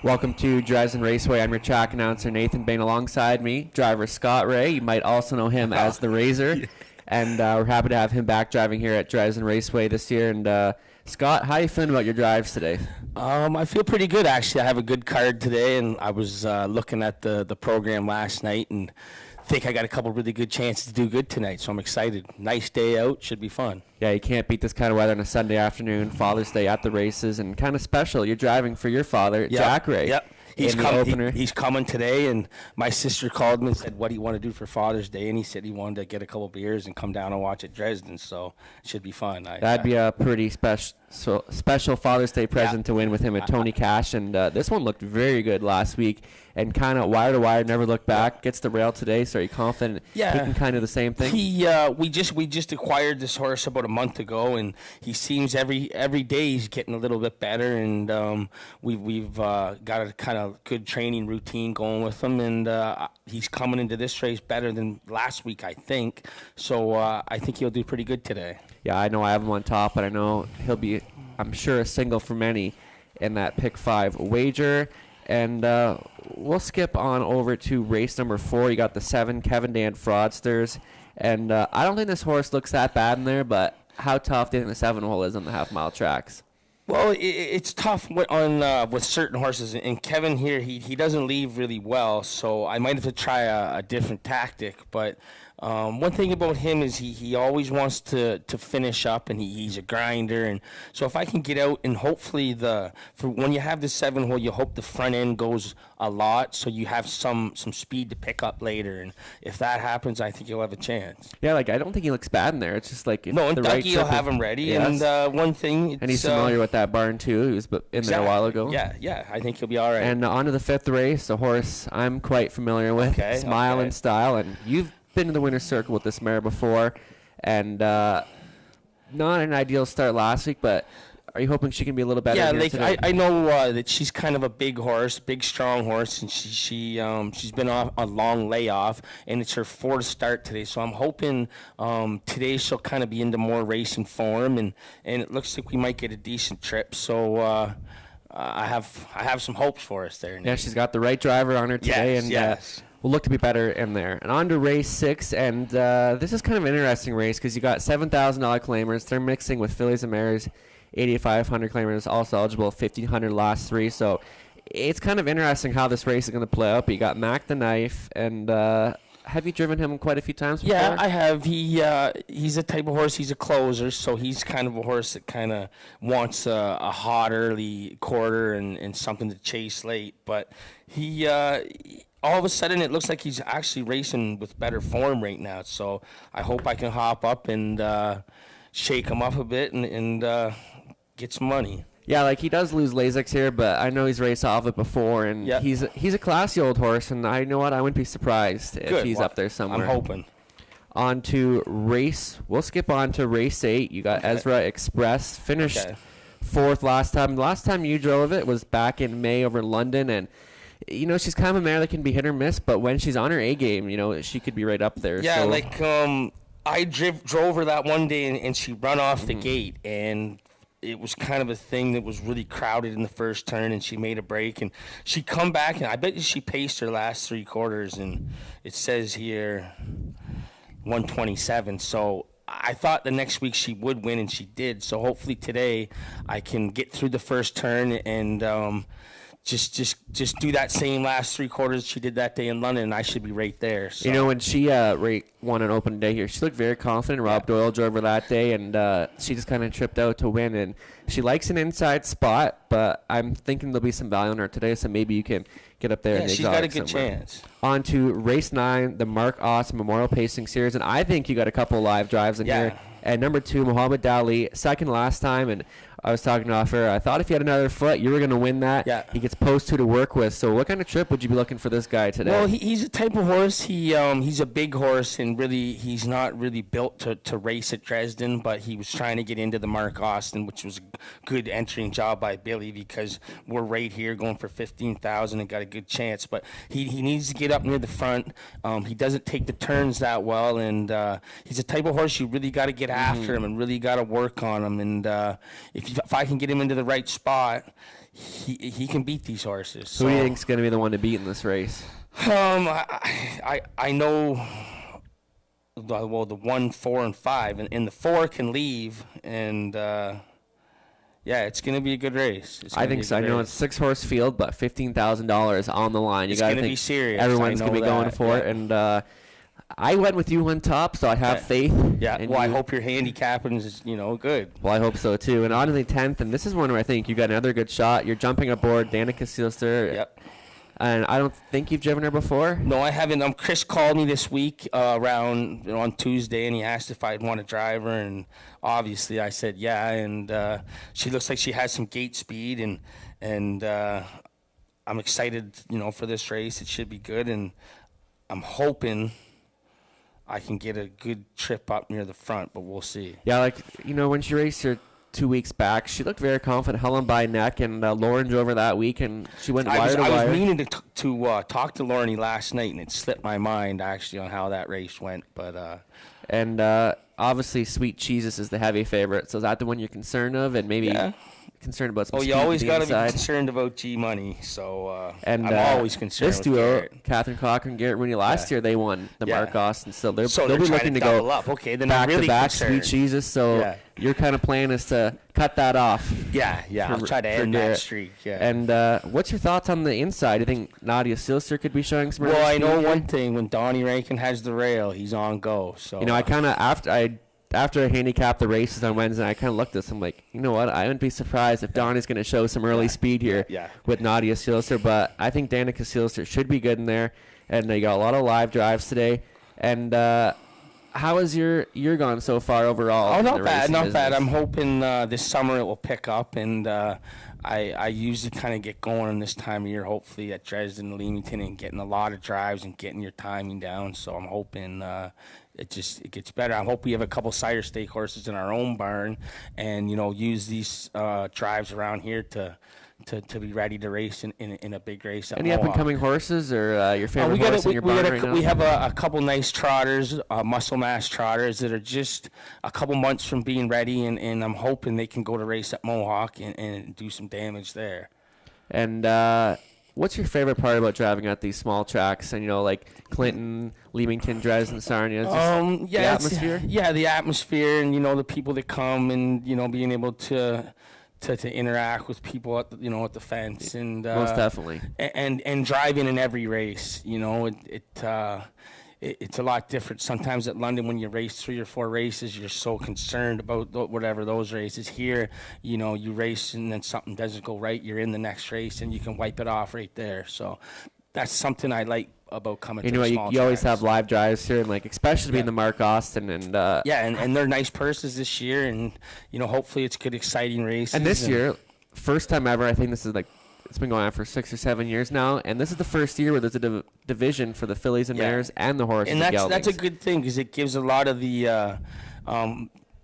Welcome to Dresden Raceway. I'm your track announcer, Nathan Bain. Alongside me, driver Scott Ray. You might also know him as the Razor. And we're happy to have him back driving here at Dresden Raceway this year. And Scott, how are you feeling about your drives today? I feel pretty good, actually. I have a good card today, and I was looking at the program last night and think I got a couple really good chances to do good tonight, so I'm excited. Nice day out, should be fun. Yeah, you can't beat this kind of weather on a Sunday afternoon, Father's Day at the races, and kind of special. You're driving for your father, Jack Ray. Yep. He's coming today, and my sister called me and said, what do you want to do for Father's Day? And he said he wanted to get a couple beers and come down and watch at Dresden, so it should be fun. That'd be a pretty special Father's Day present to win with him at Tony Cash, and this one looked very good last week, and kind of wire to wire, never looked back. Gets the rail today, so are you confident he can kind of the same thing? We just acquired this horse about a month ago, and he seems every day he's getting a little bit better, and we've got a kind of good training routine going with him, and he's coming into this race better than last week, I think. So I think he'll do pretty good today. Yeah, I know I have him on top, but I know he'll be, I'm sure, a single for many in that pick 5 wager. And we'll skip on over to race number 4. You got the 7 Kevin Dan Fraudsters. And I don't think this horse looks that bad in there, but how tough do you think the 7 hole is on the half-mile tracks? Well, it's tough with certain horses, and Kevin here, he doesn't leave really well, so I might have to try a different tactic. But one thing about him is he always wants to finish up, and he's a grinder. And so if I can get out, and hopefully for when you have the 7 hole, you hope the front end goes a lot, so you have some speed to pick up later. And if that happens, I think you'll have a chance. Yeah, I don't think he looks bad in there. It's just like no, and Dougie will have him ready. Yes. And one thing, and he's familiar with that barn too. He was in there a while ago. Yeah, I think he'll be all right. And on to the 5th race, a horse I'm quite familiar with, Smile and Style, and you've been to the winner's circle with this mare before, and not an ideal start last week, but are you hoping she can be a little better? Yeah, I know that she's kind of a big horse, big strong horse, and she's been off a long layoff, and it's her 4th start today. So I'm hoping today she'll kind of be into more racing form, and it looks like we might get a decent trip. So I have some hopes for us there. Yeah, she's got the right driver on her today, yes. We'll look to be better in there. And on to race 6, and this is kind of an interesting race because you got $7,000 claimers. They're mixing with fillies and mares. 8,500 claimers, also eligible, 1,500 last 3. So it's kind of interesting how this race is going to play out. But you got Mac the Knife, and have you driven him quite a few times before? Yeah, I have. He's a type of horse. He's a closer, so he's kind of a horse that kind of wants a hot early quarter and something to chase late. But he all of a sudden, it looks like he's actually racing with better form right now. So I hope I can hop up and shake him up a bit and get some money. Yeah, he does lose Lasix here, but I know he's raced off it before, and he's a classy old horse, and I know what, I wouldn't be surprised if he's up there somewhere. I'm hoping. We'll skip on to race 8. You got Ezra Express, finished 4th last time. The last time you drove it was back in May over London, and she's kind of a mare that can be hit or miss, but when she's on her A game, she could be right up there. Yeah, so. I drove her that one day, and she run off the gate, and it was kind of a thing that was really crowded in the first turn, and she made a break, and she come back, and I bet you she paced her last 3 quarters, and it says here 127. So I thought the next week she would win, and she did. So hopefully today I can get through the first turn and just do that same last 3 quarters she did that day in London, and I should be right there. So. When she won an open day here, she looked very confident. Rob Doyle drove her that day, and she just kind of tripped out to win. And she likes an inside spot, but I'm thinking there'll be some value on her today, so maybe you can get up there. Yeah, she's got a good chance. On to race 9, the Mark Oss Memorial Pacing Series, and I think you got a couple live drives in here. And number 2, Muhammad Dali, second last time, and I was talking to her. I thought if you had another foot, you were going to win that. Yeah. He gets post 2 to work with. So what kind of trip would you be looking for this guy today? Well, he's a type of horse. He's a big horse, and really he's not really built to race at Dresden, but he was trying to get into the Mark Austin, which was a good entering job by Billy because we're right here going for 15,000 and got a good chance. But he needs to get up near the front. He doesn't take the turns that well, and he's a type of horse you really got to get after him and really got to work on him. And if I can get him into the right spot, he can beat these horses. Who do you think's going to be the one to beat in this race? I know. Well, the 1, 4, and 5, and the 4 can leave, and yeah, it's going to be a good race. I think so. I know it's 6-horse field, but $15,000 on the line. You got to think be serious. Everyone's going to be going for it, and I went with you on top, so I have faith. Yeah. Well, I hope your handicapping is good. Well, I hope so too. And on to the 10th, and this is one where I think you got another good shot. You're jumping aboard Danica Seelster. Yep. And I don't think you've driven her before. No, I haven't. Chris called me this week around on Tuesday, and he asked if I'd want to drive her, and obviously I said yeah. And she looks like she has some gate speed, and I'm excited, for this race. It should be good, and I'm hoping I can get a good trip up near the front, but we'll see. Yeah, when she raced her 2 weeks back, she looked very confident, held on by neck, and Lauren drove her that week, and she went wire to wire. I was meaning to talk to Lauren last night, and it slipped my mind, actually, on how that race went. But and obviously, Sweet Jesus is the heavy favorite, so is that the one you're concerned of, and maybe concerned about some speed? You always got to be concerned about G-Money, so and I'm always concerned this with duo, Garrett. Catherine Cochran, Garrett Rooney, last year they won the Mark Austin, so they'll be looking to go go up. Okay, then back I'm really to back concerned. Sweet Jesus, so your kind of plan is to cut that off. Yeah, I'll try to end that streak. Yeah. And what's your thoughts on the inside? Do you think Nadia Seelster could be showing some? Well, I know one thing: when Donnie Rankin has the rail, he's on go. So I kind of after I handicapped the races on Wednesday, I kind of looked at this. I'm like, you know what? I wouldn't be surprised if Donnie's going to show some early speed here with Nadia Seelster. But I think Danica Seelster should be good in there. And you got a lot of live drives today. And how has your year gone so far overall? Oh, not bad. I'm hoping this summer it will pick up. And I usually kind of get going this time of year, hopefully at Dresden, Leamington, and getting a lot of drives and getting your timing down. So I'm hoping it gets better. I hope we have a couple cider stake horses in our own barn, and use these drives around here to be ready to race in a big race. Any up and coming horses or your favorite horse in your barn right now? We have a couple nice trotters, muscle mass trotters that are just a couple months from being ready, and I'm hoping they can go to race at Mohawk and do some damage there. And what's your favorite part about driving at these small tracks? And like Clinton, Leamington, Dresden, Sarnia. The atmosphere. The atmosphere, and the people that come, and being able to interact with people at the fence, and most definitely, and driving in every race. It's a lot different. Sometimes at London, when you race 3 or 4 races, you're so concerned about whatever those races. Here, you race and then something doesn't go right, you're in the next race and you can wipe it off right there. So that's something I like about coming to the small tracks. You always have live drives here, and especially being the Mark Austin, and and they're nice purses this year, and hopefully it's good, exciting races. And this year, first time ever, I think this is it's been going on for 6 or 7 years now, and this is the first year where there's a division for the fillies and mares and the horses. And that's a good thing, because it gives a lot of the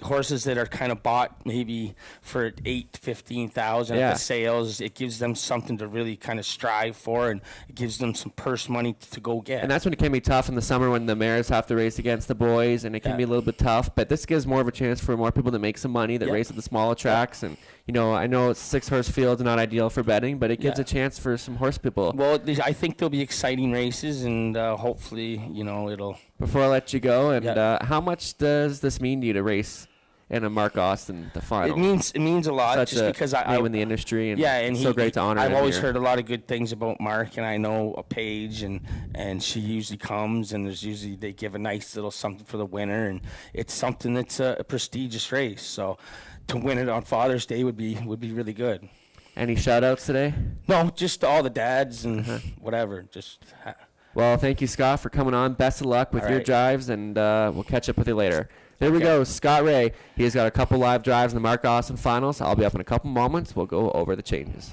horses that are kind of bought maybe for $8,000 to $15,000 at the sales. It gives them something to really kind of strive for, and it gives them some purse money to go get. And that's when it can be tough in the summer when the mares have to race against the boys, and it can be a little bit tough. But this gives more of a chance for more people to make some money that race at the smaller tracks. And I know it's 6-horse fields, not ideal for betting, but it gives a chance for some horse people. Well, I think there'll be exciting races, and hopefully, it'll. Before I let you go, and how much does this mean to you to race in a Mark Austin, the final? It means a lot. Such just because I in the industry, and and so great to honor. I've always heard a lot of good things about Mark, and I know Paige, and she usually comes, and they give a nice little something for the winner, and it's something that's a prestigious race. So to win it on Father's Day would be really good. Any shout-outs today? No, just all the dads and whatever. Well, thank you, Scott, for coming on. Best of luck with your drives, and we'll catch up with you later. There we go, Scott Ray. He's got a couple live drives in the Mark Austin finals. I'll be up in a couple moments. We'll go over the changes.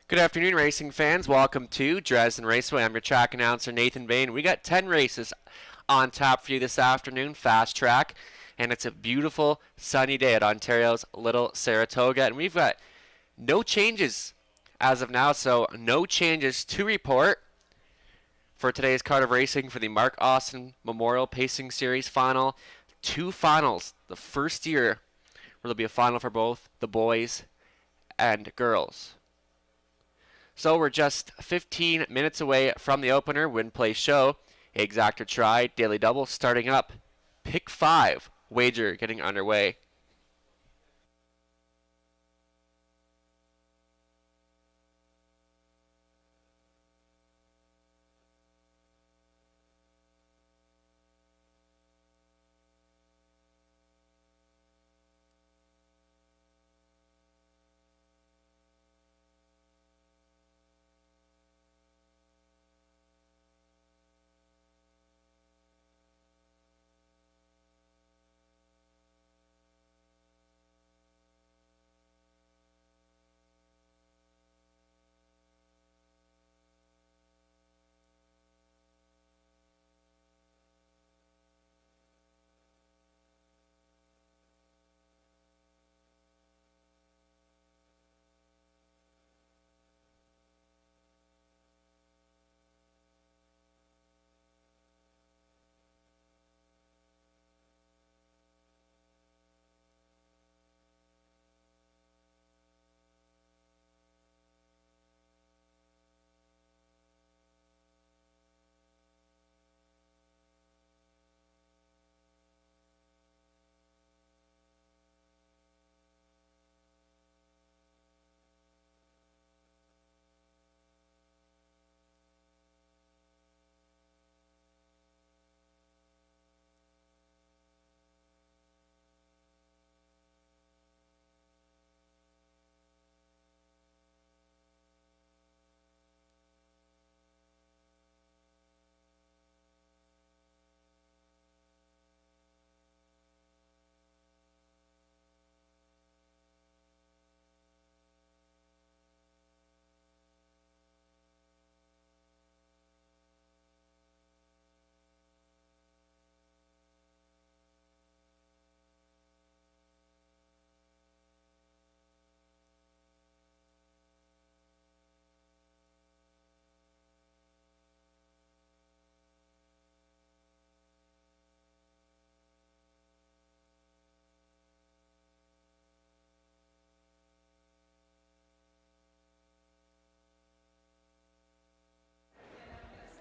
Good afternoon, racing fans. Welcome to Dresden Raceway. I'm your track announcer, Nathan Bain. We got 10 races on tap for you this afternoon, fast track, and it's a beautiful sunny day at Ontario's Little Saratoga, and we've got no changes as of now, so no changes to report for today's card of racing for the Mark Austin Memorial Pacing Series final. Two finals, the first year where there'll be a final for both the boys and girls. So we're just 15 minutes away from the opener, win, play, show, exactor try, daily double starting up, pick 5, wager getting underway.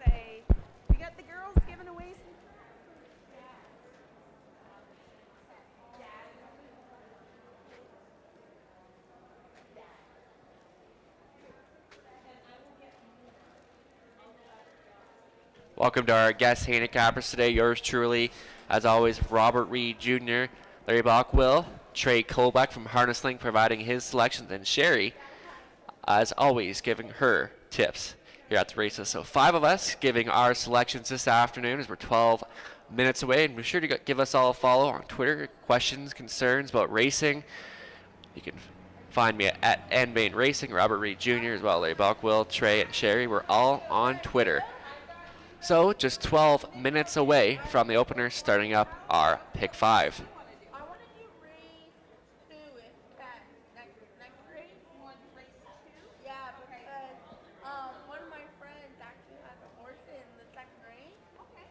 Say, we got the girls giving away some. Welcome to our guest handicappers today. Yours truly, as always, Robert Reed Jr., Larry Bockwell, Trey Colbeck from Harness Link providing his selections, and Sherry, as always, giving her tips here at the races. So 5 of us giving our selections this afternoon as we're 12 minutes away. And be sure to give us all a follow on Twitter. Questions, concerns about racing. You can find me at NBain Racing, Robert Reed Jr., as well, Larry Bockwell, Trey, and Sherry. We're all on Twitter. So just 12 minutes away from the opener, starting up our pick 5. I want to do race 2 if that next race. You want race 2? Yeah, because one of my friends actually has a horse in the second race. Okay.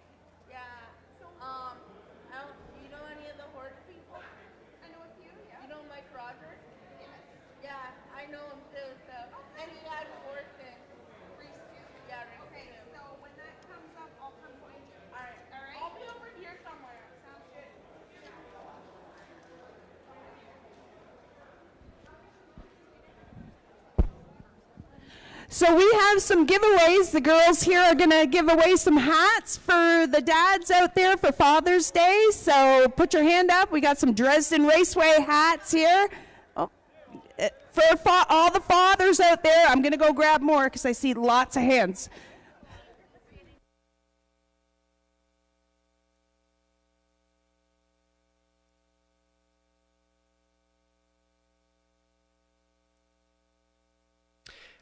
Yeah. You know any of the horse people? I know a few. Yeah. You know Mike Rogers? Yes. Yeah, I know him too. So, and he has a horse in race 2. Yeah, race 2. So when that comes up, I'll come find you. All right. I'll be over here somewhere. Sounds good. So we have some giveaways. The girls here are going to give away some hats for the dads out there for Father's Day. So put your hand up. We got some Dresden Raceway hats here. Oh, for all the fathers out there, I'm going to go grab more because I see lots of hands.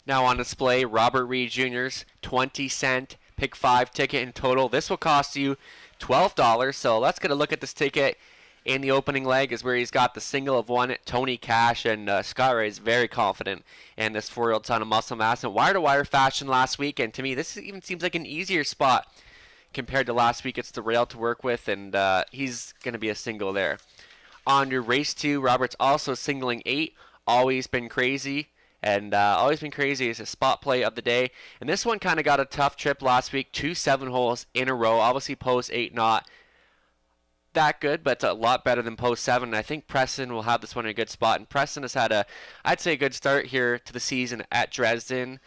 Now on display, Robert Reed Jr.'s 20-cent pick 5 ticket in total. This will cost you $12. So let's get a look at this ticket. In the opening leg is where he's got the single of one, Tony Cash, and Scott Ray is very confident in this 4-year-old ton of muscle mass. And wire-to-wire fashion last week, and to me this even seems like an easier spot compared to last week. It's the rail to work with, and he's going to be a single there. On your race 2, Robert's also singling 8, Always Been Crazy. And Always Been Crazy is a spot play of the day. And this one kind of got a tough trip last week. 2 7-holes in a row. Obviously, post 8 not that good, but a lot better than post 7. And I think Preston will have this one in a good spot. And Preston has had I'd say, a good start here to the season at Dresden.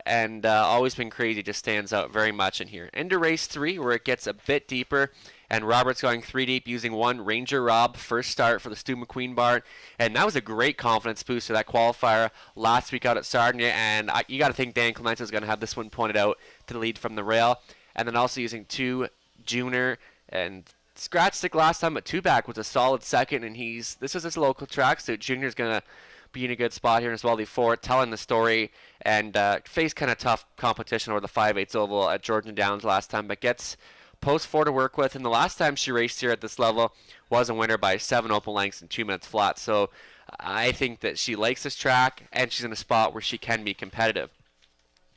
And Always Been Crazy just stands out very much in here. Into race 3, where it gets a bit deeper. And Robert's going 3 deep using 1 Ranger Rob first start for the Stu McQueen barn. And that was a great confidence boost to that qualifier last week out at Sardinia. And you got to think Dan Clemente is going to have this one pointed out to the lead from the rail. And then also using 2 Junior and scratch stick last time, but 2 back was a solid second. And this is his local track, so Junior's going to be in a good spot here as well. The 4 telling the story and faced kind of tough competition over the 5/8 oval at Georgian Downs last time, but gets post 4 to work with, and the last time she raced here at this level was a winner by 7 open lengths in 2 minutes flat. So I think that she likes this track, and she's in a spot where she can be competitive.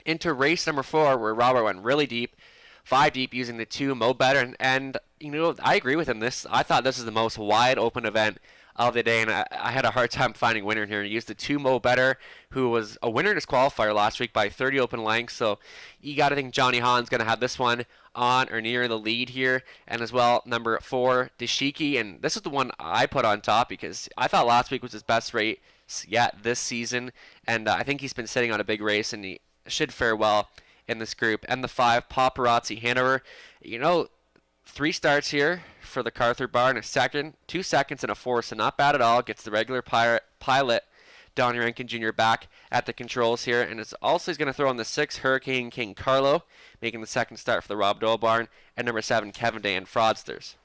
Into race number 4, where Robert went really deep, 5 deep using the 2 Mo Better, and you know, I agree with him. I thought this is the most wide open event of the day, and I had a hard time finding winner here. He used the 2 Mo Better, who was a winner in his qualifier last week by 30 open lengths. So you got to think Johnny Hahn's going to have this one on or near the lead here. And as well, number 4, Dashiki. And this is the one I put on top because I thought last week was his best race yet this season. And I think he's been sitting on a big race, and he should fare well in this group. And the 5, Paparazzi Hanover. You know, 3 starts here for the Carther barn, a second, 2 seconds, and a 4, so not bad at all. Gets the regular pilot, Donnie Rankin Jr., back at the controls here, and it's also he's going to throw on the 6, Hurricane King Carlo, making the second start for the Rob Doyle barn, and number 7, Kevin Day and Fraudsters.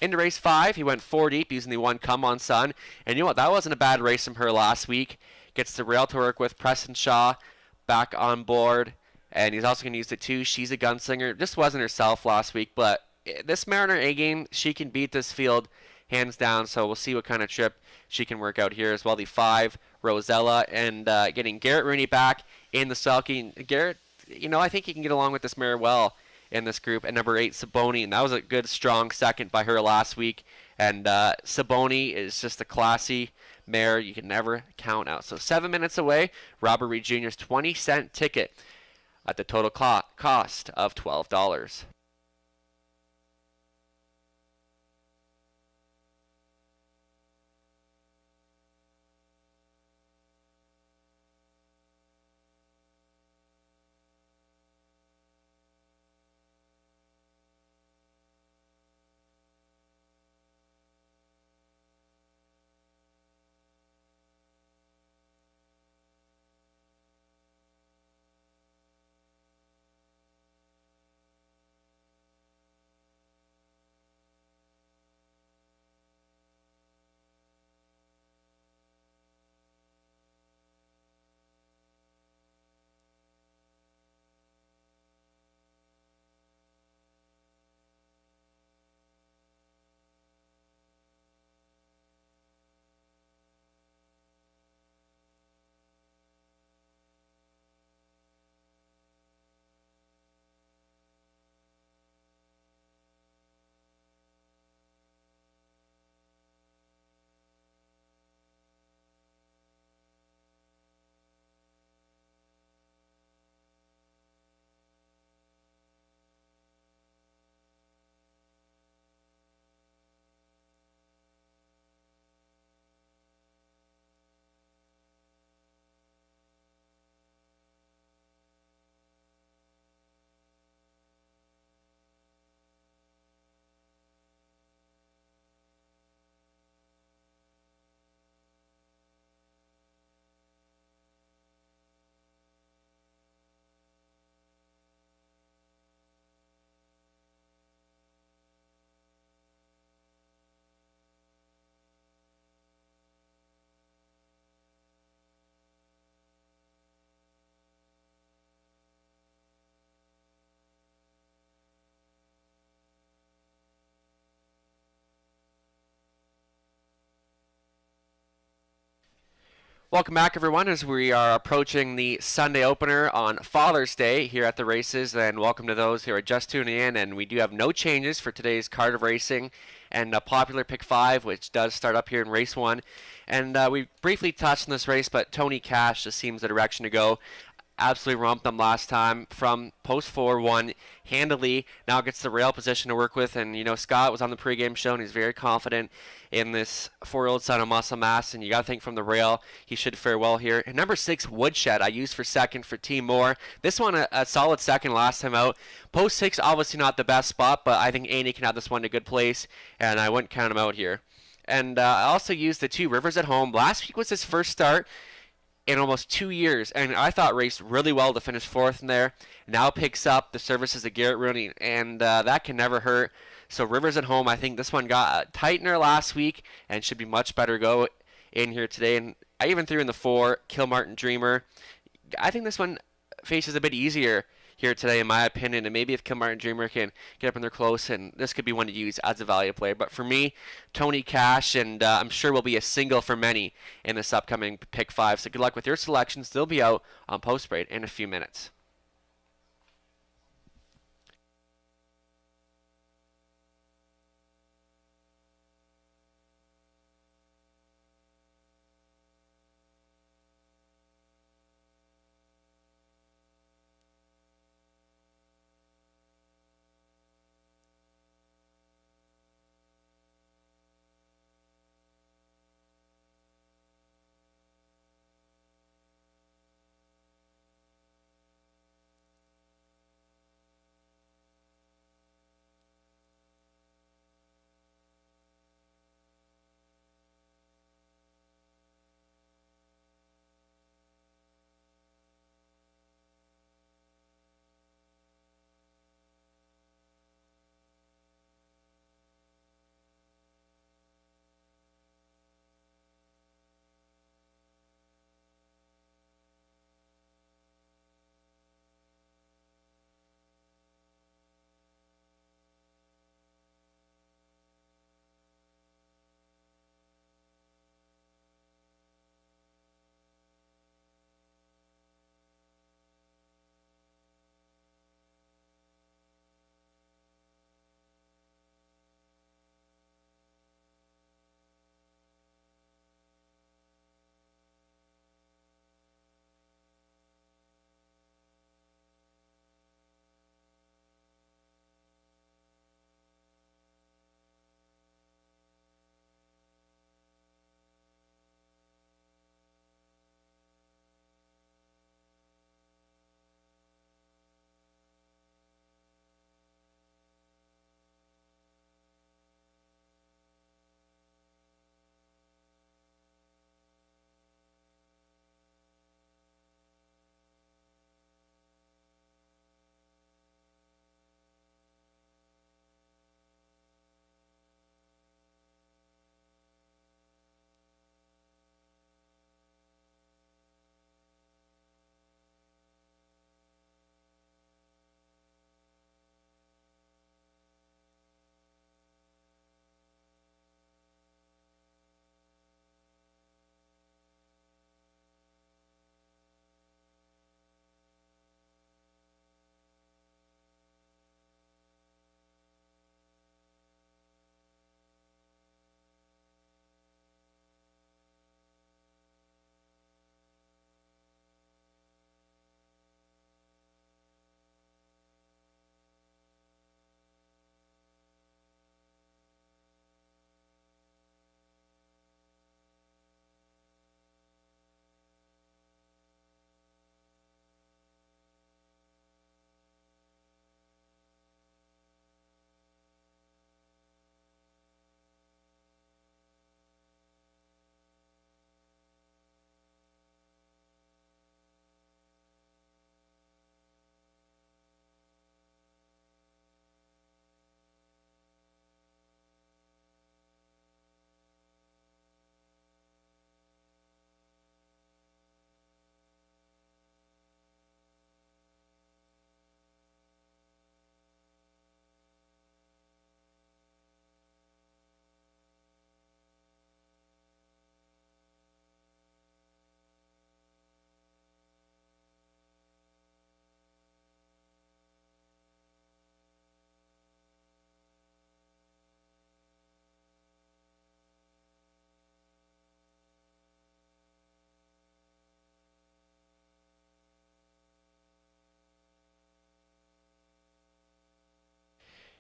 Into race 5, he went 4 deep using the 1 Come On Son, and you know what, that wasn't a bad race from her last week. Gets the rail to work with. Preston Shaw back on board, and he's also going to use the 2, She's a Gunslinger. Just wasn't herself last week, but this Mariner A game, she can beat this field hands down, so we'll see what kind of trip she can work out here as well. The 5, Rosella, and getting Garrett Rooney back in the sulky. Garrett, you know, I think he can get along with this mare well in this group. And number 8, Saboni, and that was a good, strong second by her last week. And Saboni is just a classy mare you can never count out. So 7 minutes away, Robert Reed Jr.'s 20-cent ticket at the total cost of $12. Welcome back, everyone, as we are approaching the Sunday opener on Father's Day here at the races. And welcome to those who are just tuning in. And we do have no changes for today's card of racing and a popular pick 5, which does start up here in race 1. And we briefly touched on this race, but Tony Cash just seems the direction to go. Absolutely romped them last time from post 4, won handily. Now gets the rail position to work with. And, you know, Scott was on the pregame show, and he's very confident in this 4-year-old son of Muscle Mass. And you got to think from the rail, he should fare well here. And number 6, Woodshed, I used for second for Team Moore. This one, a solid second last time out. Post 6, obviously not the best spot, but I think Andy can have this one to a good place, and I wouldn't count him out here. And I also used the 2 Rivers at Home. Last week was his first start in almost 2 years, and I thought raced really well to finish 4th in there. Now picks up the services of Garrett Rooney, and that can never hurt. So Rivers at Home, I think this one got a tightener last week and should be much better go in here today. And I even threw in the 4, Kilmartin Dreamer. I think this one faces a bit easier here today, in my opinion, and maybe if Kilmartin Dreamer can get up in there close, and this could be one to use as a value player. But for me, Tony Cash, and I'm sure will be a single for many in this upcoming pick 5. So good luck with your selections. They'll be out on post break in a few minutes.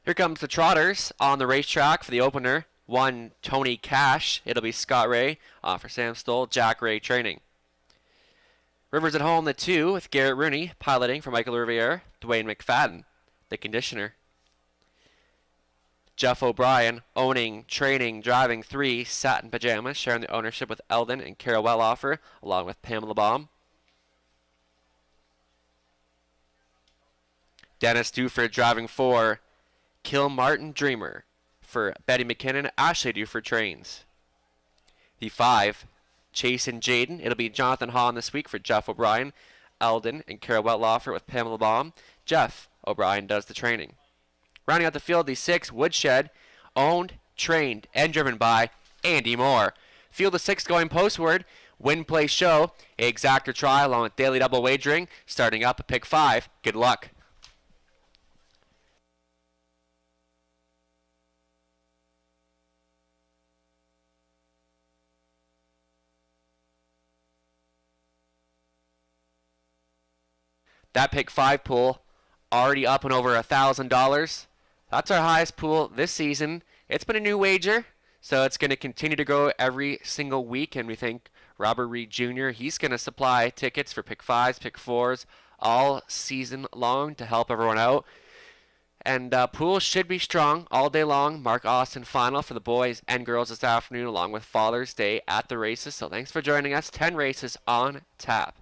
Here comes the Trotters on the racetrack for the opener. 1, Tony Cash. It'll be Scott Ray for Sam Stoll, Jack Ray training. Rivers at home, the 2 with Garrett Rooney piloting for Michael Riviere, Dwayne McFadden, the conditioner. Jeff O'Brien owning, training, driving 3 Satin Pajamas, sharing the ownership with Eldon and Carol Welloffer, along with Pamela Baum. Dennis Duford driving 4 Kilmartin Dreamer for Betty McKinnon, Ashley Duford trains. The 5 Chase and Jaden. It'll be Jonathan Hahn this week for Jeff O'Brien, Eldon, and Carol Welloffer with Pamela Baum. Jeff O'Brien does the training. Rounding out the field, the 6 Woodshed, owned, trained, and driven by Andy Moore. Field of 6 going postward. Win, play, show. Exactor try along with daily double wagering. Starting up at pick 5. Good luck. That pick 5 pool already up and over $1,000. That's our highest pool this season. It's been a new wager, so it's going to continue to grow every single week. And we think Robert Reed Jr., he's going to supply tickets for pick 5s, pick 4s all season long to help everyone out. And pool should be strong all day long. Mark Austin final for the boys and girls this afternoon, along with Father's Day at the races. So thanks for joining us. 10 races on tap.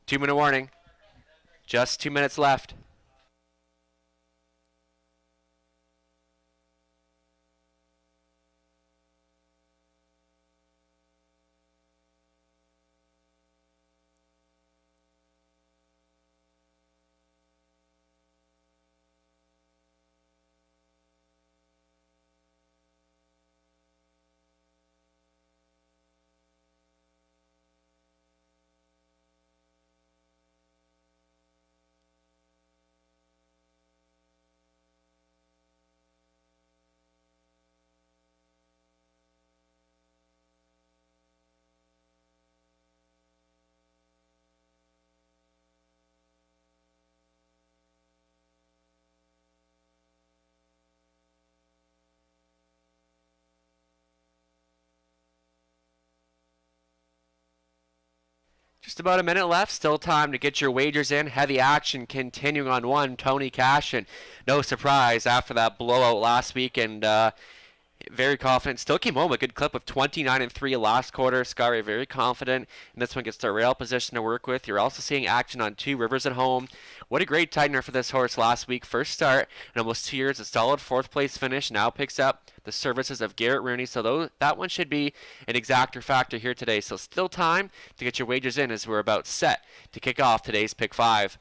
Two-minute warning. Just 2 minutes left. Just about a minute left. Still time to get your wagers in. Heavy action continuing on 1, Tony Cash. And no surprise after that blowout last week. And very confident. Still came home a good clip of 29-3 last quarter. Scary very confident. And this one gets the rail position to work with. You're also seeing action on 2, Rivers at home. What a great tightener for this horse last week. First start in almost 2 years. A solid 4th place finish. Now picks up the services of Garrett Rooney. So that one should be an exactor factor here today. So still time to get your wagers in as we're about set to kick off today's Pick 5.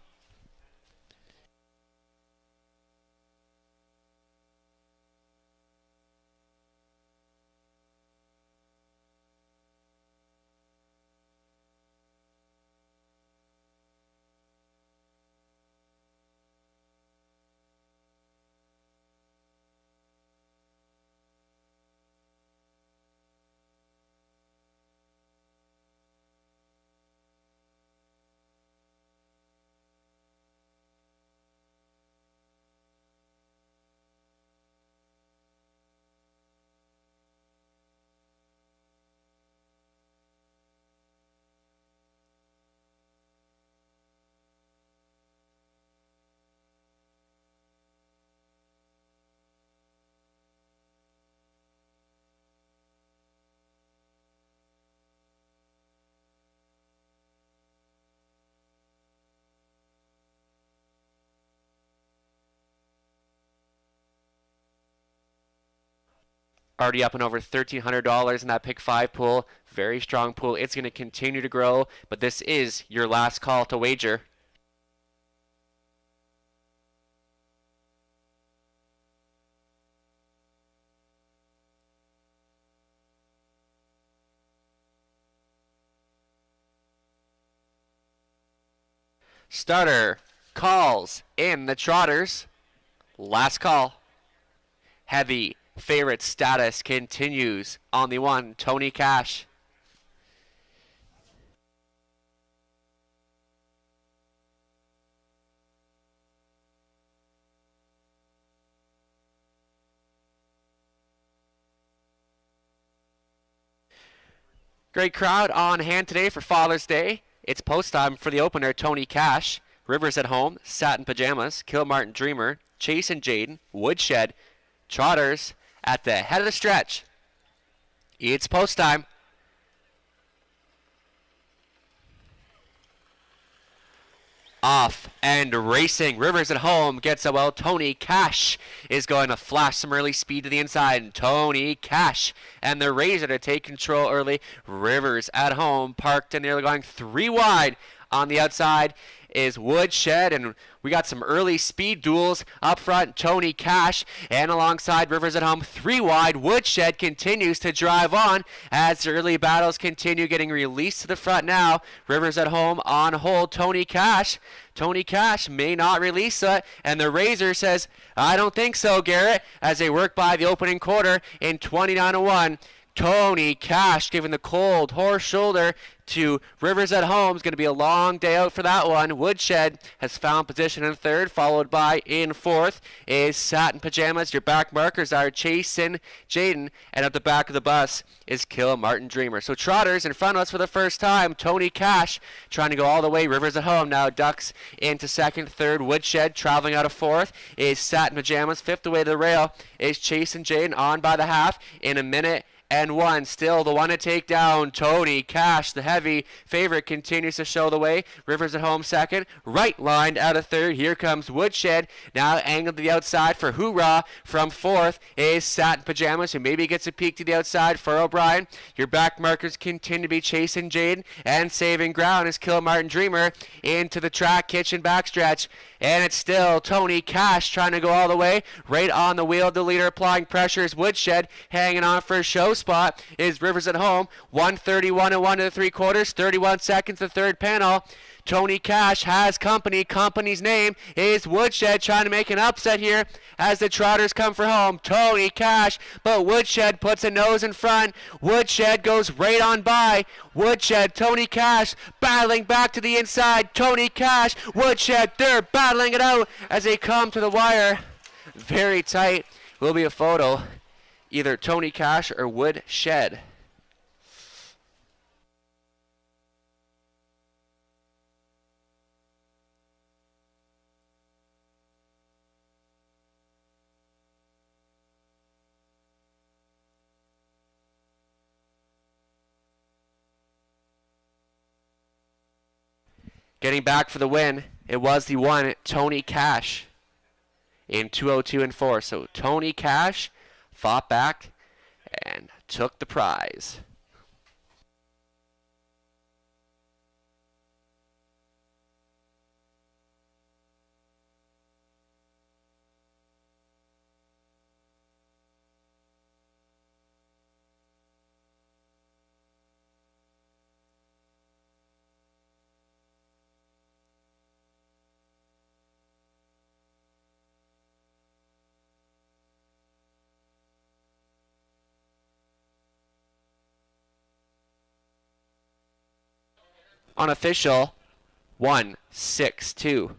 Already up and over $1,300 in that pick 5 pool. Very strong pool. It's going to continue to grow, but this is your last call to wager. Starter calls in the Trotters. Last call. Heavy favorite status continues on the 1, Tony Cash. Great crowd on hand today for Father's Day. It's post time for the opener, Tony Cash. Rivers at home, Satin Pajamas, Kilmartin Dreamer, Chase and Jaden, Woodshed, Trotters at the head of the stretch. It's post time. Off and racing. Rivers at home gets a well. Tony Cash is going to flash some early speed to the inside. Tony Cash and the Razor to take control early. Rivers at home parked and nearly going 3 wide. On the outside is Woodshed, and we got some early speed duels up front. Tony Cash and alongside Rivers at home 3 wide. Woodshed continues to drive on as the early battles continue, getting released to the front now. Rivers at home on hold. Tony Cash may not release it, and the Razor says, I don't think so, Garrett, as they work by the opening quarter in 29:01. Tony Cash giving the cold horse shoulder to Rivers at home. It's going to be a long day out for that one. Woodshed has found position in 3rd, followed by in 4th is Satin Pajamas. Your back markers are Chasen, Jaden, and at the back of the bus is Kilmartin Dreamer. So Trotters in front of us for the first time. Tony Cash trying to go all the way. Rivers at home now ducks into 2nd, 3rd. Woodshed traveling out of 4th is Satin Pajamas. 5th away to the rail is Chasen, Jaden on by the half in a minute and 1. Still the one to take down. Tony Cash, the heavy favorite, continues to show the way. Rivers at home 2nd. Right lined out of 3rd. Here comes Woodshed. Now angled to the outside for Hoorah. From 4th is Satin Pajamas, who maybe gets a peek to the outside for O'Brien. Your back markers continue to be chasing Jaden, and saving ground is Kilmartin Dreamer into the track kitchen backstretch. And it's still Tony Cash trying to go all the way. Right on the wheel of the leader, applying pressure is Woodshed. Hanging on for a show spot is Rivers at home. 1:31 and 1 3/4. 31 seconds, the 3rd panel. Tony Cash has company. Company's name is Woodshed, trying to make an upset here as the Trotters come for home. Tony Cash, but Woodshed puts a nose in front. Woodshed goes right on by. Woodshed, Tony Cash battling back to the inside. Tony Cash, Woodshed, they're battling it out as they come to the wire. Very tight. Will be a photo. Either Tony Cash or Woodshed. Getting back for the win, it was the one, Tony Cash, in 2:02 and 4. So Tony Cash fought back and took the prize. Unofficial 1-6-2.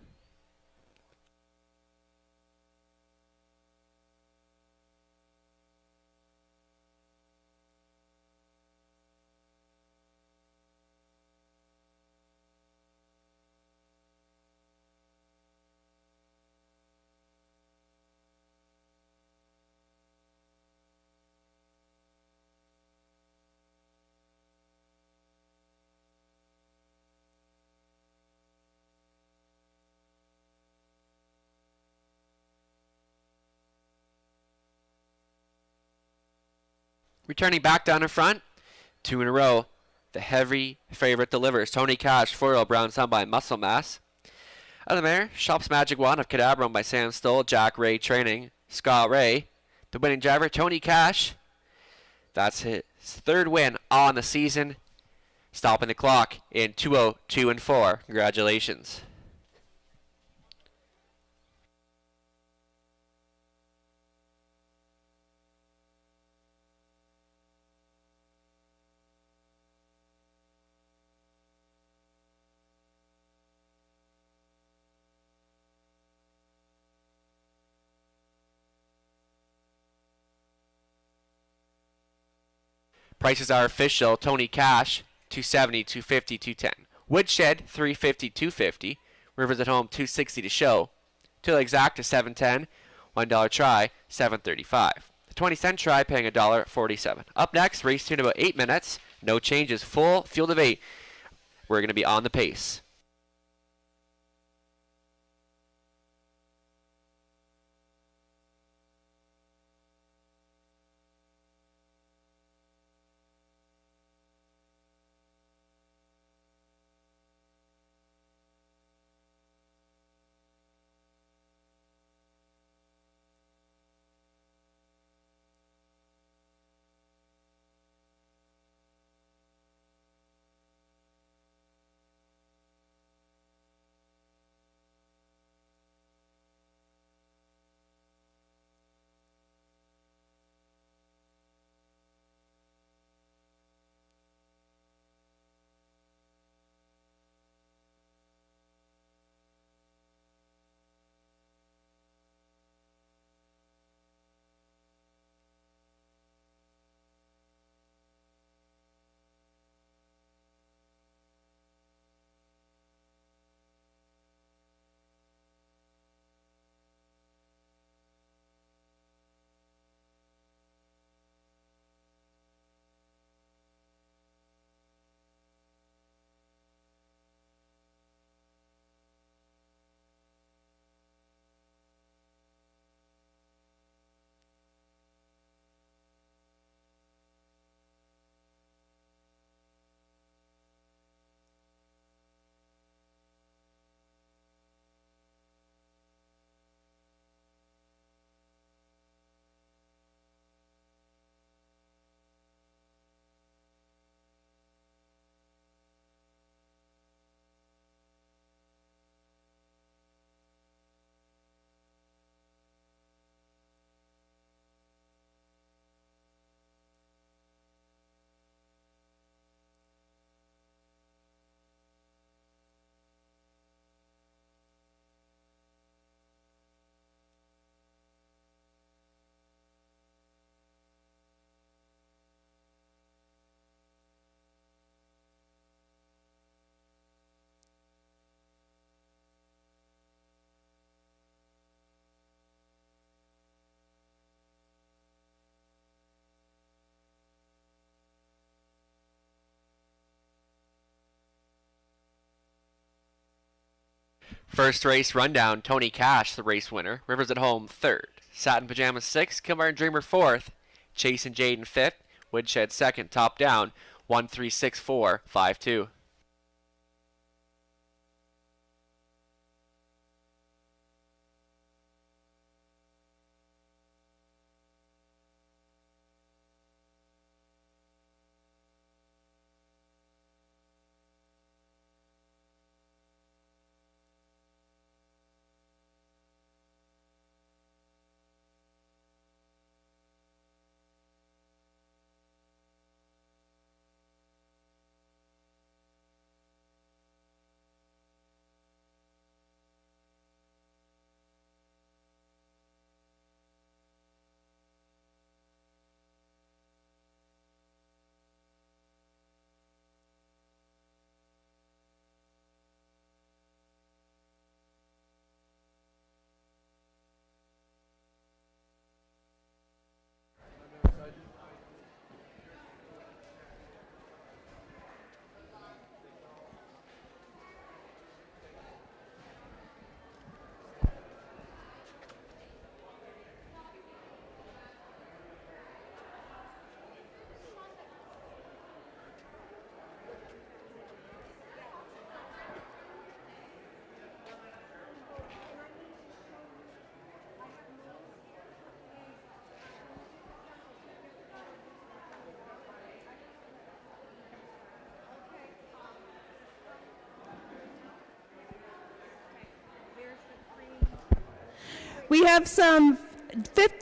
Returning back down in front, 2 in a row. The heavy favorite delivers. Tony Cash, 4-year-old Brown Sun by Muscle Mass. Out of the mare, Shop's Magic Wand of Cadabra by Sam Stoll, Jack Ray Training, Scott Ray. The winning driver, Tony Cash. That's his third win on the season. Stopping the clock in 2:02 and 4. Congratulations. Prices are official. Tony Cash, 270, 250, 210. Woodshed, 350, 250. Rivers at Home, 260 to show. Two legs active, 710. $1 try, 735. The 20-cent try paying $1.47. Up next, race 2 in about 8 minutes. No changes. Full field of 8. We're going to be on the pace. First race rundown, Tony Cash, the race winner. Rivers at Home, 3rd. Satin Pajamas, 6th. Kilmartin Dreamer, 4th. Chase and Jaden, 5th. Woodshed, 2nd. Top down, 1-3-6-4, 5-2. We have some,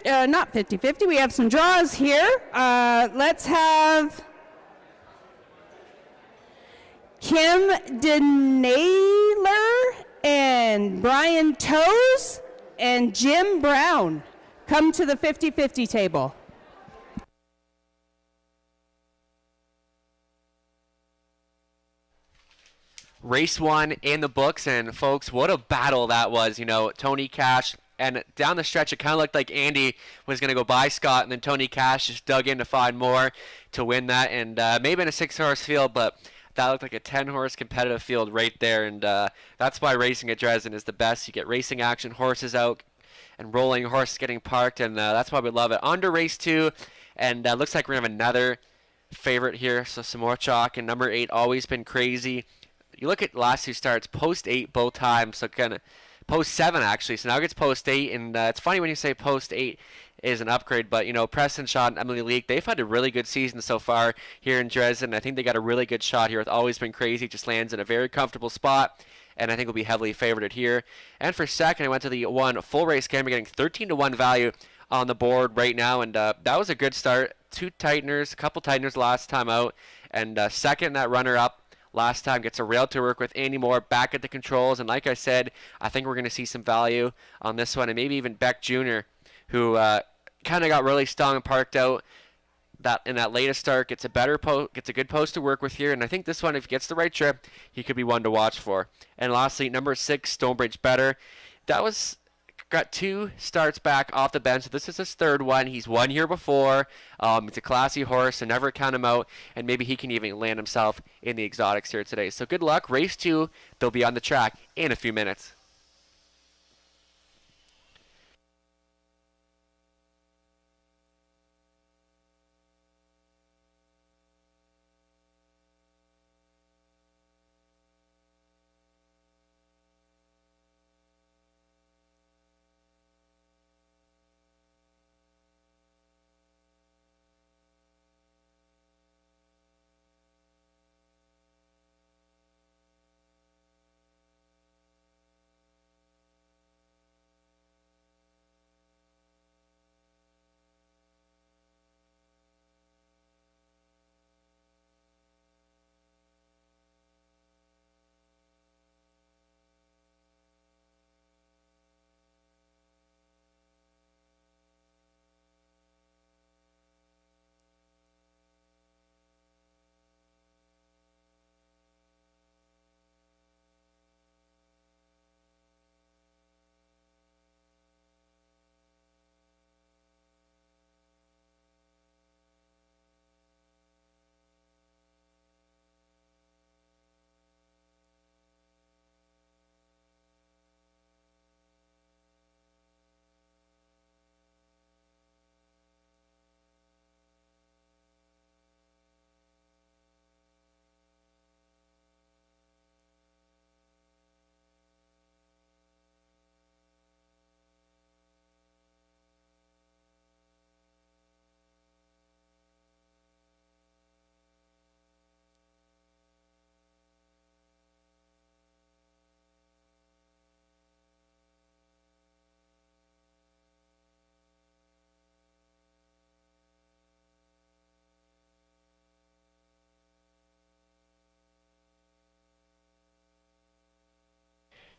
not 50-50, we have some draws here. Let's have Kim Denaylor and Brian Toes and Jim Brown come to the 50-50 table. Race 1 in the books, and folks, what a battle that was. You know, Tony Cash, and down the stretch, it kind of looked like Andy was going to go by Scott, and then Tony Cash just dug in to find more to win that, and maybe in a 6-horse field, but that looked like a 10-horse competitive field right there, and that's why racing at Dresden is the best. You get racing action, horses out, and rolling, horses getting parked, and that's why we love it. On to race 2, and looks like we're going to have another favorite here, so some more chalk, and number 8, Always Been Crazy. You look at the last 2 starts, post 8 both times, so kind of post 7 actually. So now it gets post 8, and it's funny when you say post 8 is an upgrade, but you know, Preston, Shaw, and Emily Leake, they've had a really good season so far here in Dresden. I think they got a really good shot here with Always Been Crazy. Just lands in a very comfortable spot, and I think will be heavily favored here. And for second, I went to the 1 full race game. We're getting 13-1 value on the board right now, and that was a good start. 2 tighteners, a couple tighteners last time out, and second, that runner up last time gets a rail to work with. Andy Moore back at the controls, and like I said, I think we're going to see some value on this one, and maybe even Beck Jr., who kind of got really stung and parked out that in that latest start, gets a good post to work with here, and I think this one, if he gets the right trip, he could be one to watch for. And lastly, number 6, Stonebridge Better. That was got 2 starts back off the bench. So this is his 3rd one. He's won here before. It's a classy horse, so never count him out. And maybe he can even land himself in the exotics here today. So good luck. Race 2, they'll be on the track in a few minutes.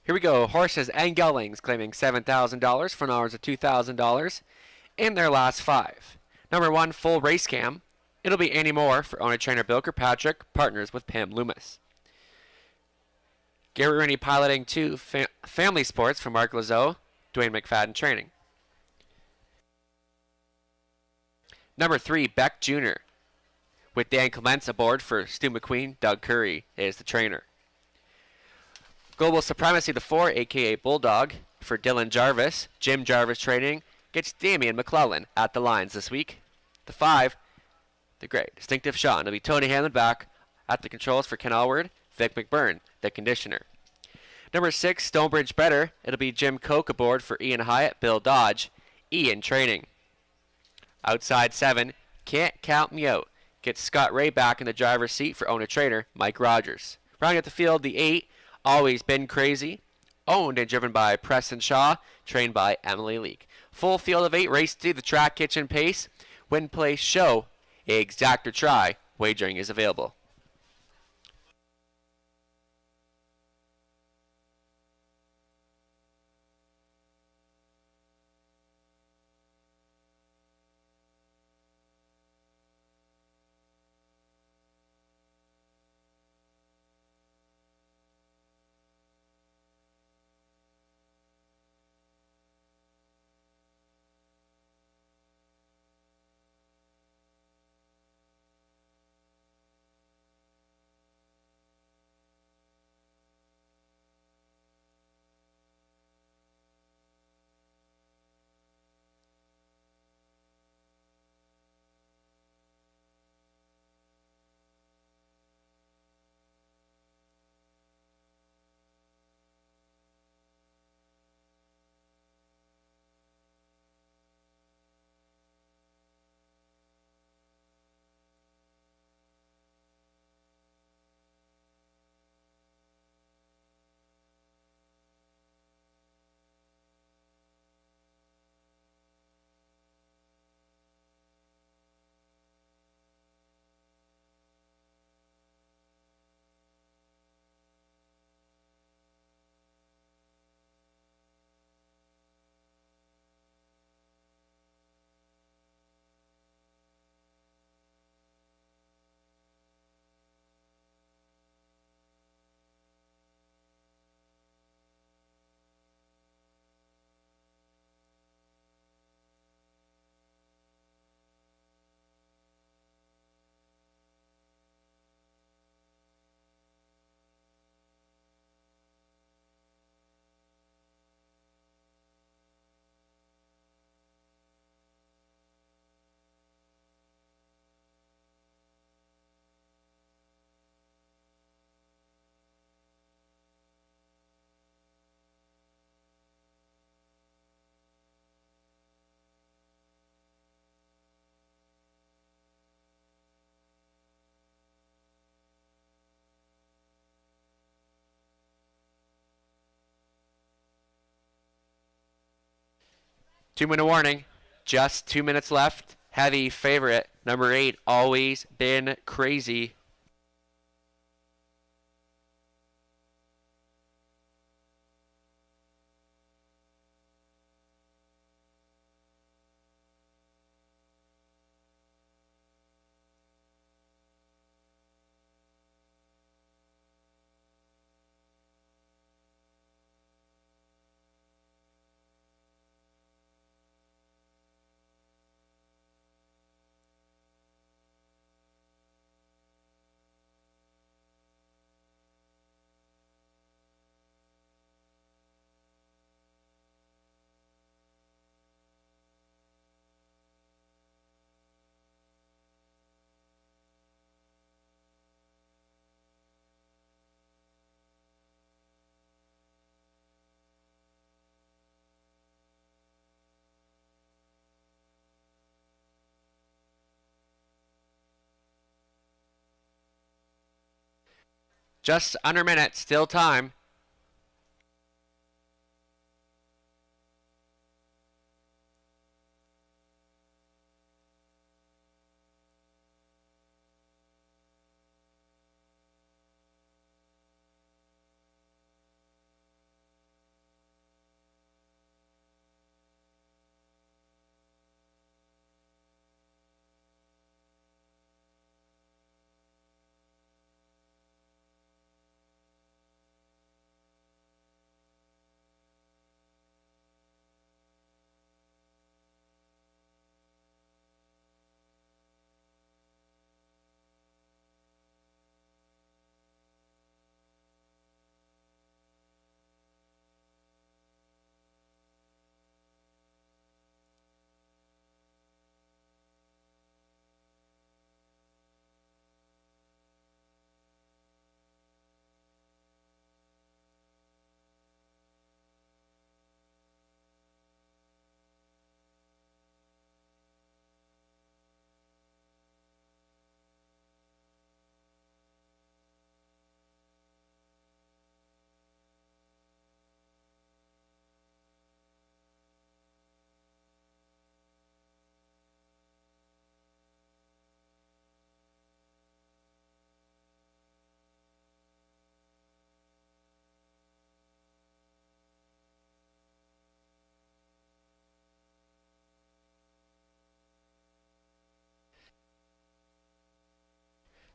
Here we go. Horses and geldings claiming $7,000 for hours of $2,000 in their last 5. Number 1, full race cam. It'll be Andy Moore for owner trainer Bill Kirkpatrick, partners with Pam Loomis. Gary Rooney piloting 2, family sports for Mark Lazo, Dwayne McFadden training. Number 3, Beck Jr. with Dan Clements aboard for Stu McQueen, Doug Curry is the trainer. Global Supremacy, the 4, a.k.a. Bulldog, for Dylan Jarvis. Jim Jarvis training gets Damian McClellan at the lines this week. The 5, the great Distinctive Sean. It'll be Tony Hanlon back at the controls for Ken Allward, Vic McBurn, the conditioner. Number 6, Stonebridge Better. It'll be Jim Koch aboard for Ian Hyatt, Bill Dodge, Ian training. Outside 7, Can't Count Me Out. Gets Scott Ray back in the driver's seat for owner trainer Mike Rogers. Rounding out the field, the 8, Always Been Crazy. Owned and driven by Preston Shaw, trained by Emily Leake. Full field of 8, race 2, the track kitchen pace. Win, place, show, exact or try. Wagering is available. Two-minute warning. Just 2 minutes left. Heavy favorite, number 8, Always Been Crazy. Just under a minute, still time.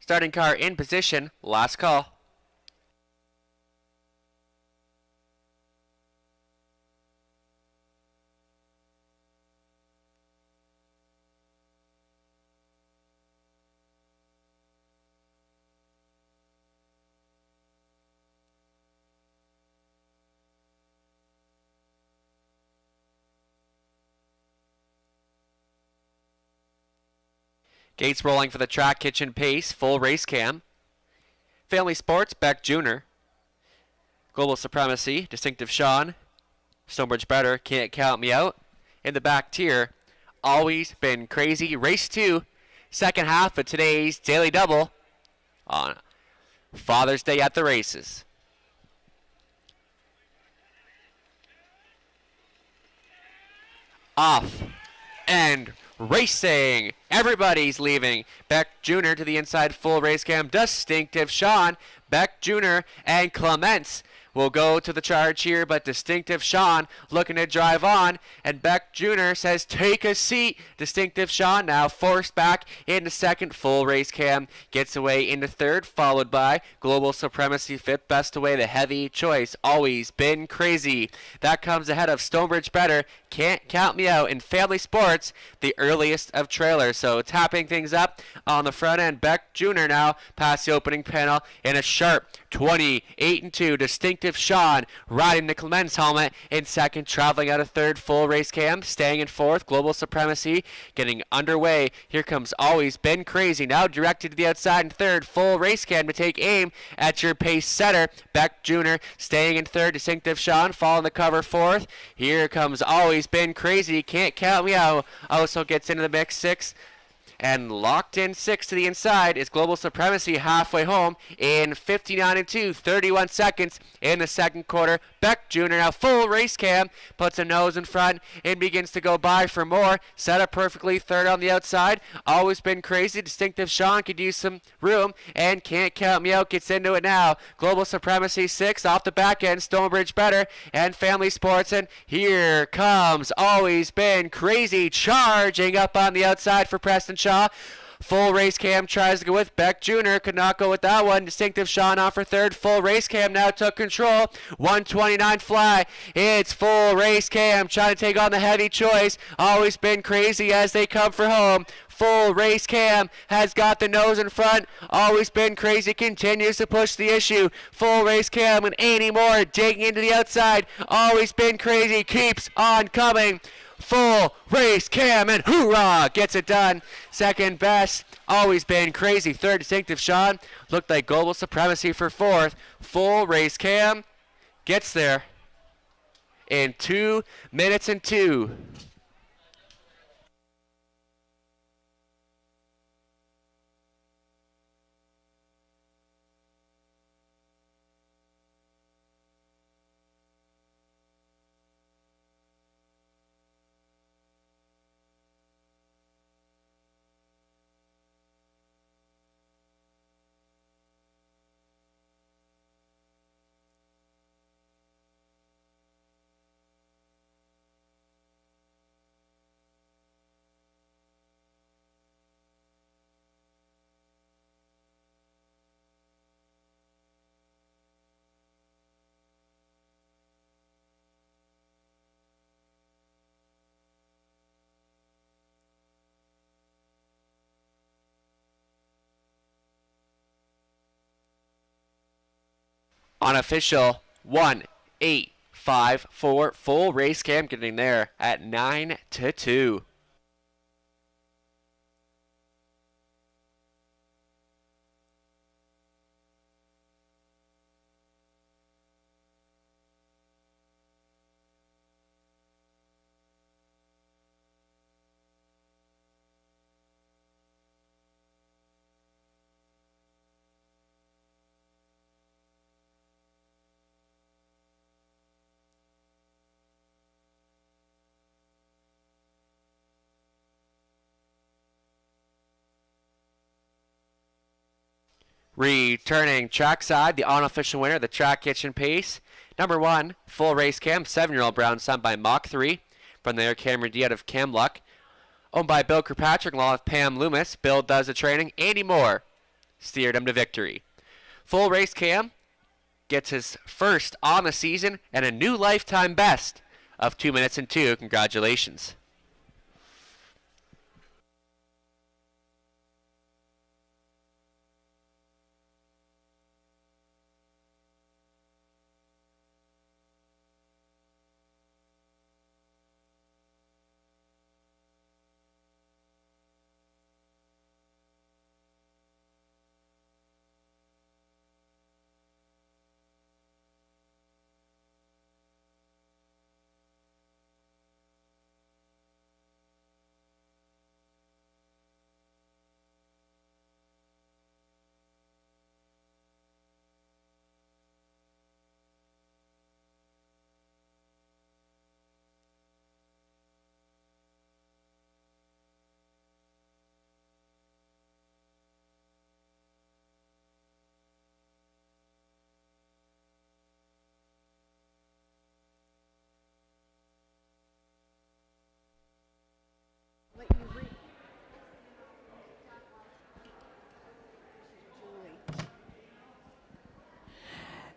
Starting car in position. Last call. Gates rolling for the Track Kitchen Pace, full race cam. Family Sports, Beck Jr. Global Supremacy, Distinctive Sean. Stonebridge Better, Can't Count Me Out. In the back tier, Always Been Crazy. Race 2, second half of today's Daily Double on Father's Day at the races. Off and racing. Everybody's leaving. Beck Jr. to the inside, full race cam. Distinctive Sean, Beck Jr. and Clements will go to the charge here, but Distinctive Sean looking to drive on, and Beck Jr. says take a seat. Distinctive Sean now forced back into second, full race cam, gets away into third, followed by Global Supremacy fifth, best away the heavy choice, Always Been Crazy. That comes ahead of Stonebridge Better, Can't Count Me Out, in Family Sports, the earliest of trailers. So tapping things up on the front end, Beck Jr. now past the opening panel in a sharp 28-2. Distinctive Sean riding the Clements helmet in second, traveling out of third, full race cam, staying in fourth. Global Supremacy getting underway. Here comes Always Been Crazy, now directed to the outside in third, full race cam to take aim at your pace setter. Beck Jr. staying in third, Distinctive Sean following the cover fourth. Here comes Always Been Crazy, Can't Count Me Out, also gets into the mix sixth. And locked in six to the inside is Global Supremacy halfway home in 59-2, 31 seconds in the second quarter. Beck Jr. now full race cam, puts a nose in front and begins to go by for more. Set up perfectly, third on the outside. Always Been Crazy. Distinctive Sean could use some room and Can't Count Me Out gets into it now. Global Supremacy 6 off the back end. Stonebridge Better and Family Sports. And here comes Always Been Crazy charging up on the outside for Preston Shaw. Full race cam tries to go with Beck Jr. Could not go with that one. Distinctive Sean on for third. Full race cam now took control. 129 fly. It's full race cam trying to take on the heavy choice. Always Been Crazy as they come for home. Full race cam has got the nose in front. Always Been Crazy continues to push the issue. Full race cam and any more digging into the outside. Always Been Crazy keeps on coming. Full race cam and hoorah gets it done. Second best, Always Been Crazy. Third, Distinctive Sean. Looked like Global Supremacy for fourth. Full race cam gets there in 2 minutes and 2. Unofficial 1-8-5-4 full race cam getting there at 9-2. Returning trackside, the unofficial winner, the Track Kitchen Pace. Number 1, full race cam, 7-year-old brown son by Mach 3. From there, Cameron D out of Camluck. Owned by Bill Kirkpatrick along with Pam Loomis. Bill does the training. Andy Moore steered him to victory. Full Race Cam gets his first on the season and a new lifetime best of 2 minutes and 2. Congratulations.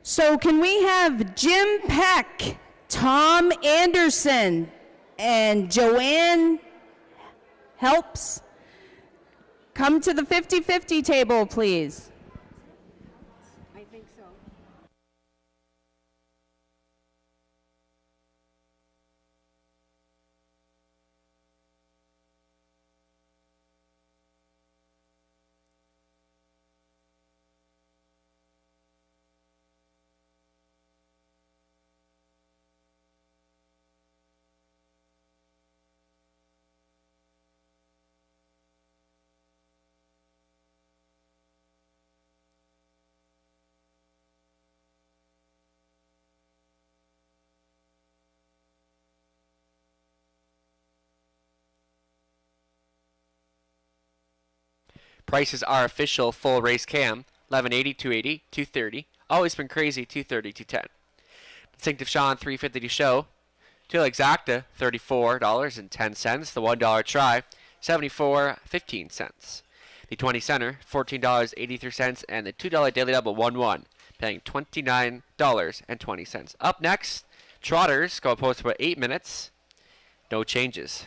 So can we have Jim Peck, Tom Anderson, and Joanne Helps come to the 50-50 table, please? I think so. Prices are official. Full Race Cam, 1180, 280, 230. Always Been Crazy, 230, 210. Distinctive Sean, 350 to show. Tool Exacta, $34.10. The $1 try, $74.15. The 20 center, $14.83, and the $2 daily double, 1-1, paying $29.20. Up next, Trotters go post for 8 minutes. No changes.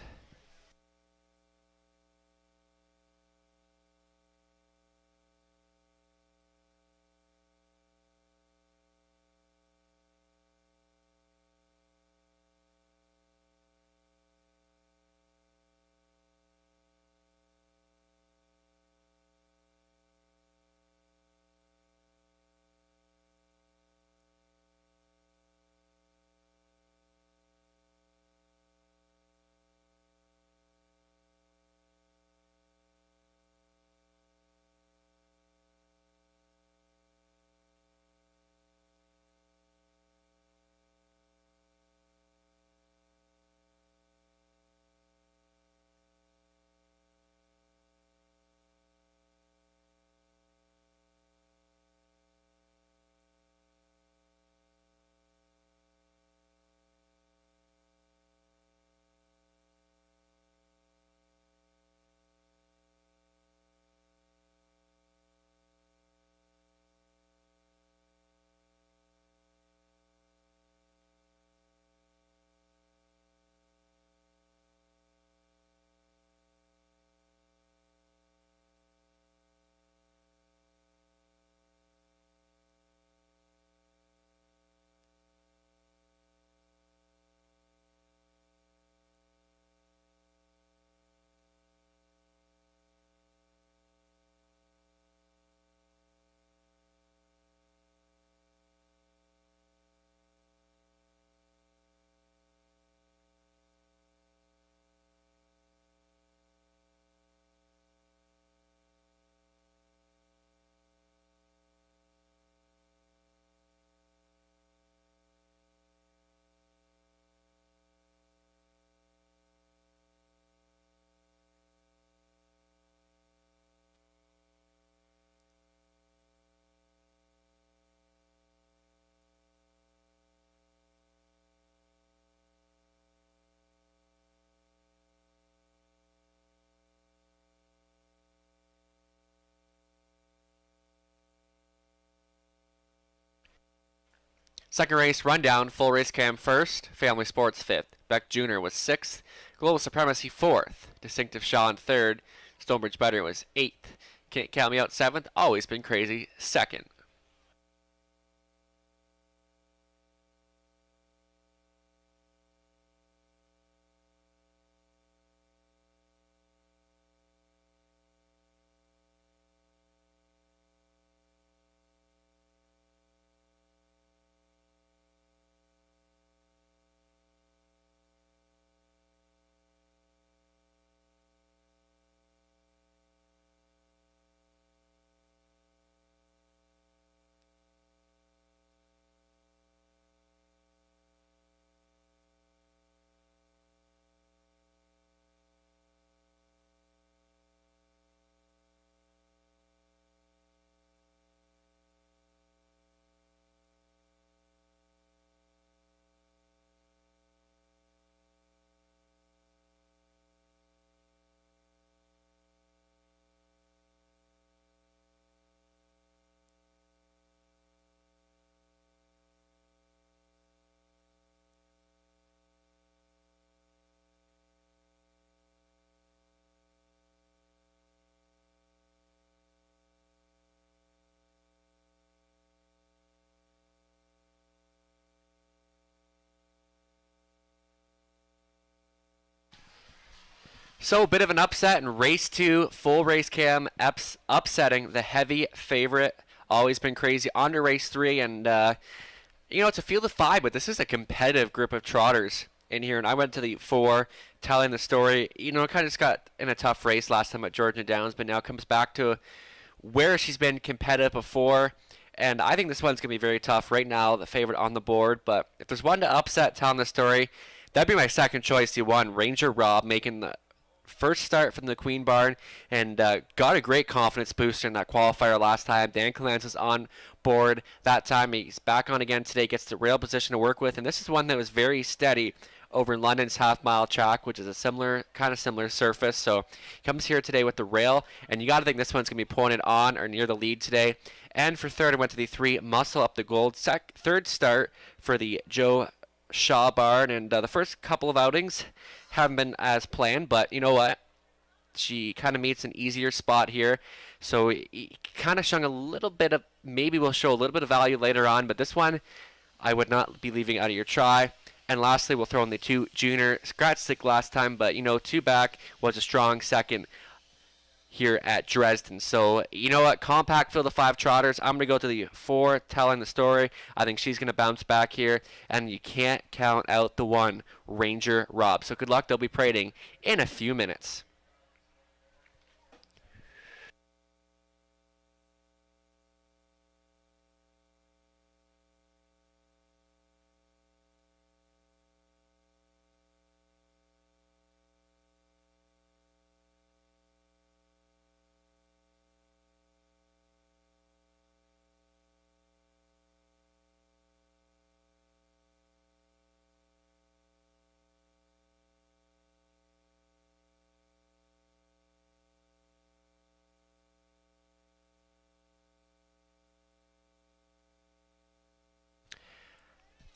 Second race rundown, full race cam first, Family Sports fifth, Beck Jr. was sixth, Global Supremacy fourth, Distinctive Sean third, Stonebridge Better was eighth, Can't Count Me Out seventh, Always Been Crazy second. So, a bit of an upset in race 2, full race cam, upsetting the heavy favorite, Always Been Crazy, on to race 3. And, it's a field of 5, but this is a competitive group of trotters in here. And I went to the 4, telling the story. Kind of just got in a tough race last time at Georgia Downs, but now comes back to where she's been competitive before. And I think this one's going to be very tough. Right now, the favorite on the board. But if there's one to upset telling the story, that'd be my second choice. The one, Ranger Rob, making the first start from the Queen Barn, and got a great confidence booster in that qualifier last time. Dan Clance is on board that time. He's back on again today, gets the rail position to work with, and this is one that was very steady over in London's half-mile track, which is a similar surface. So he comes here today with the rail, and you got to think this one's going to be pointed on or near the lead today. And for third, I went to the 3, Muscle Up the Gold. Third start for the Joe Shaw Barn, and the first couple of outings haven't been as planned, but you know what? She kind of meets an easier spot here, so he kind of showing a little bit of, maybe will show a little bit of value later on, but this one I would not be leaving out of your try. And lastly, we'll throw in the 2 Junior Scratch Stick last time, but 2 back was a strong second here at Dresden. So, you know what? Compact field of 5 trotters. I'm going to go to the 4, telling the story. I think she's going to bounce back here, and you can't count out the 1, Ranger Rob. So good luck. They'll be parading in a few minutes.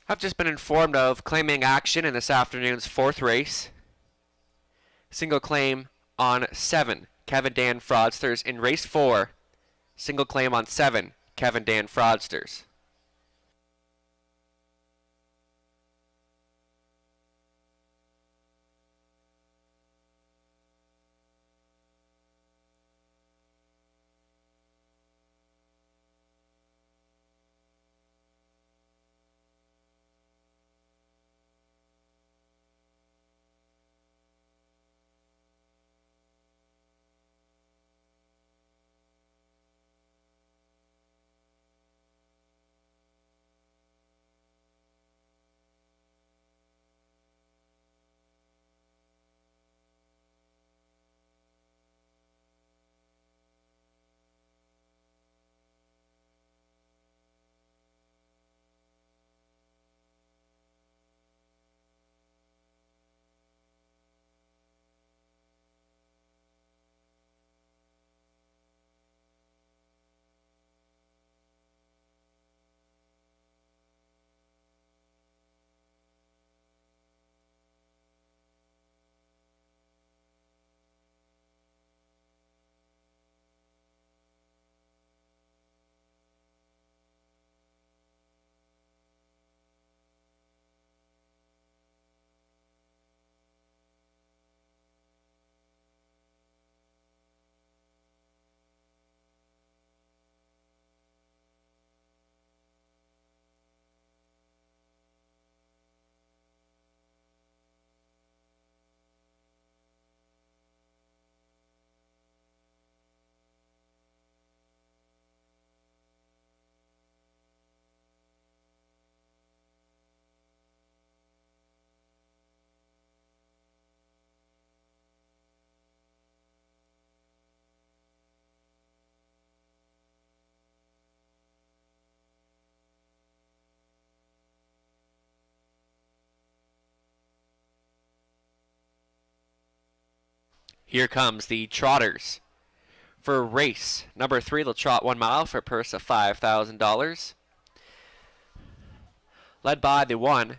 I've just been informed of claiming action in this afternoon's 4th race. Single claim on 7, Kevin Dan Fraudsters. In race 4, single claim on 7, Kevin Dan Fraudsters. Here comes the trotters. For race number 3, they'll trot 1 mile for a purse of $5,000. Led by the 1,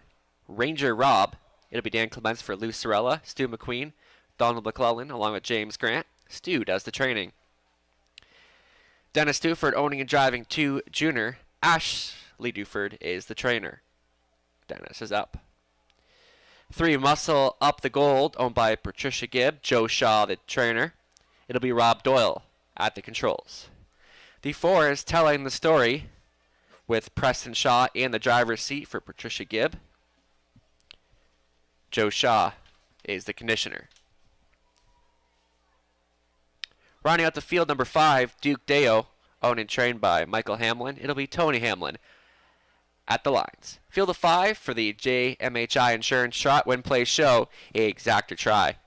Ranger Rob. It'll be Dan Clements for Lou Sorella, Stu McQueen, Donald McClellan, along with James Grant. Stu does the training. Dennis Duford owning and driving 2 Junior. Ashley Duford is the trainer. Dennis is up. 3 Muscle Up the Gold, owned by Patricia Gibb, Joe Shaw, the trainer. It'll be Rob Doyle at the controls. The 4 is Telling the Story, with Preston Shaw in the driver's seat for Patricia Gibb. Joe Shaw is the conditioner. Rounding out the field, number 5, Duke Deo, owned and trained by Michael Hamlin. It'll be Tony Hamlin at the lines. Field of 5 for the JMHI Insurance Trot Win Play Show, exacta try.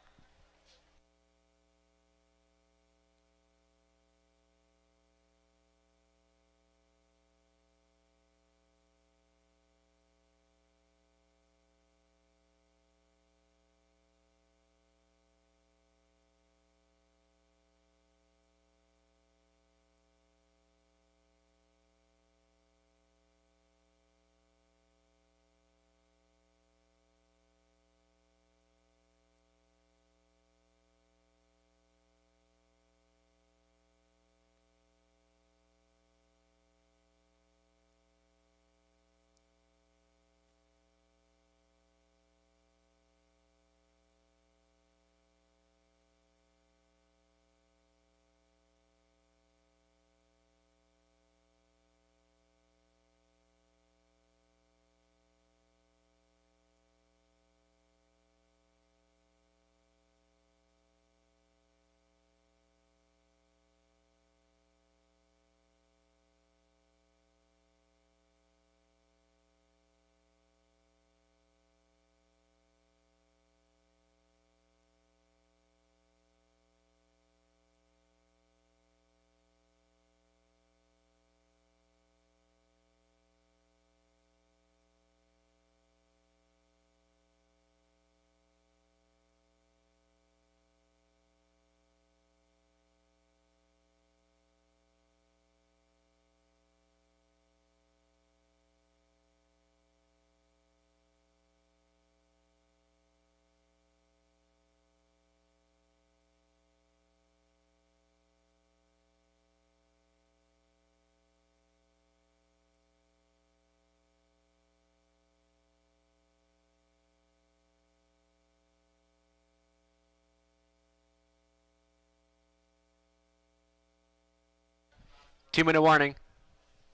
Two-minute warning.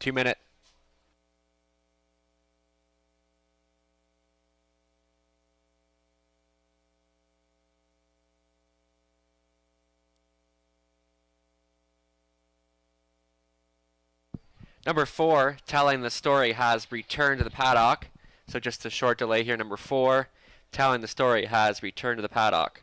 2-minute. Number 4, Telling the Story, has returned to the paddock. So just a short delay here. Number 4, Telling the Story, has returned to the paddock.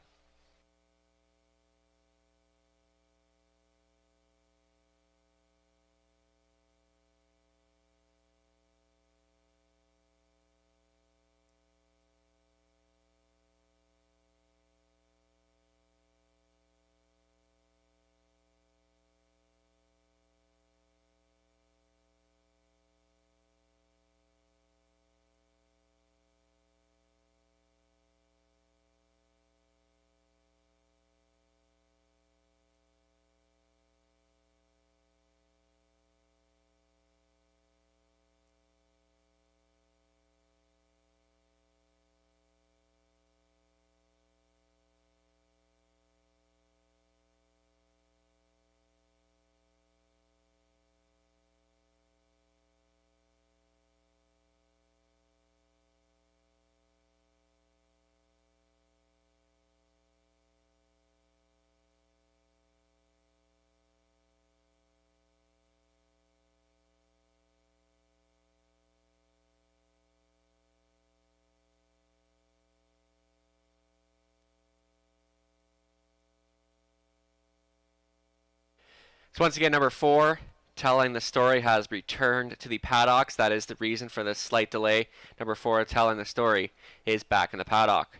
So once again, number 4, Telling the Story, has returned to the paddocks. That is the reason for this slight delay. Number 4, Telling the Story, is back in the paddock.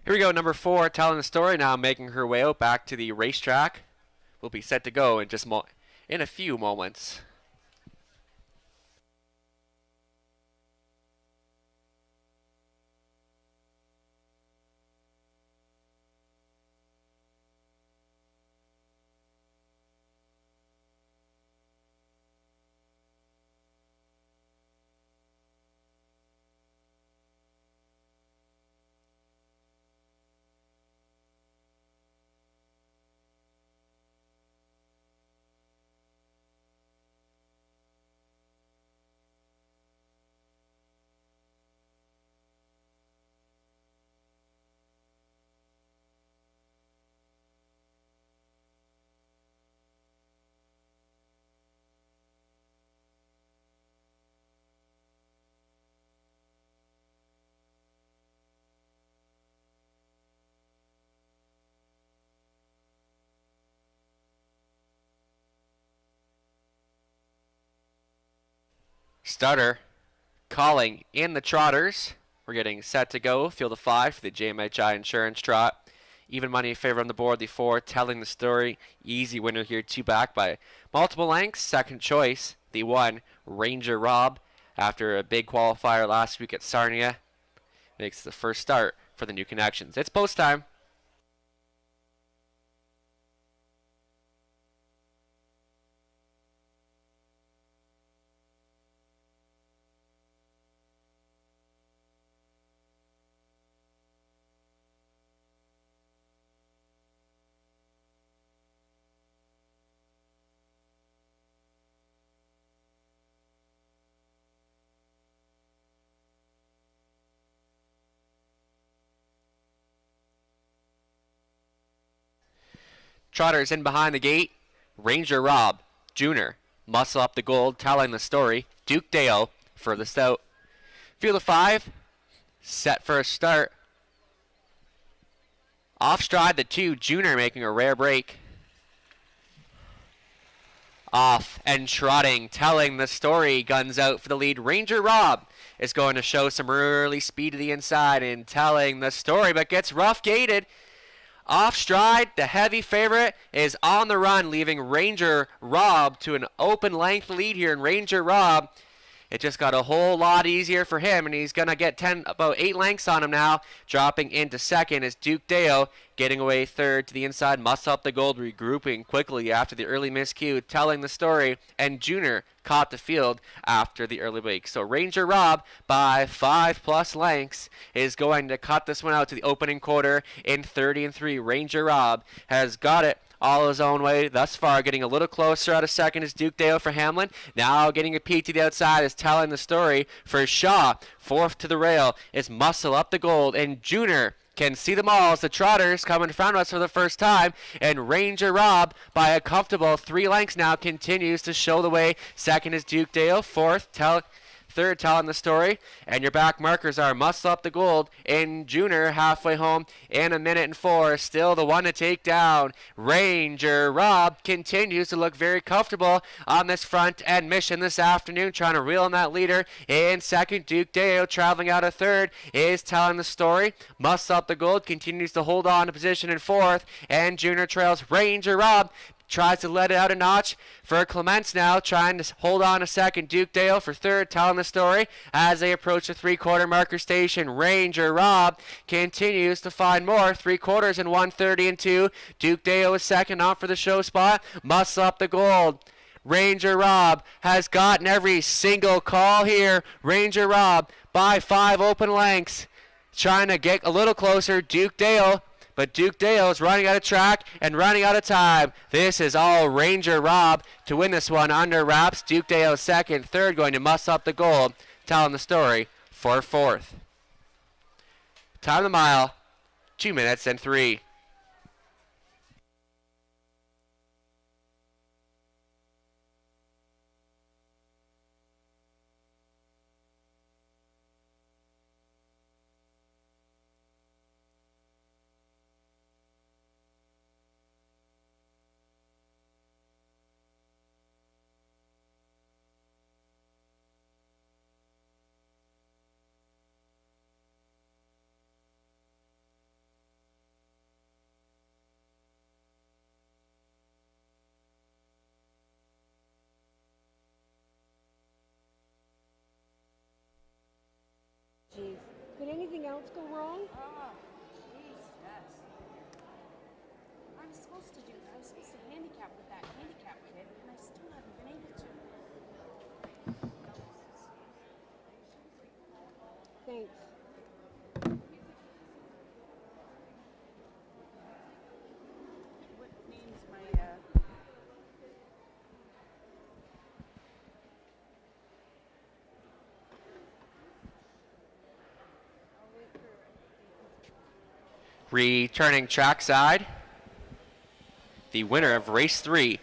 Here we go, number 4, telling the story now, making her way out back to the racetrack. Will be set to go in just in a few moments. Starter calling in the trotters. We're getting set to go. Field of 5 for the JMHI Insurance Trot. Even money in favor on the board. The 4 telling the story. Easy winner here. 2 back by multiple lengths. Second choice. The 1 Ranger Rob. After a big qualifier last week at Sarnia. Makes the first start for the new connections. It's post time. Trotters in behind the gate. Ranger Rob, Junior, Muscle Up the Gold, telling the story. Duke Dale, furthest out. Field of 5, set for a start. Off stride, the 2, Junior, making a rare break. Off and trotting, telling the story. Guns out for the lead. Ranger Rob is going to show some early speed to the inside and telling the story, but gets rough gated. Off stride, the heavy favorite is on the run, leaving Ranger Rob to an open length lead here. And Ranger Rob, it just got a whole lot easier for him, and he's going to get about 8 lengths on him now. Dropping into second is Duke Deo, getting away third to the inside. Muscle Up the Gold, regrouping quickly after the early miscue, telling the story. And Junior caught the field after the early break. So Ranger Rob, by 5+ lengths, is going to cut this one out to the opening quarter in 30-3. Ranger Rob has got it all his own way thus far, getting a little closer out of second is Duke Dale for Hamlin. Now getting a peek to the outside is telling the story for Shaw. Fourth to the rail is Muscle Up the Gold, and Junior can see them all as the trotters come in front of us for the first time. And Ranger Rob, by a comfortable 3 lengths now, continues to show the way. Second is Duke Dale. Third telling the story. And your back markers are Muscle Up the Gold and Junior halfway home in 1:04. Still the one to take down. Ranger Rob continues to look very comfortable on this front end mission this afternoon, trying to reel in that leader. In second, Duke Deo traveling out of third is telling the story. Muscle Up the Gold continues to hold on to position in fourth, and Junior trails Ranger Rob. Tries to let it out a notch for Clements now, trying to hold on a second. Duke Dale for third, telling the story as they approach the 3/4 marker station. Ranger Rob continues to find more. 3/4 in 1:30-2. Duke Dale is second, on for the show spot. Muscle Up the Gold. Ranger Rob has gotten every single call here. Ranger Rob by 5 open lengths. Trying to get a little closer. Duke Dale. But Duke Dale is running out of track and running out of time. This is all Ranger Rob to win this one under wraps. Duke Dale second, third going to Muscle Up the Gold, telling the story for fourth. Time of the mile, 2 minutes and 3. parts go wrong? Oh, jeez, yes. I was supposed to handicap with that handicap kit, and I still haven't been able to. Thanks. What name's my, Returning trackside, the winner of race 3,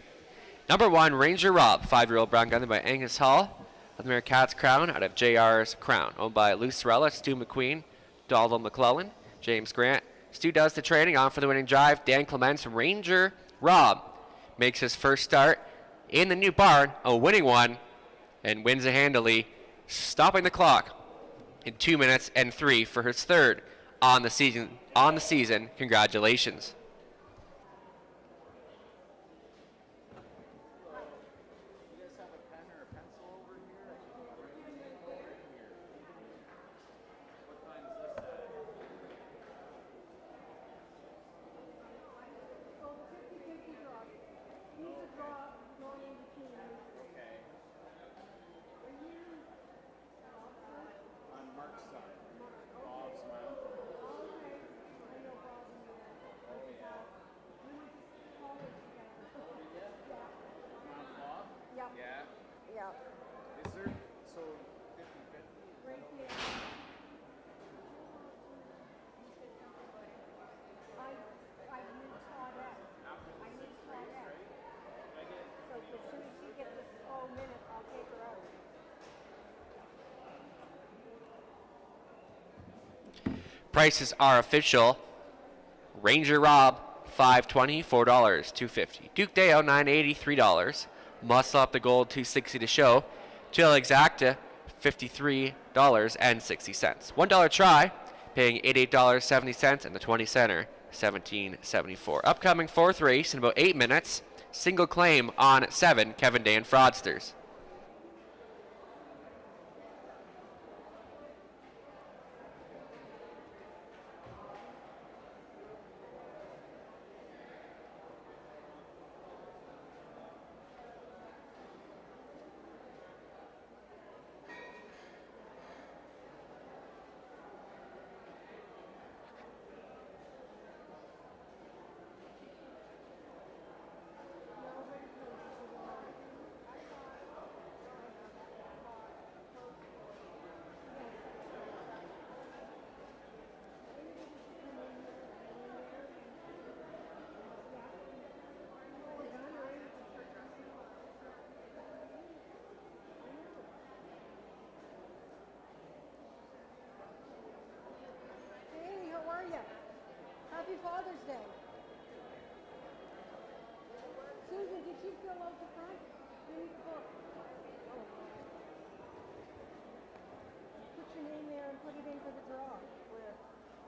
number 1, Ranger Rob, 5-year-old brown gunner by Angus Hall, of the Mare Cat's Crown out of JR's Crown, owned by Lou Sorella, Stu McQueen, Donald McClellan, James Grant. Stu does the training, on for the winning drive. Dan Clements from Ranger Rob makes his first start in the new barn, a winning one, and wins it handily, stopping the clock in 2 minutes and 3 for his third on the season. Congratulations. Prices are official. Ranger Rob, $5.20, $4, $2.50. Duke Deo, $9.80, $3. Muscle Up the Gold, $2.60 to show. Jill Exacta, $53.60. $1 try, paying $88.70, and the 20 center, $17.74. Upcoming fourth race in about 8 minutes. Single claim on 7, Kevin Day and Fraudsters. Happy Father's Day. Susan, did you fill out the front? Give me the book. Oh. Put your name there and put it in for the draw. Where?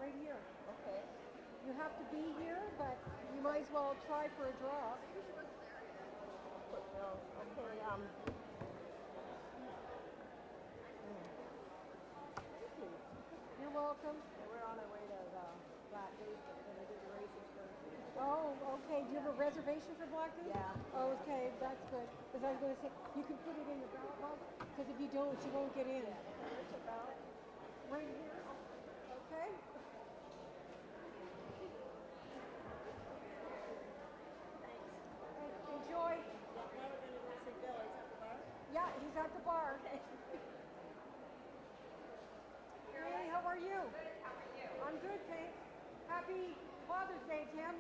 Right here. Okay. You have to be here, but you might as well try for a draw. Okay, You're welcome. We're on our way to Black Dave, and I did the races first. Oh, okay. Do you have a reservation for Black Dave? Yeah. Oh, okay, that's good. Because I was going to say, you can put it in the ballot box, because if you don't, you won't get in. Where's the ballot? Right here. Okay. Thanks. Enjoy. Yeah, he's at the bar. Hey, how are you? Good. How are you? I'm good, thanks. Happy Father's Day, Tim.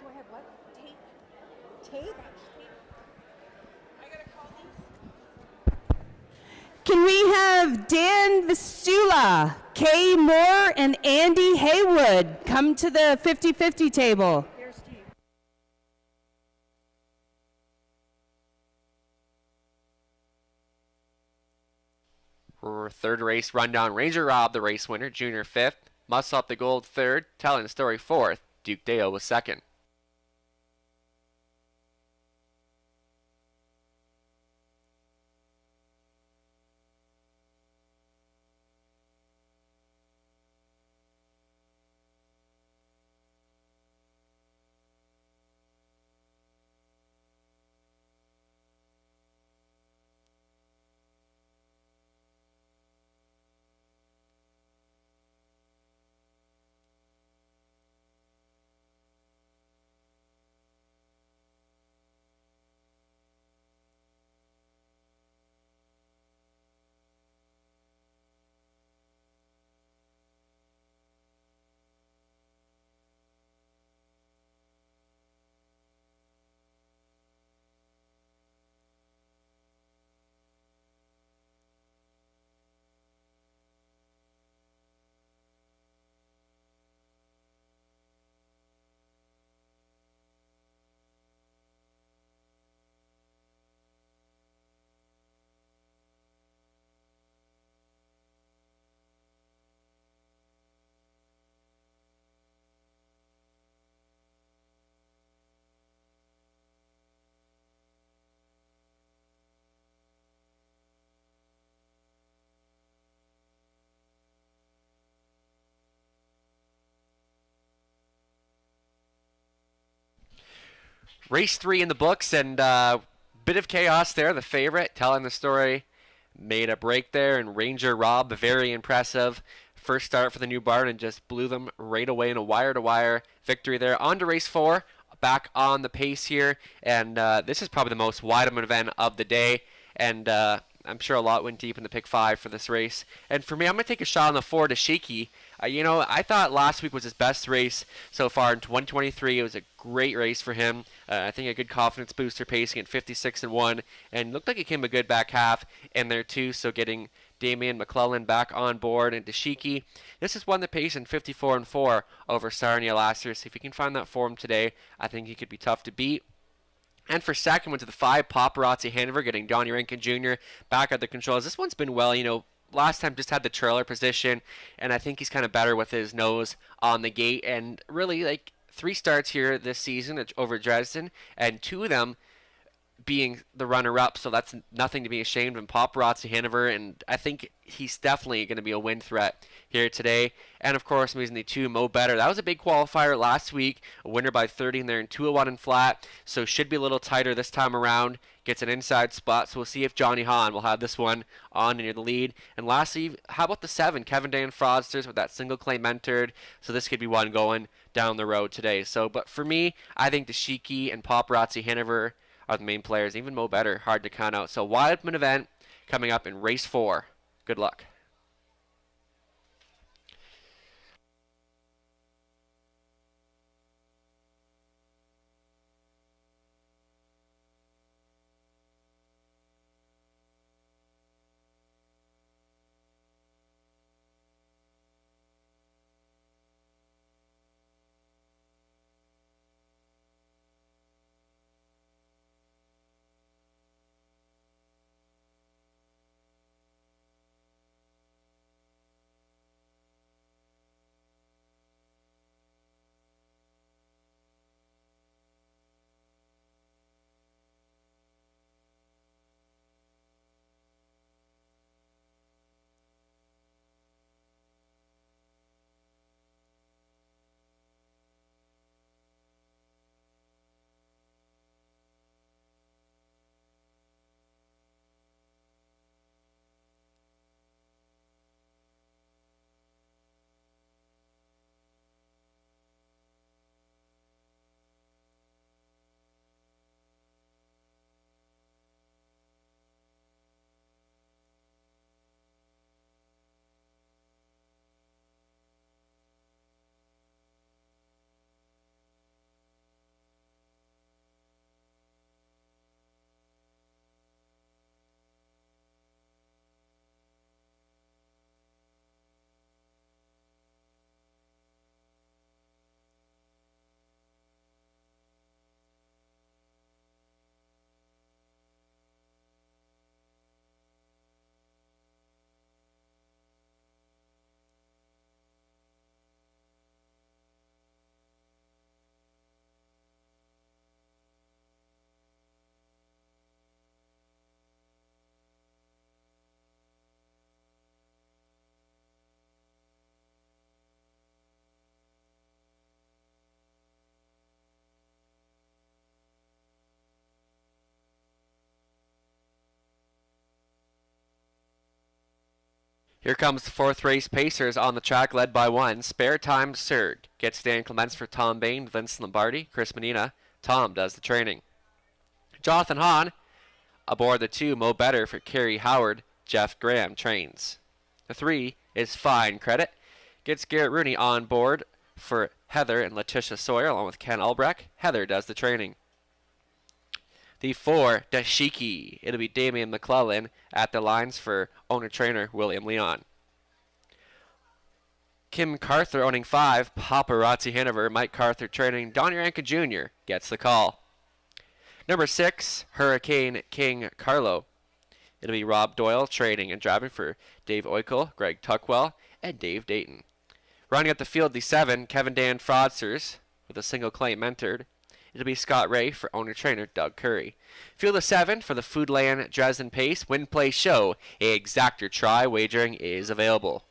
Do I have what? Tape. Tape? I gotta call these. Can we have Dan Vistula, Kay Moore, and Andy Haywood come to the 50-50 table? Here's Steve. Third race rundown. Ranger Rob, the race winner, junior 5th. Muscle Up the Gold 3rd. Telling the Story 4th. Duke Dale was second. Race 3 in the books, and bit of chaos there. The favorite telling the story made a break there, and Ranger Rob, very impressive. First start for the new barn and just blew them right away in a wire-to-wire victory there. On to race 4, back on the pace here, and this is probably the most wide-open event of the day, and I'm sure a lot went deep in the pick 5 for this race. And for me, I'm going to take a shot on the 4 to Shiki. I thought last week was his best race so far in 2023. It was a great race for him. I think a good confidence booster pacing at 56-1, and looked like he came a good back half in there too. So getting Damian McClellan back on board and Dashiki. This is won the pace in 54-4 over Sarnia last year. So if he can find that form today, I think he could be tough to beat. And for second, went to the 5, Paparazzi Hanover, getting Donnie Rankin Jr. back at the controls. This one's been well, last time just had the trailer position, and I think he's kind of better with his nose on the gate. And really, 3 starts here this season over Dresden, and 2 of them being the runner-up, so that's nothing to be ashamed of. Paparazzi Hanover, and I think he's definitely going to be a win threat here today. And of course, I'm using the 2, Mo Better. That was a big qualifier last week, a winner by 30 in there in 201 and flat, so should be a little tighter this time around. Gets an inside spot, so we'll see if Johnny Hahn will have this one on near the lead. And lastly, how about the 7, Kevin Day and Fraudsters with that single claim entered, so this could be one going down the road today. But for me, I think the Shiki and Paparazzi Hanover are the main players. Even Mo Better, hard to count out. So wide open event coming up in race 4. Good luck. Here comes the fourth race. Pacers on the track, led by one. Spare Time Surd gets Dan Clements for Tom Bain, Vince Lombardi, Chris Medina. Tom does the training. Jonathan Hahn aboard the 2. Mo Better for Kerry Howard. Jeff Graham trains. The 3 is Fine Credit. Gets Garrett Rooney on board for Heather and Letitia Sawyer, along with Ken Albrecht. Heather does the training. The 4, Dashiki. It'll be Damian McClellan at the lines for owner-trainer William Leon. Kim Carther owning 5, Paparazzi Hanover. Mike Carther training. Don Uranka Jr. gets the call. Number 6, Hurricane King Carlo. It'll be Rob Doyle training and driving for Dave Oikel, Greg Tuckwell, and Dave Dayton. Rounding out the field, the 7, Kevin Dan Fraudsters with a single claim entered. It'll be Scott Ray for owner-trainer Doug Curry. Field of 7 for the Foodland Dresden Pace Win Play Show. Exactor try wagering is available.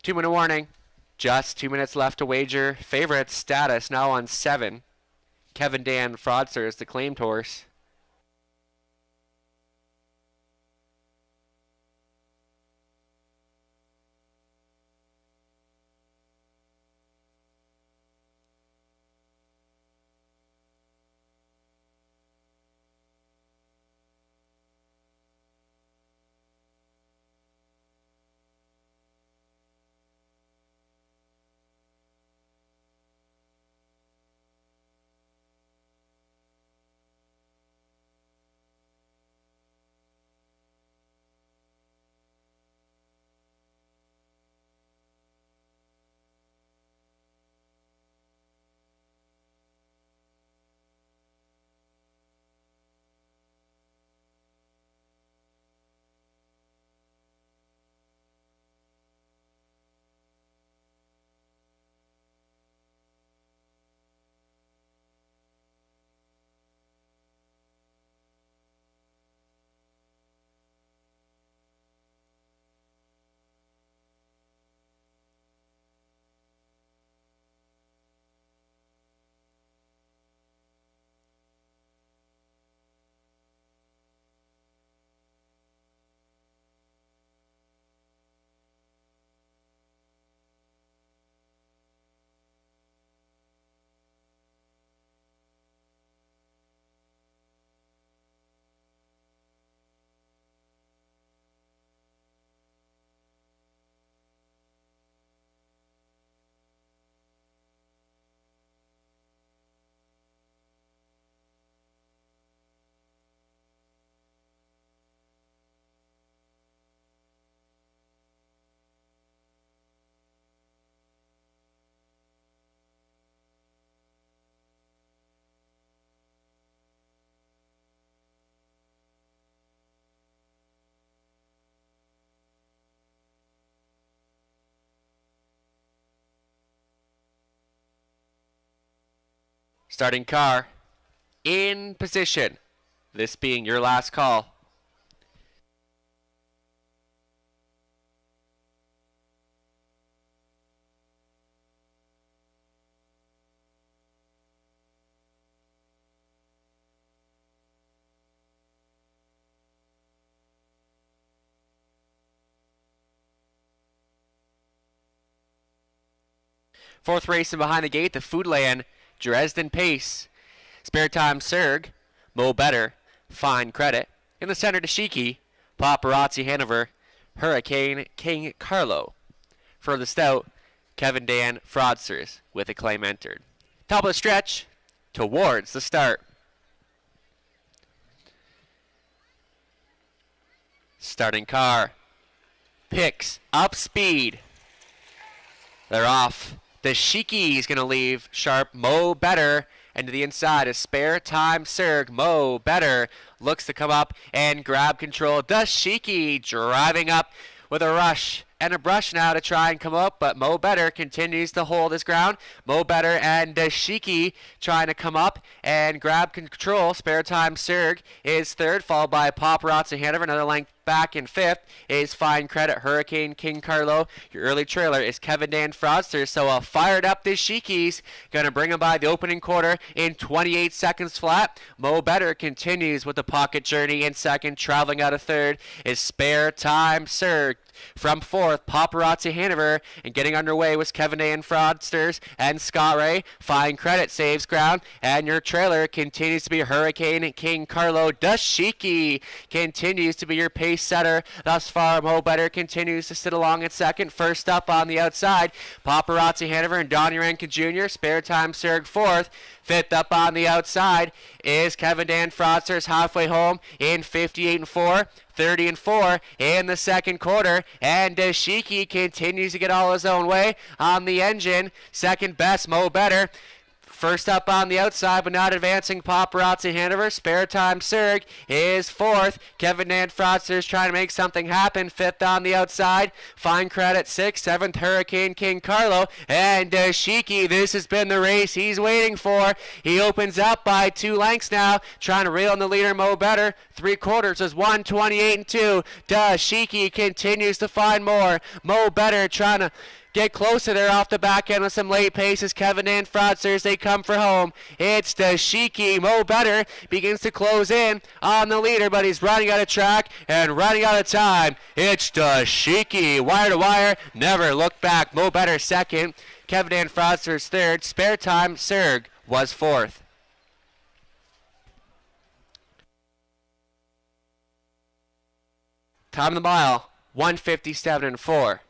Two-minute warning. Just 2 minutes left to wager. Favorite status now on 7. Kevin Dan Fraudster is the claimed horse. Starting car in position. This being your last call. Fourth racing behind the gate, the Foodland Dresden Pace. Spare time Serg, Mo Better, Fine Credit. In the center, Dashiki, Paparazzi Hanover, Hurricane King Carlo. Furthest out, Kevin Dan Fraudsters with a claim entered. Top of the stretch, towards the start. Starting car, picks up speed. They're off. Dashiki is going to leave sharp. Mo Better. And to the inside is Spare Time Serg. Mo Better looks to come up and grab control. Dashiki driving up with a rush and a brush now to try and come up, but Mo Better continues to hold his ground. Mo Better and Dashiki trying to come up and grab control. Spare Time Serg is third, followed by Paparazzi Hanover. Another length back in fifth is Fine Credit Hurricane King Carlo. Your early trailer is Kevin Dan Fraudster. So a fired up Dashiki's going to bring him by the opening quarter in 28 seconds flat. Mo Better continues with the pocket journey in second. Traveling out of third is Spare Time Serg. From fourth, Paparazzi Hanover, and getting underway was Kevin Dan Fraudsters and Scott Ray. Fine Credit saves ground, and your trailer continues to be Hurricane King Carlo. Dashiki continues to be your pace setter. Thus far, Mo Better continues to sit along at second. First up on the outside, Paparazzi Hanover and Donnie Rankin Jr. Spare Time Serg fourth. Fifth up on the outside is Kevin Dan Fraudsters halfway home in 58 and 4. 30 and 4 in the second quarter, and Dashiki continues to get all his own way on the engine. Second best, Mo Better. First up on the outside, but not advancing, Paparazzi Hanover. Spare Time Serg is fourth. Kevin Dan Fraudster is trying to make something happen. Fifth on the outside. Fine Credit sixth. Seventh, Hurricane King Carlo. And Dashiki, this has been the race he's waiting for. He opens up by 2 lengths now, trying to reel in the leader, Mo Better. 3/4 is 1:28 and 2. Dashiki continues to find more. Mo Better trying to get closer there off the back end with some late paces. Kevin and Fraudsters, they come for home. It's Dashiki. Mo Better begins to close in on the leader, but he's running out of track and running out of time. It's Dashiki. Wire to wire, never look back. Mo Better second. Kevin and Fraudsters third. Spare Time Serg was fourth. Time of the mile, 1:57 and 4.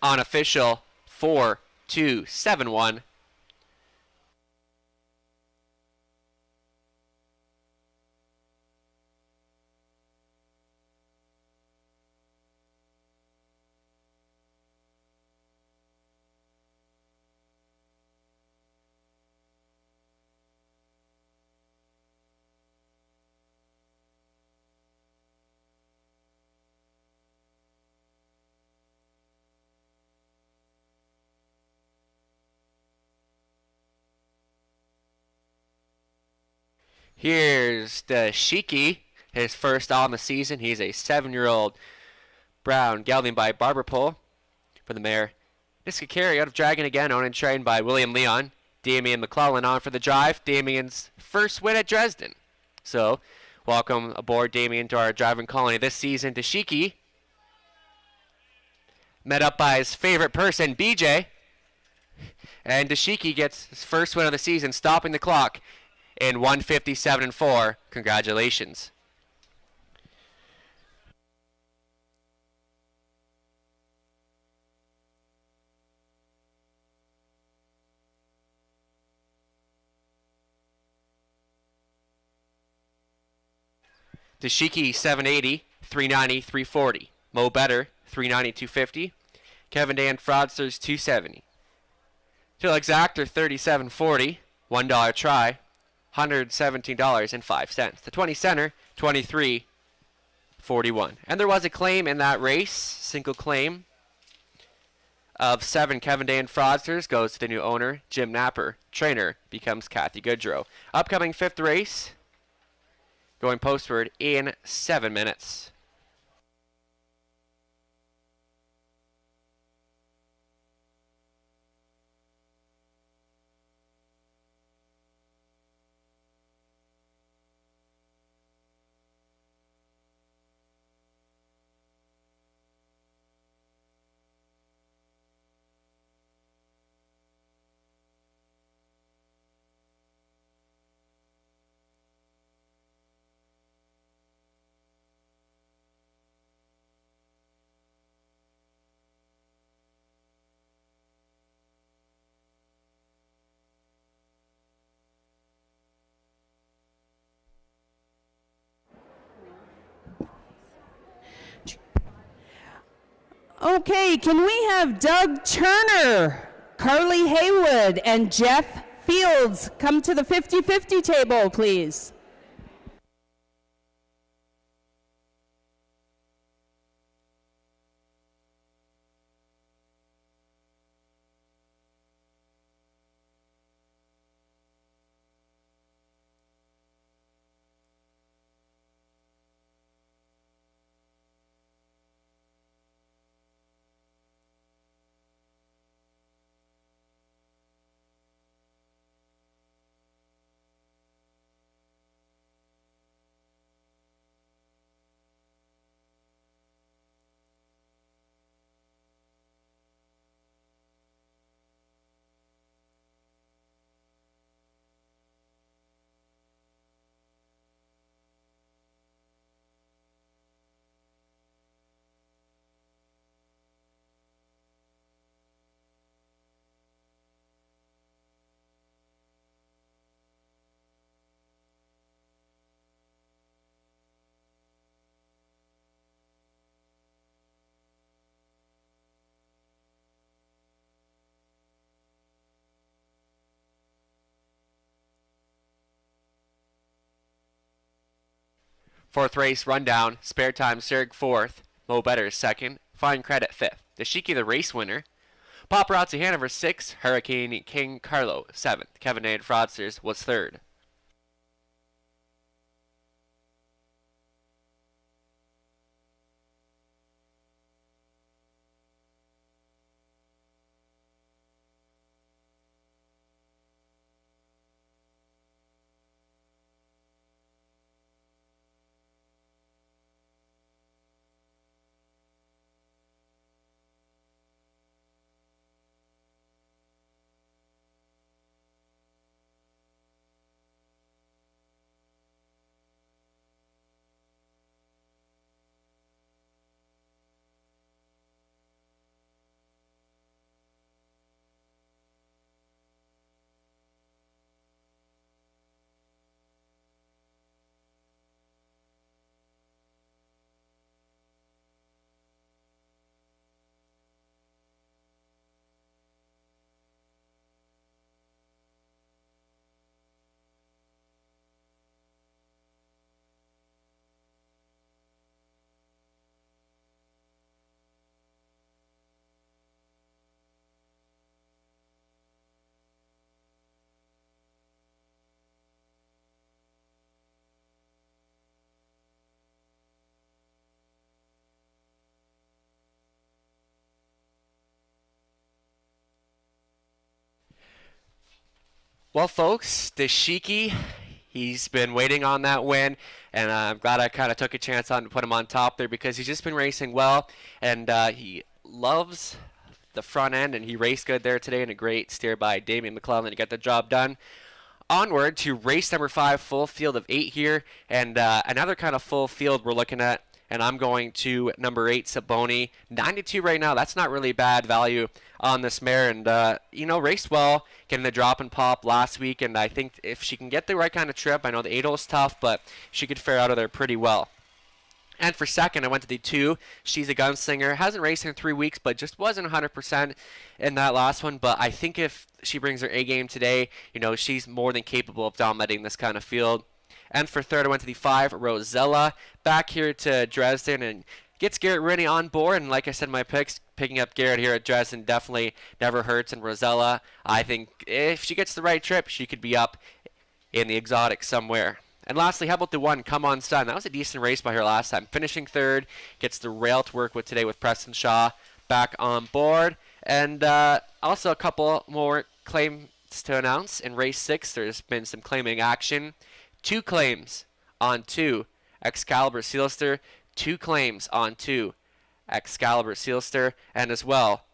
Unofficial 4-2-7-1. Here's Dashiki, his first on the season. He's a 7-year-old brown gelding by Barber Pole for the mare. Niskakari out of Dragon again, owned and trained by William Leon. Damian McClellan on for the drive. Damian's first win at Dresden. So, welcome aboard, Damian, to our driving colony this season. Dashiki, met up by his favorite person, BJ, And Dashiki gets his first win of the season, stopping the clock in 1:57.4. Congratulations. Dashiki 780, 390, 340. Mo Better 390, 250. Kevin Dan Fraudsters 270. Till Exactor 37.40, $1 try, $117.05. The 20 center 23.41. And there was a claim in that race, single claim of 7 Kevin Dan Fraudsters goes to the new owner, Jim Napper. Trainer becomes Kathy Goodrow. Upcoming 5th race, going postward in 7 minutes. Okay, can we have Doug Turner, Carly Haywood, and Jeff Fields come to the 50-50 table, please? Fourth race rundown. Spare time Serg 4th. Mo Better is 2nd. Fine Credit 5th. Dashiki the race winner. Paparazzi Hanover 6th. Hurricane King Carlo 7th. Kevin Dan Fraudsters was 3rd. Well, folks, Dashiki, he's been waiting on that win, and I'm glad I kind of took a chance on to put him on top there because he's just been racing well, and he loves the front end, and he raced good there today, and a great steer by Damian McClellan to get the job done. Onward to race number 5, full field of 8 here, and another kind of full field we're looking at, and I'm going to number 8, Saboni. 92 right now. That's not really bad value on this mare, and, raced well, getting the drop and pop last week, and I think if she can get the right kind of trip, I know the 8-0 is tough, but she could fare out of there pretty well. And for second, I went to the 2. She's a Gunslinger. Hasn't raced in 3 weeks, but just wasn't 100% in that last one. But I think if she brings her A game today, she's more than capable of dominating this kind of field. And for third, I went to the 5, Rosella. Back here to Dresden and gets Garrett Rennie on board. And like I said, my picks, picking up Garrett here at Dresden definitely never hurts. And Rosella, I think if she gets the right trip, she could be up in the exotic somewhere. And lastly, how about the 1, Come On Sun? That was a decent race by her last time. Finishing third, gets the rail to work with today with Preston Shaw back on board. And also a couple more claims to announce. In race 6, there's been some claiming action. 2 claims on 2, Excalibur Sealster. 2 claims on 2, Excalibur Sealster. And as well,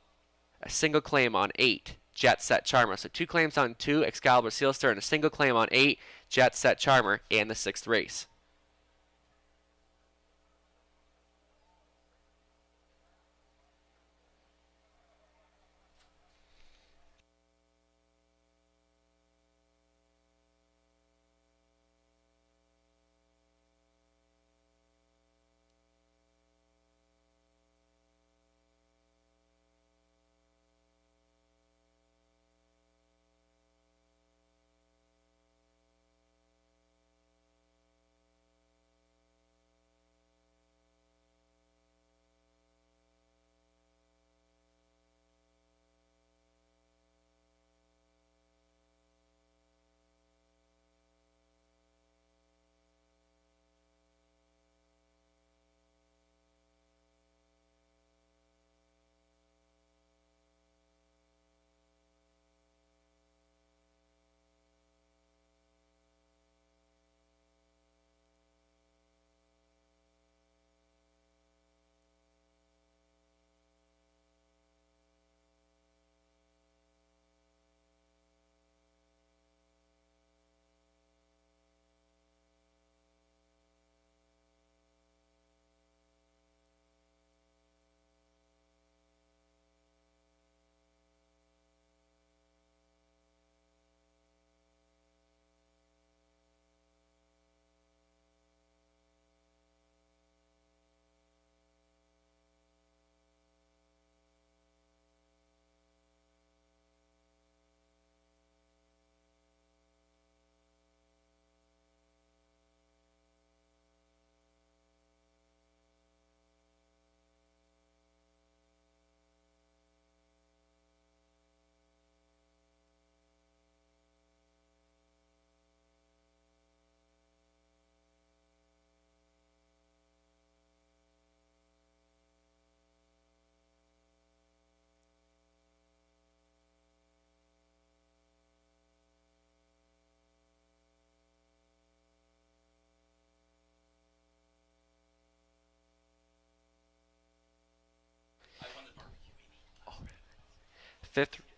a single claim on 8, Jet Set Charmer. So 2 claims on 2, Excalibur Sealster, and a single claim on 8, Jet Set Charmer, in the 6th race.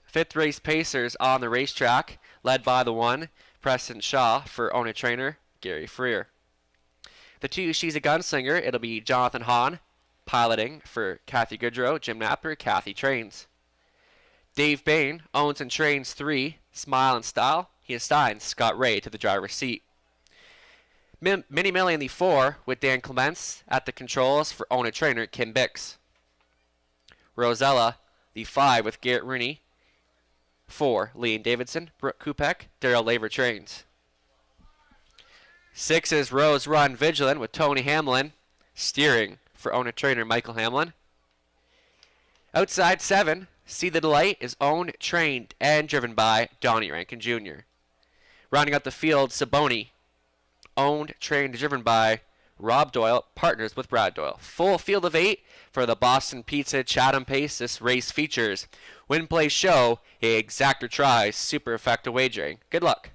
Fifth race Pacers on the racetrack, led by the 1, Preston Shaw, for owner trainer Gary Freer. The 2, She's a Gunslinger. It'll be Jonathan Hahn, piloting for Kathy Goodrow, Jim Napper, Kathy trains. Dave Bain owns and trains 3, Smile and Style. He assigns Scott Ray to the driver's seat. Mini Millie in the 4, with Dan Clements at the controls for owner trainer Kim Bix. Rosella, the 5, with Garrett Rooney. 4, Leon Davidson, Brooke Kupek, Daryl Laver trains. 6 is Rose Run Vigilant with Tony Hamlin, steering for owner trainer Michael Hamlin. Outside 7, See the Delight, is owned, trained, and driven by Donnie Rankin Jr. Rounding out the field, Saboni, owned, trained, and driven by Rob Doyle, partners with Brad Doyle. Full field of 8 for the Boston Pizza Chatham Pace. This race features Win Play Show, a Exactor Tries, Super Effective Wagering. Good luck.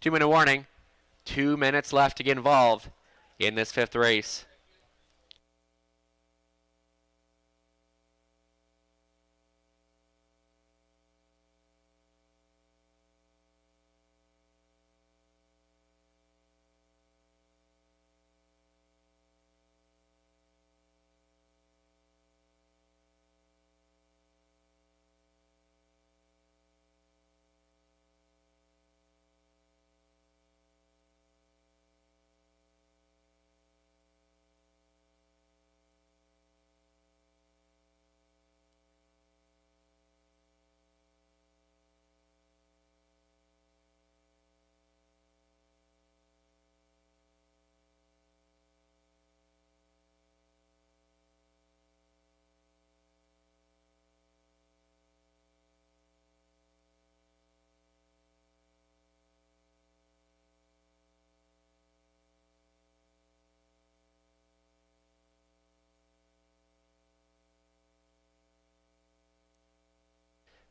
2-minute warning. 2 minutes left to get involved in this 5th race.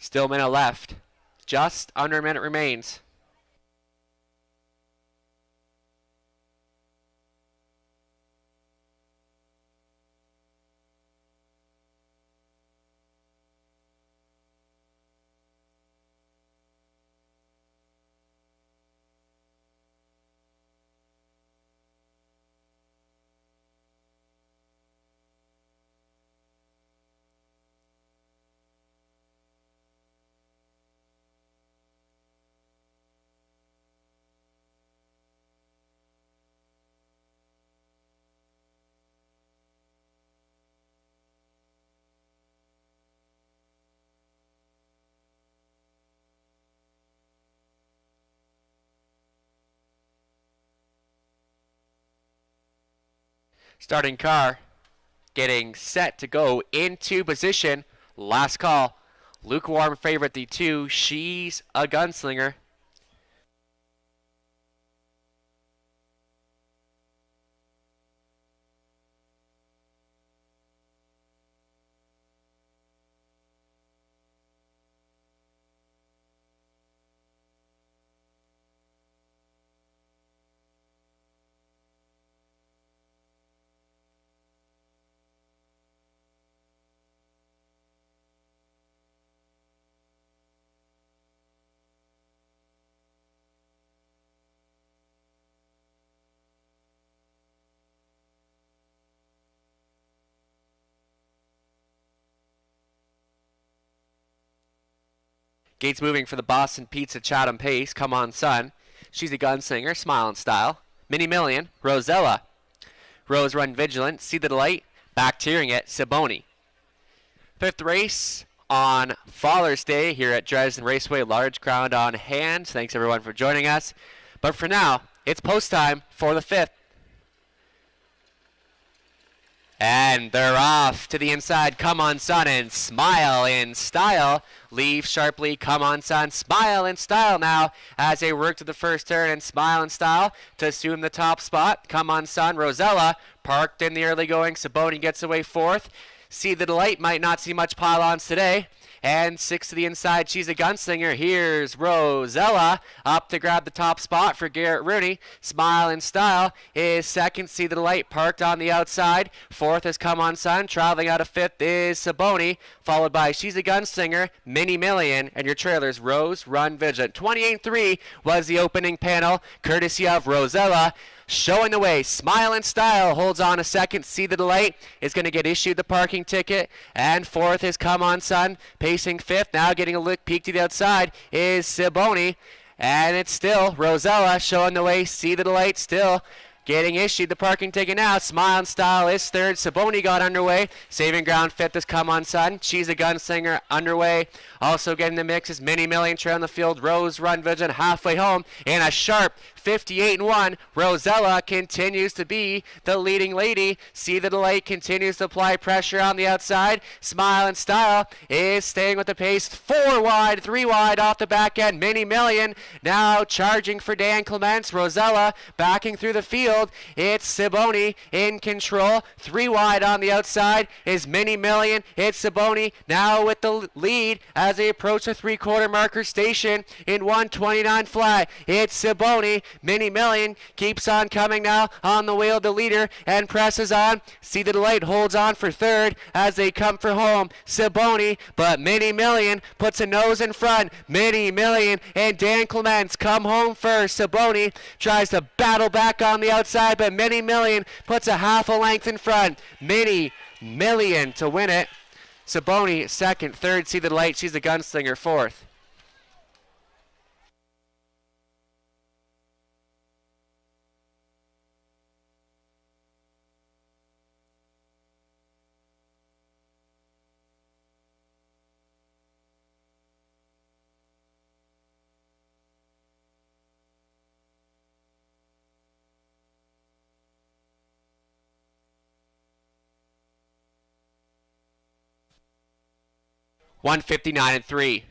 Still a minute left. Just under a minute remains. Starting car getting set to go into position. Last call. Lukewarm favorite, the 2. She's a Gunslinger. Gates moving for the Boston Pizza Chatham Pace. Come on, son. She's a Gunslinger. Smile and Style. Mini Million. Rosella. Rose Run Vigilant. See the Delight. Back tearing it. Siboni. 5th race on Father's Day here at Dresden Raceway. Large crowd on hand. Thanks everyone for joining us. But for now, it's post time for the 5th. And they're off to the inside. Come on, son, and Smile in Style. Leave sharply. Come on, son. Smile in Style now as they work to the first turn, and Smile in Style to assume the top spot. Come on, son. Rosella parked in the early going. Siboni gets away 4th. See the Delight might not see much pylons today. And 6 to the inside. She's a Gunslinger. Here's Rosella up to grab the top spot for Garrett Rooney. Smile in Style is 2nd. See the Delight parked on the outside. 4th is Come On Son. Traveling out of 5th is Siboni, followed by She's a Gunslinger, Mini Million, and your trailers Rose Run Vigilant. 28-3 was the opening panel, courtesy of Rosella. Showing the way, Smile in Style holds on a 2nd. See the Delight is going to get issued the parking ticket. And 4th is Come On Son, pacing 5th. Now getting a look peek to the outside is Siboni. And it's still Rosella showing the way. See the Delight still getting issued the parking ticket now. Smile in Style is 3rd. Siboni got underway. Saving ground 5th is Come On Son. She's a Gunslinger underway. Also getting the mix is Mini Million trailing the field. Rose Run Vigilant halfway home in a sharp 58-1. Rosella continues to be the leading lady. See the Delight continues to apply pressure on the outside. Smile in Style is staying with the pace. 4 wide, 3 wide off the back end. Mini Million now charging for Dan Clements. Rosella backing through the field. field. It's Saboni in control. 3 wide on the outside is Mini Million. It's Saboni now with the lead as they approach the 3/4 marker station in 1:29 flat. It's Saboni. Mini Million keeps on coming now on the wheel, the leader, and presses on. See the Delight holds on for third as they come for home. Saboni, but Mini Million puts a nose in front. Mini Million and Dan Clements come home first. Saboni tries to battle back on the outside, but Mini Million puts a half a length in front. Mini Million to win it. Saboni second, third, See the Light, she's the gunslinger, fourth. $159.3.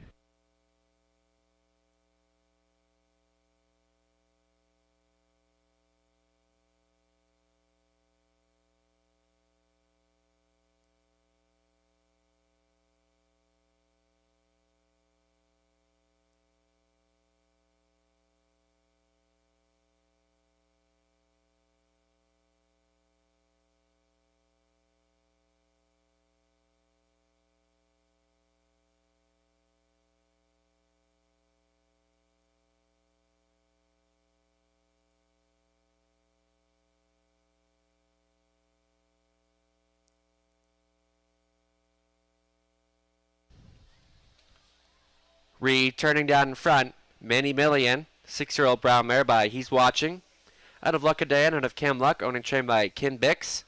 Returning down in front, Mini Million, 6-year-old brown mare by He's Watching. Out of Luckaday, out of Cam Luck, owned and trained by Kin Bix.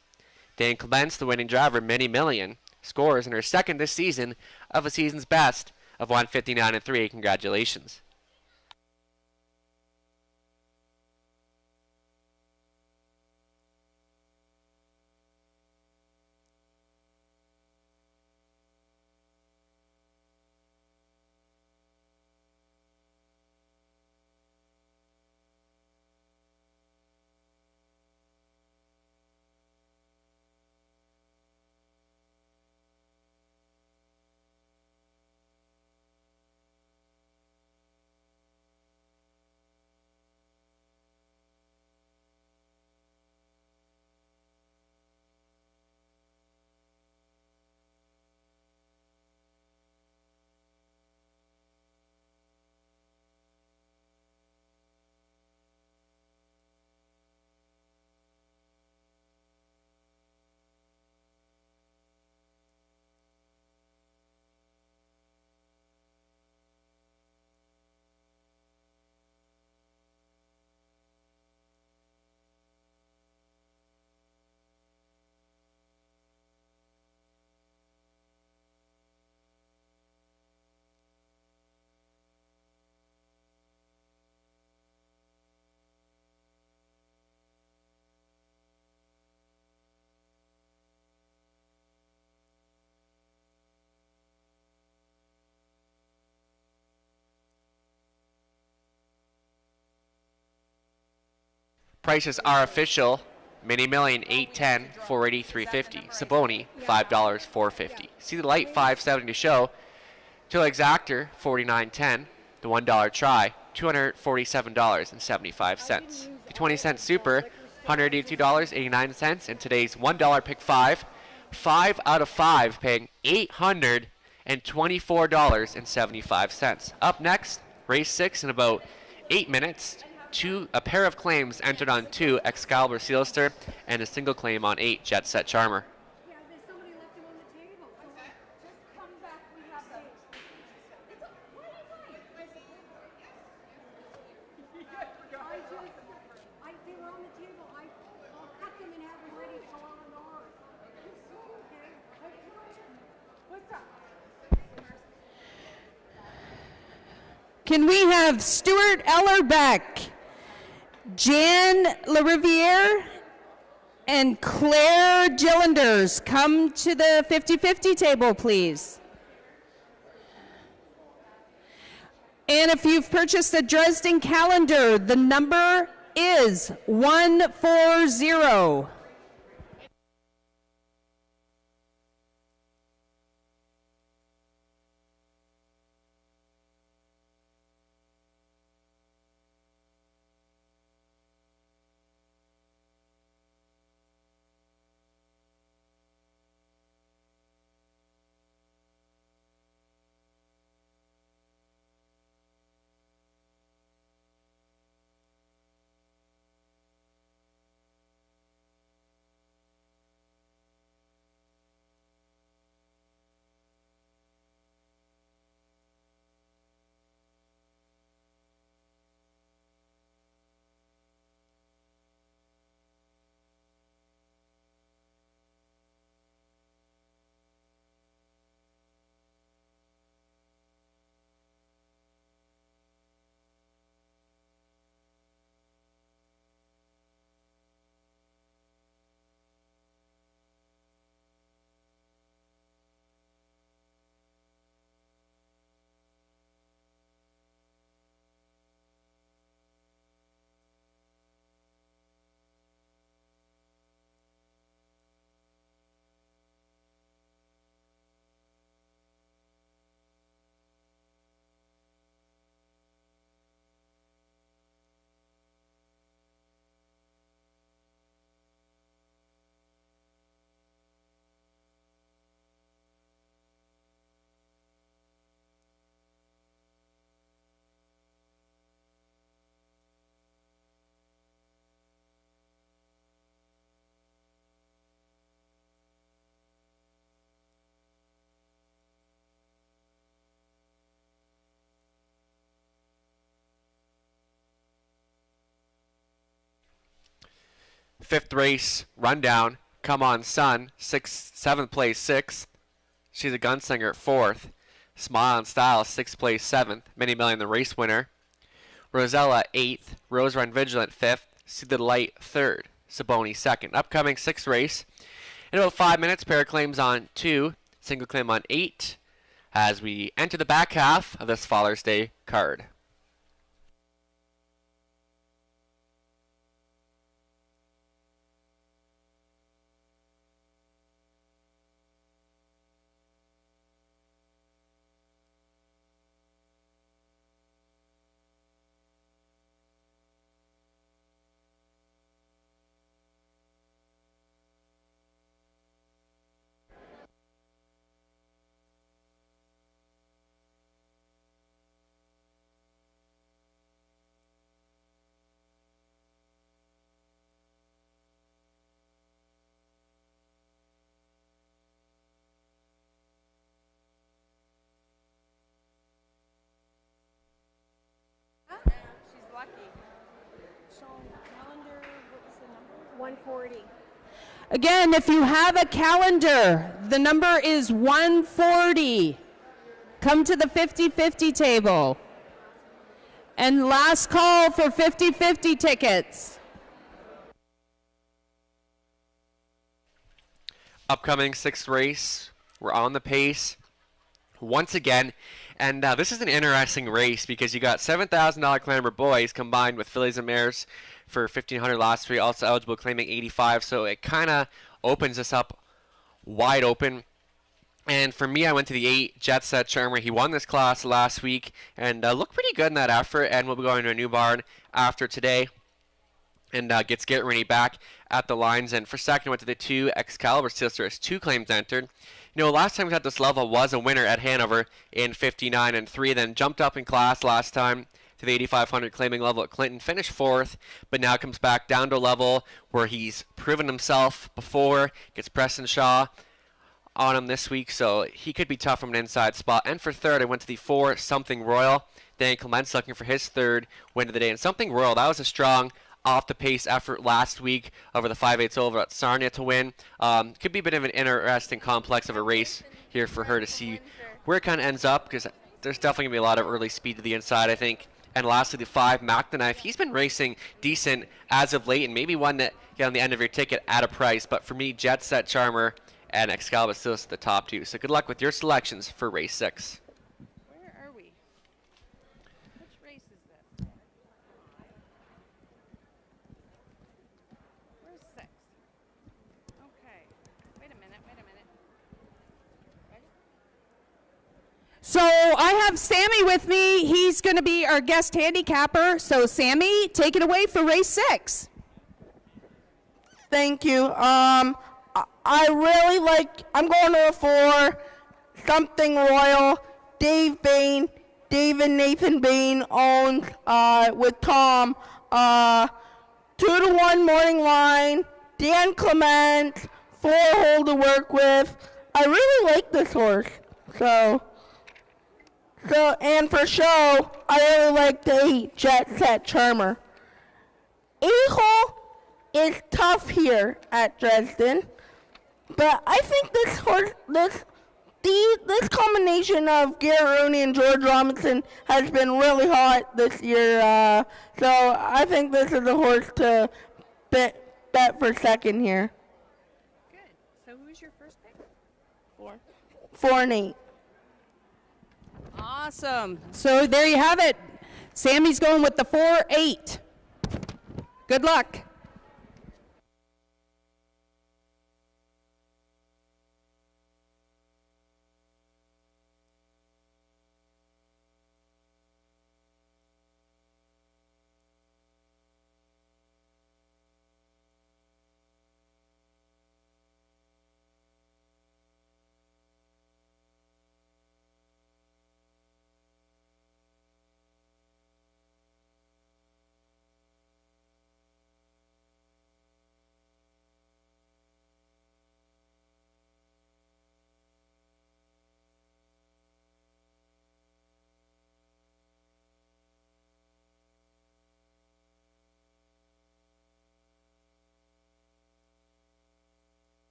Dan Clements, the winning driver, Mini Million, scores in her second this season of a season's best of 159.3. Congratulations. Prices are official. Mini Million, $8.10, $4.80, $3.50. Saboni, $5, $4.50. See the Light, $5.70 to show. Till Exactor, $49.10. The $1 try, $247.75. The 20-cent Super, $182.89. And today's $1 pick 5. 5 out of 5 paying $824.75. Up next, race 6 in about 8 minutes. A pair of claims entered on 2 Excalibur Sealster and a single claim on 8 Jet Set Charmer. Yeah, there's somebody left him on the table. So just come back. We have the. They were on the table. I'll cut them and have them ready to go on ours. Okay. What's up? Can we have Stuart Ellerbeck, Jan LaRiviere, and Claire Gillanders come to the 50-50 table, please? And if you've purchased a Dresden calendar, the number is 140. Fifth race, rundown. Come On Sun, seventh place, sixth. She's a gunslinger, fourth. Smile and Style, sixth place, seventh. Mini Million, the race winner. Rosella, eighth. Rose Run Vigilant, fifth. See the Light, third. Saboni, second. Upcoming sixth race. In about 5 minutes, pair claims on 2, single claim on 8, as we enter the back half of this Father's Day card. She's lucky. So calendar, what was the number? 140. Again, if you have a calendar, the number is 140. Come to the 50-50 table. And last call for 50-50 tickets. Upcoming sixth race, we're on the pace once again. And this is an interesting race because you got $7,000 climber boys combined with fillies and mares for $1,500 last three, also eligible claiming 85. So it kind of opens us up wide open. And for me, I went to the 8, Jet Set Charmer. He won this class last week and looked pretty good in that effort. And we'll be going to a new barn after today. And gets Garrett back at the lines. And for second, went to the 2, Excalibur Sister has 2 claims entered. You know, last time we was at this level was a winner at Hanover in 59-3, then jumped up in class last time to the 8,500 claiming level at Clinton, finished 4th, but now comes back down to a level where he's proven himself before, gets Preston Shaw on him this week, so he could be tough from an inside spot. And for third, I went to the 4, Something Royal. Dan Clements looking for his third win of the day. And Something Royal, that was a strong off-the-pace effort last week over the 5/8 over at Sarnia to win. Could be a bit of an interesting complex of a race here for her to see where it kind of ends up, because there's definitely going to be a lot of early speed to the inside, I think. And lastly, the 5, Mac the Knife. He's been racing decent as of late, and maybe one that get on the end of your ticket at a price. But for me, Jet Set Charmer and Excalibur still is the top 2. So good luck with your selections for race 6. Where are we? Which race is this? So I have Sammy with me. He's going to be our guest handicapper. So Sammy, take it away for race 6. Thank you. I really like, I'm going to for Something Royal. Dave and Nathan Bain owns with Tom. 2-1 morning line. Dan Clement, 4-hole to work with. I really like this horse. So and for show, I really like the 8 Jet Set Charmer. 8-hole is tough here at Dresden, but I think this combination of Garrett Rooney and George Robinson has been really hot this year. So I think this is a horse to bet for second here. Good. So who's your first pick? 4 and 8. Awesome. So there you have it. Sammy's going with the 4-8. Good luck.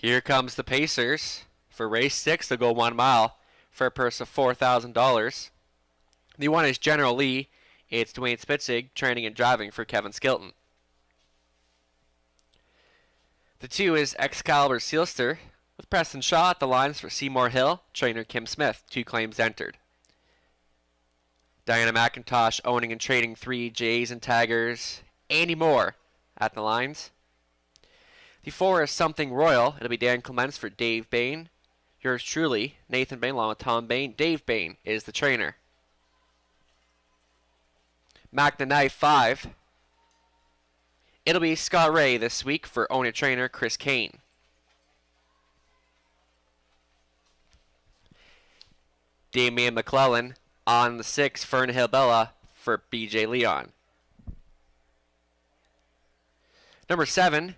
Here comes the Pacers. For race 6, they'll go 1 mile for a purse of $4,000. The 1 is General Lee. It's Dwayne Spitzig training and driving for Kevin Skilton. The 2 is Excalibur Sealster with Preston Shaw at the lines for Seymour Hill, trainer Kim Smith, 2 claims entered. Diana McIntosh owning and trading 3 Jays and Taggers. Andy Moore at the lines. The 4 is Something Royal. It'll be Dan Clements for Dave Bain. Yours truly, Nathan Bain along with Tom Bain. Dave Bain is the trainer. Mac the Knife 5. It'll be Scott Ray this week for owner trainer Chris Kane. Damian McClellan on the 6, Fernhill Bella for BJ Leon. Number 7,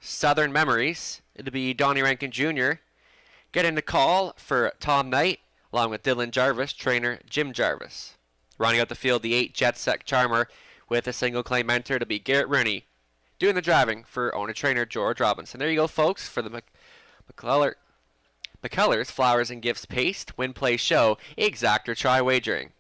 Southern Memories. It'll be Donnie Rankin Jr. Getting the call for Tom Knight, along with Dylan Jarvis, trainer Jim Jarvis. Running out the field, the 8 Jet Set Charmer with a single claim enter to be Garrett Rooney. Doing the driving for owner trainer George Robinson. There you go, folks, for the McCullers Flowers and Gifts Paste Win Play Show Exact or Try Wagering.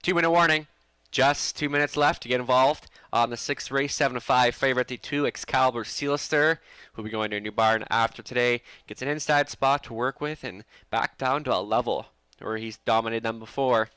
2-minute warning. Just 2 minutes left to get involved on the 6th race. 7-5 favorite, the 2 Excalibur Sealster, who'll be going to a new barn after today. Gets an inside spot to work with and back down to a level where he's dominated them before.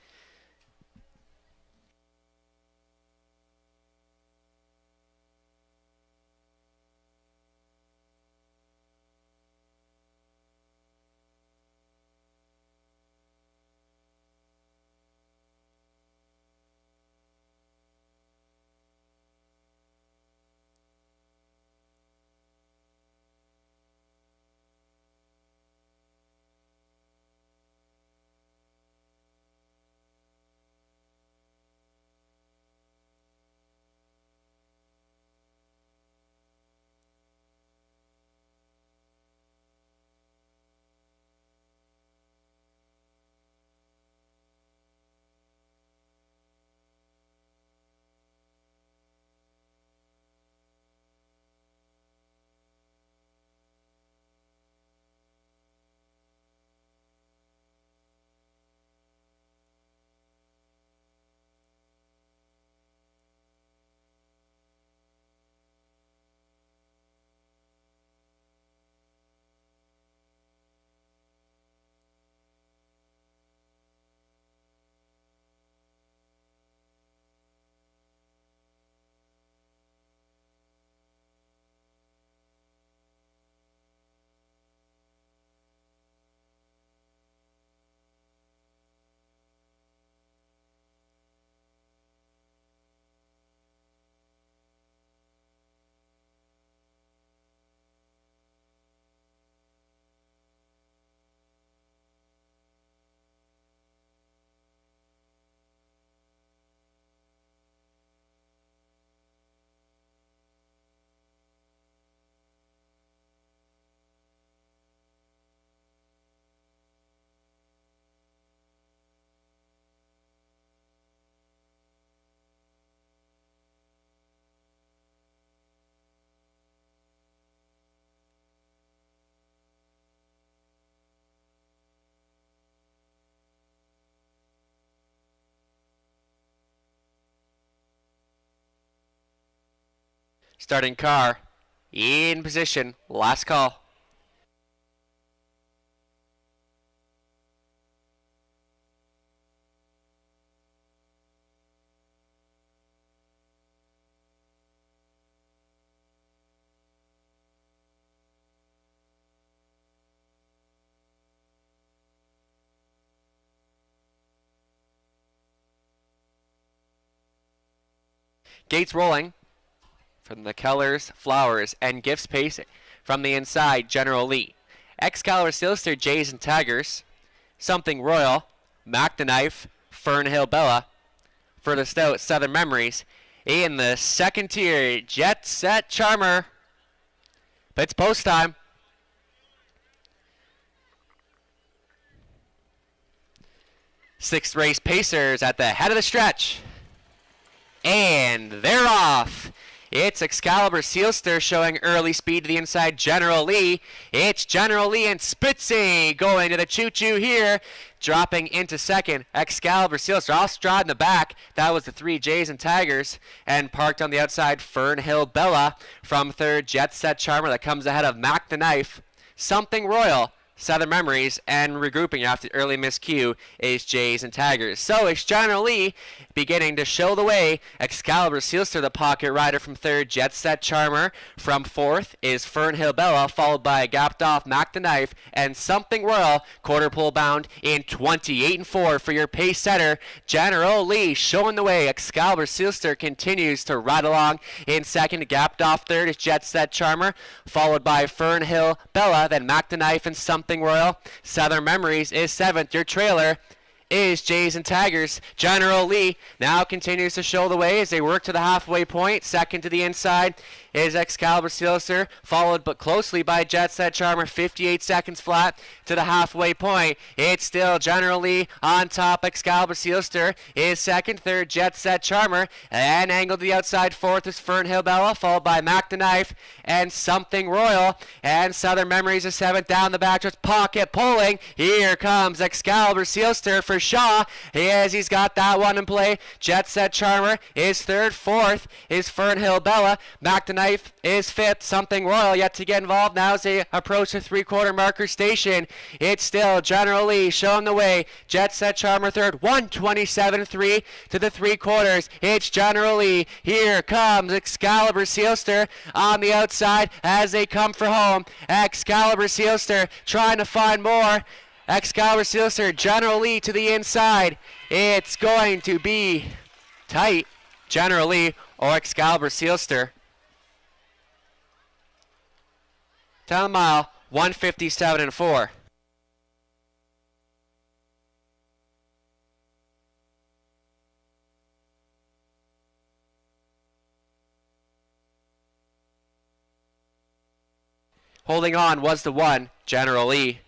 Starting car in position. Last call. Gates rolling from the Kellers, Flowers, and Gifts Pace from the inside, General Lee. Excalibur Sealster, Jays and Tigers. Something Royal, Mac the Knife, Fernhill Bella. Furthest out, Southern Memories. In the second tier, Jet Set Charmer. But it's post time. Sixth race Pacers at the head of the stretch. And they're off. It's Excalibur Sealster showing early speed to the inside, General Lee. It's General Lee and Spitzy going to the choo-choo here. Dropping into second, Excalibur Sealster off stride in the back. That was the 3 Jays and Tigers. And parked on the outside, Fernhill Bella. From third, Jet Set Charmer that comes ahead of Mac the Knife. Something Royal, Southern Memories, and regrouping after early miscue is Jays and Tigers. So it's General Lee beginning to show the way. Excalibur Sealster, the pocket rider from third, Jet Set Charmer. From fourth is Fernhill Bella, followed by gapped off Mac the Knife, and Something Royal, quarter pole bound in 28-4 for your pace setter. General Lee showing the way. Excalibur Sealster continues to ride along in second. Gapped off third is Jet Set Charmer, followed by Fernhill Bella, then Mac the Knife and Something Royal. Southern Memories is seventh. Your trailer is Jays and Tigers. General Lee now continues to show the way as they work to the halfway point. Second to the inside is Excalibur Sealster, followed but closely by Jet Set Charmer. 58 seconds flat to the halfway point. It's still General Lee on top. Excalibur Sealster is second. Third, Jet Set Charmer. And angled to the outside. Fourth is Fernhill Bella, followed by Mac the Knife and Something Royal. And Southern Memories is seventh. Down the back, just pocket pulling. Here comes Excalibur Sealster for Shaw. He's got that one in play. Jet Set Charmer is third. Fourth is Fernhill Bella. Mac the Knife is fifth. Something Royal yet to get involved now as they approach the 3/4 marker station. It's still General Lee showing the way. Jet Set Charmer third. 1:27.3 to the 3/4. It's General Lee. Here comes Excalibur Sealster on the outside as they come for home. Excalibur Sealster trying to find more. Excalibur Sealster, General Lee to the inside. It's going to be tight. General Lee or Excalibur Sealster. 10 mile, 1:57.4. Holding on was the one, General Lee.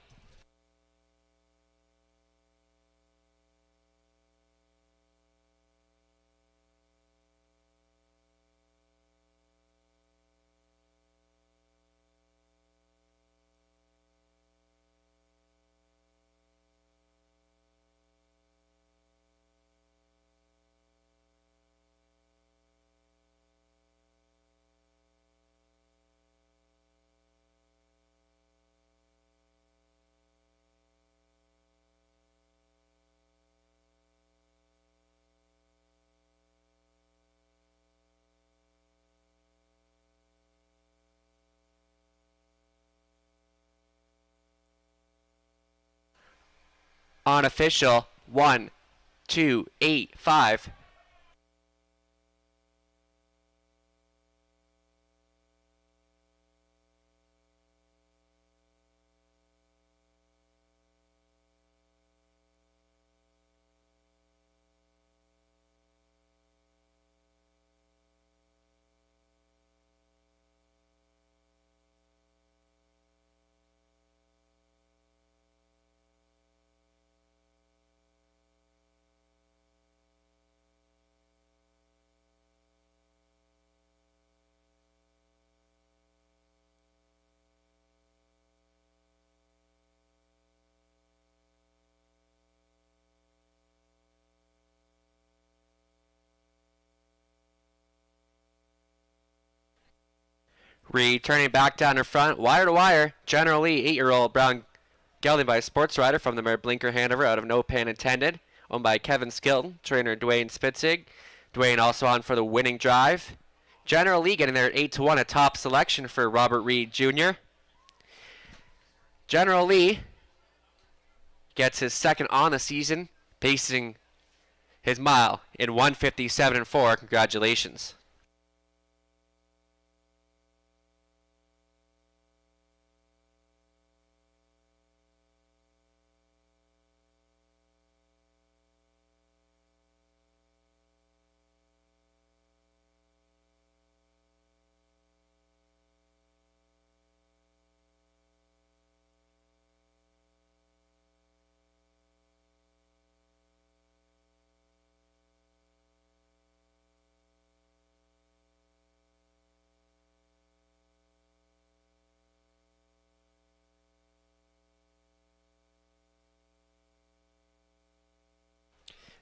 Unofficial 1, 2, 8, 5. Returning back down in front, wire to wire, General Lee, 8-year-old brown gelding by a sports rider from the mare Blinker Hanover out of No Pan Intended, owned by Kevin Skilton, trainer Dwayne Spitzig. Dwayne also on for the winning drive. General Lee getting there at 8-1, a top selection for Robert Reed Jr. General Lee gets his second on the season, pacing his mile in 1:57.4. Congratulations.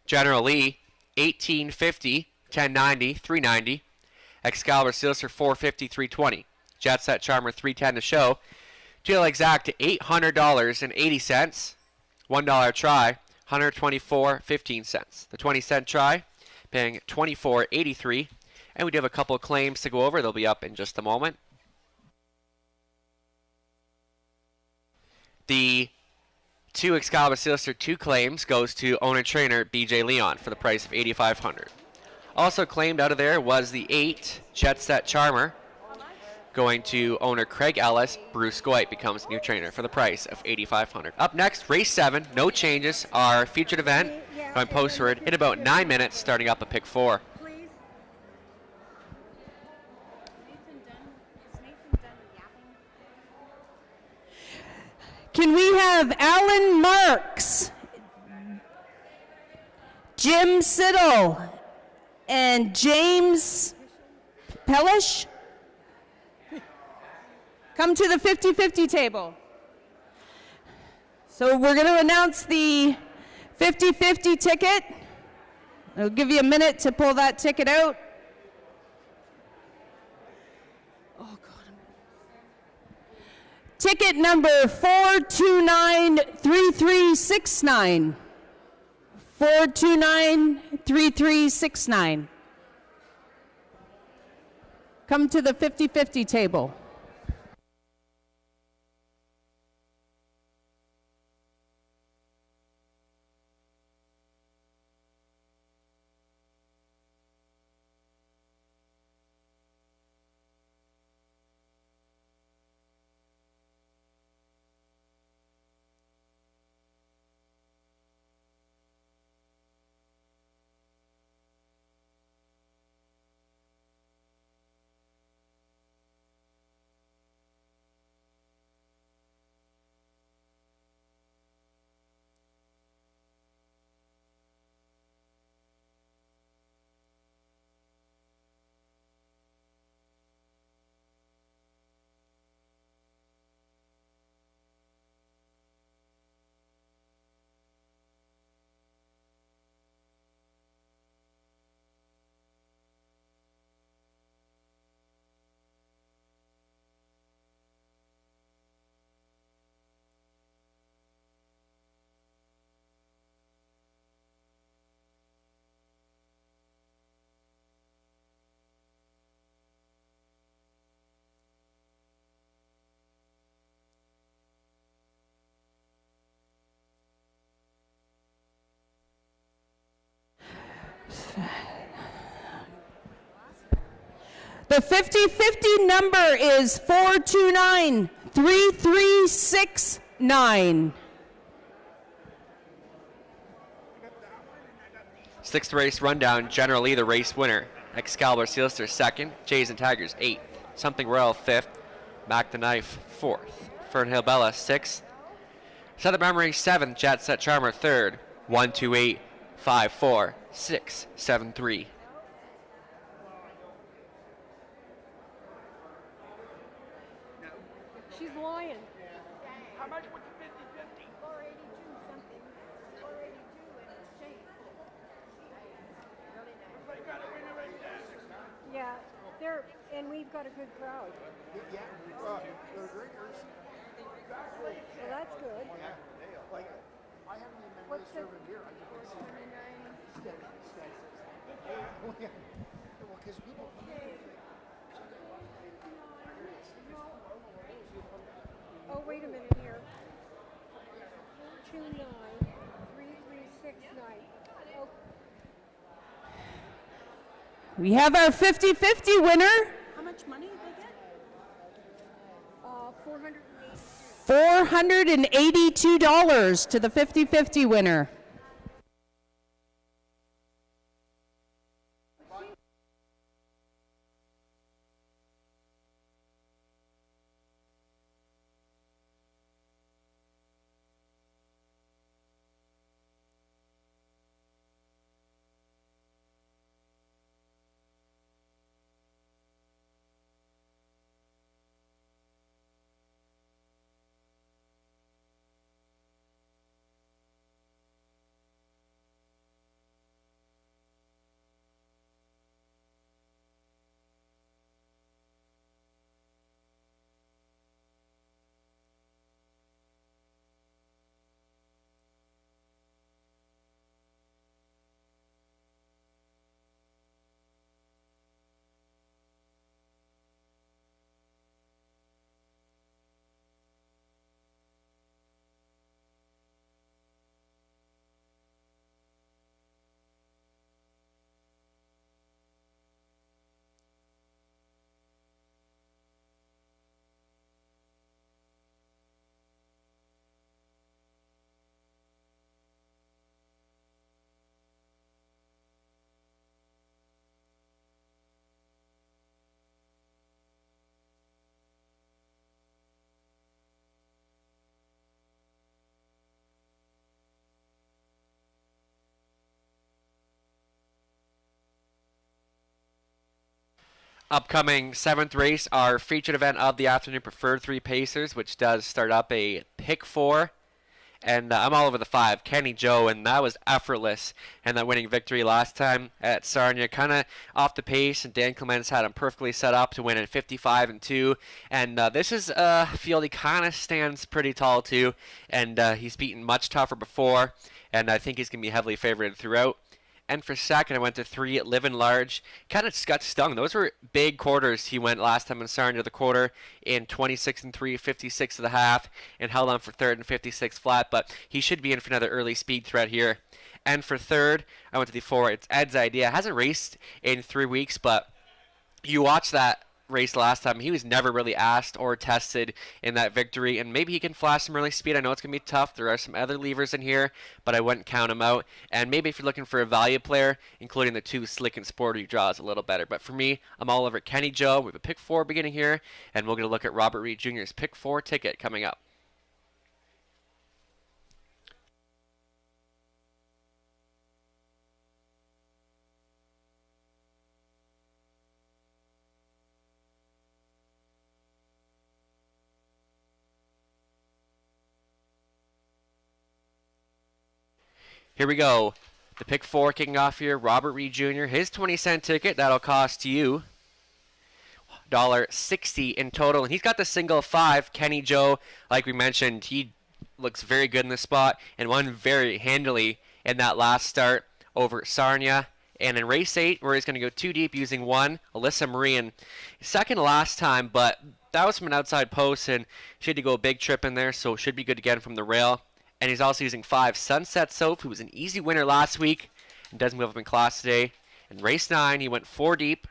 General Lee, 1850, 1090, 390. Excalibur Sealster, 450, 320. Jet Set Charmer, 310 to show. Deal exact to $800.80. $1 try, $124.15. The 20-cent try, paying $24.83. And we do have a couple of claims to go over. They'll be up in just a moment. The 2 Excalibur Sealster 2 claims goes to owner-trainer BJ Leon for the price of $8,500. Also claimed out of there was the 8 Jet Set Charmer, going to owner Craig Ellis. Bruce Goit becomes new trainer for the price of $8,500. Up next, race 7, no changes. Our featured event going postward in about 9 minutes, starting up at pick 4. Can we have Alan Marks, Jim Siddle, and James Pellish come to the 50-50 table? So we're going to announce the 50-50 ticket. I'll give you a minute to pull that ticket out. Oh, God. Ticket number 429-3369. 429-3369. Come to the 50-50 table. The 50-50 number is 429-3369. Sixth race rundown, generally the race winner. Excalibur Sealster second, Jays and Tigers 8th, Something Royal 5th, Mac the Knife 4th, Fernhill Bella 6th, Southern Memory 7th, Jet Set Charmer 3rd, 128, 54, 6, 7, 3. She's lying. How much was the 50-50? 482 something. 482 and it's changed. Yeah, and we've got a good crowd. Yeah, they're drinkers. Well, that's good. Like, I haven't even been really serving beer. I just been serving steady. Well, yeah. Well, because people. Oh, wait a minute here. 429-3369. Oh, We have our 50-50 winner, how much money did they get? 480. $482 to the 50-50 winner. Upcoming 7th race, our featured event of the afternoon, Preferred 3 Pacers, which does start up a pick 4 And I'm all over the 5, Kenny Joe, and that was effortless. And that winning victory last time at Sarnia, kind of off the pace, and Dan Clements had him perfectly set up to win at 55-2. And this is a field he kind of stands pretty tall to, and he's beaten much tougher before, and I think he's going to be heavily favored throughout. And for second, I went to 3 at Living Large. Kind of got stung. Those were big quarters. He went last time in Sarnia, the quarter in 26-3, 56 of the half, and held on for third and 56 flat. But he should be in for another early speed threat here. And for third, I went to the 4. It's Ed's Idea. Hasn't raced in 3 weeks, but you watch that race last time. He was never really asked or tested in that victory, and maybe he can flash some early speed. I know it's going to be tough. There are some other levers in here, but I wouldn't count him out. And maybe if you're looking for a value player, including the 2 Slick and Sporty draws a little better. But for me, I'm all over Kenny Joe. We have a pick 4 beginning here, and we'll get a look at Robert Reed Jr.'s pick 4 ticket coming up. Here we go. The pick 4 kicking off here. Robert Reed Jr. His 20-cent ticket. That'll cost you $1.60 in total. And he's got the single 5. Kenny Joe, like we mentioned, he looks very good in this spot and won very handily in that last start over Sarnia. And in race 8, where he's going to go 2 deep using 1, Alyssa Marian. Second last time, but that was from an outside post, and she had to go a big trip in there, so should be good again from the rail. And he's also using 5, Sunset Soap, who was an easy winner last week and does move up in class today. In race 9, he went 4 deep.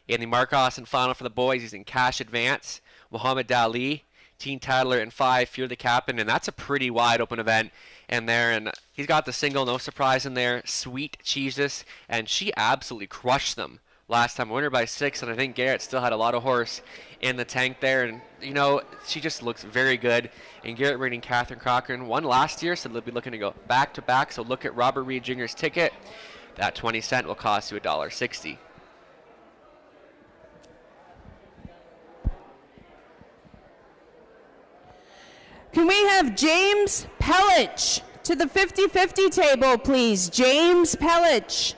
In the Mark Austin final for the boys, using Cash Advance, Muhammad Dali, Teen Tadler, and 5, Fear the Captain. And that's a pretty wide open event in there. And he's got the single, no surprise in there, Sweet Jesus. And she absolutely crushed them last time. Winner by 6, and I think Garrett still had a lot of horse in the tank there. And, you know, she just looks very good. And Garrett Reed and Catherine Cochran won last year, so they'll be looking to go back-to-back. So look at Robert Reed Jr.'s ticket. That 20-cent will cost you $1.60. Can we have James Pellich to the 50-50 table, please? James Pellich.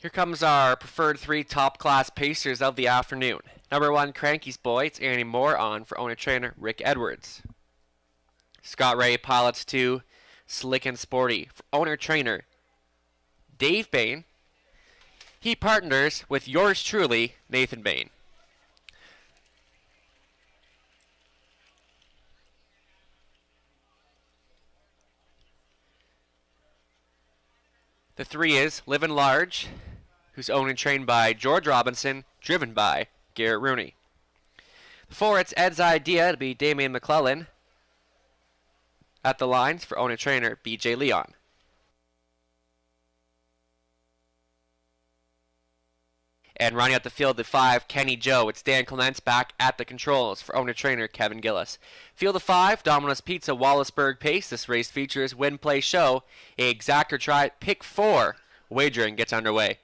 Here comes our preferred 3 top-class pacers of the afternoon. Number 1, Cranky's Boy. It's Annie Moore on for owner-trainer Rick Edwards. Scott Ray pilots 2, Slick and Sporty for owner-trainer Dave Bain. He partners with yours truly, Nathan Bain. The 3 is Livin' Large, who's owned and trained by George Robinson, driven by Garrett Rooney. The 4, it's Ed's Idea. It'll be Damian McClellan. At the lines for owner trainer BJ Leon. And rounding out the field at 5, Kenny Joe. It's Dan Clements back at the controls for owner-trainer Kevin Gillis. Field of 5, Domino's Pizza, Wallaceburg Pace. This race features Win, Play, Show. A exact or try pick 4. Wagering gets underway.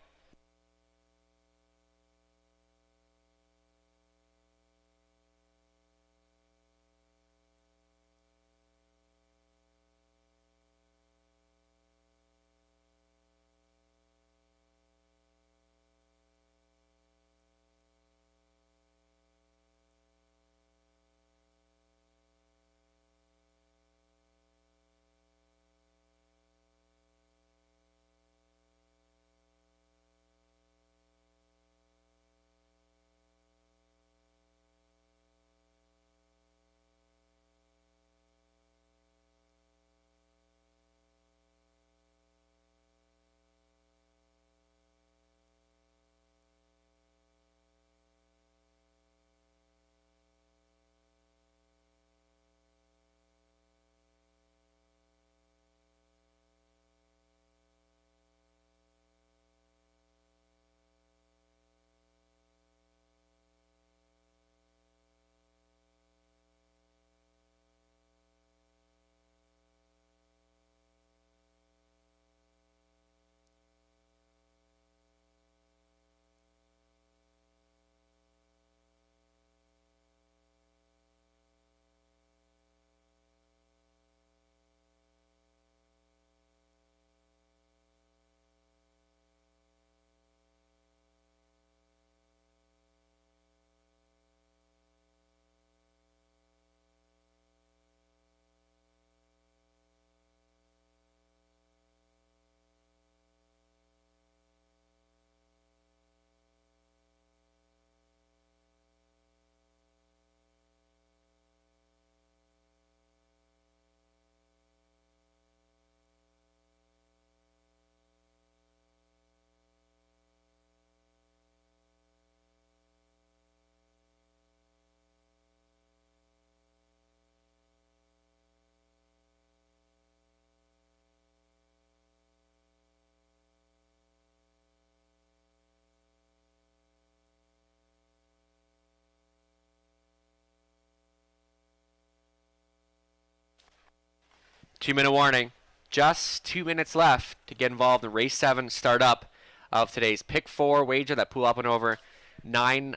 Two-minute warning. Just 2 minutes left to get involved in race 7 startup of today's pick 4 wager that pool up and over $900.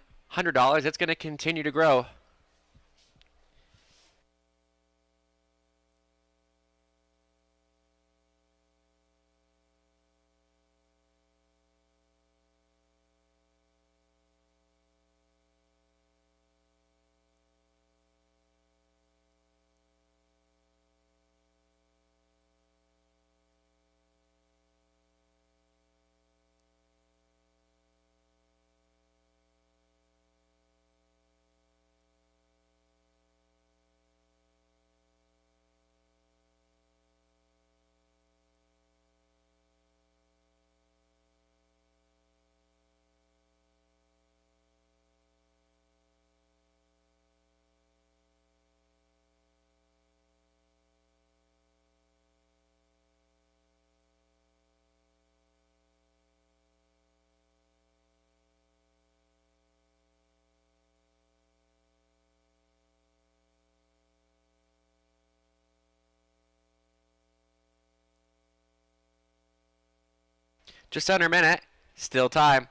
It's going to continue to grow. Just under a minute. Still time.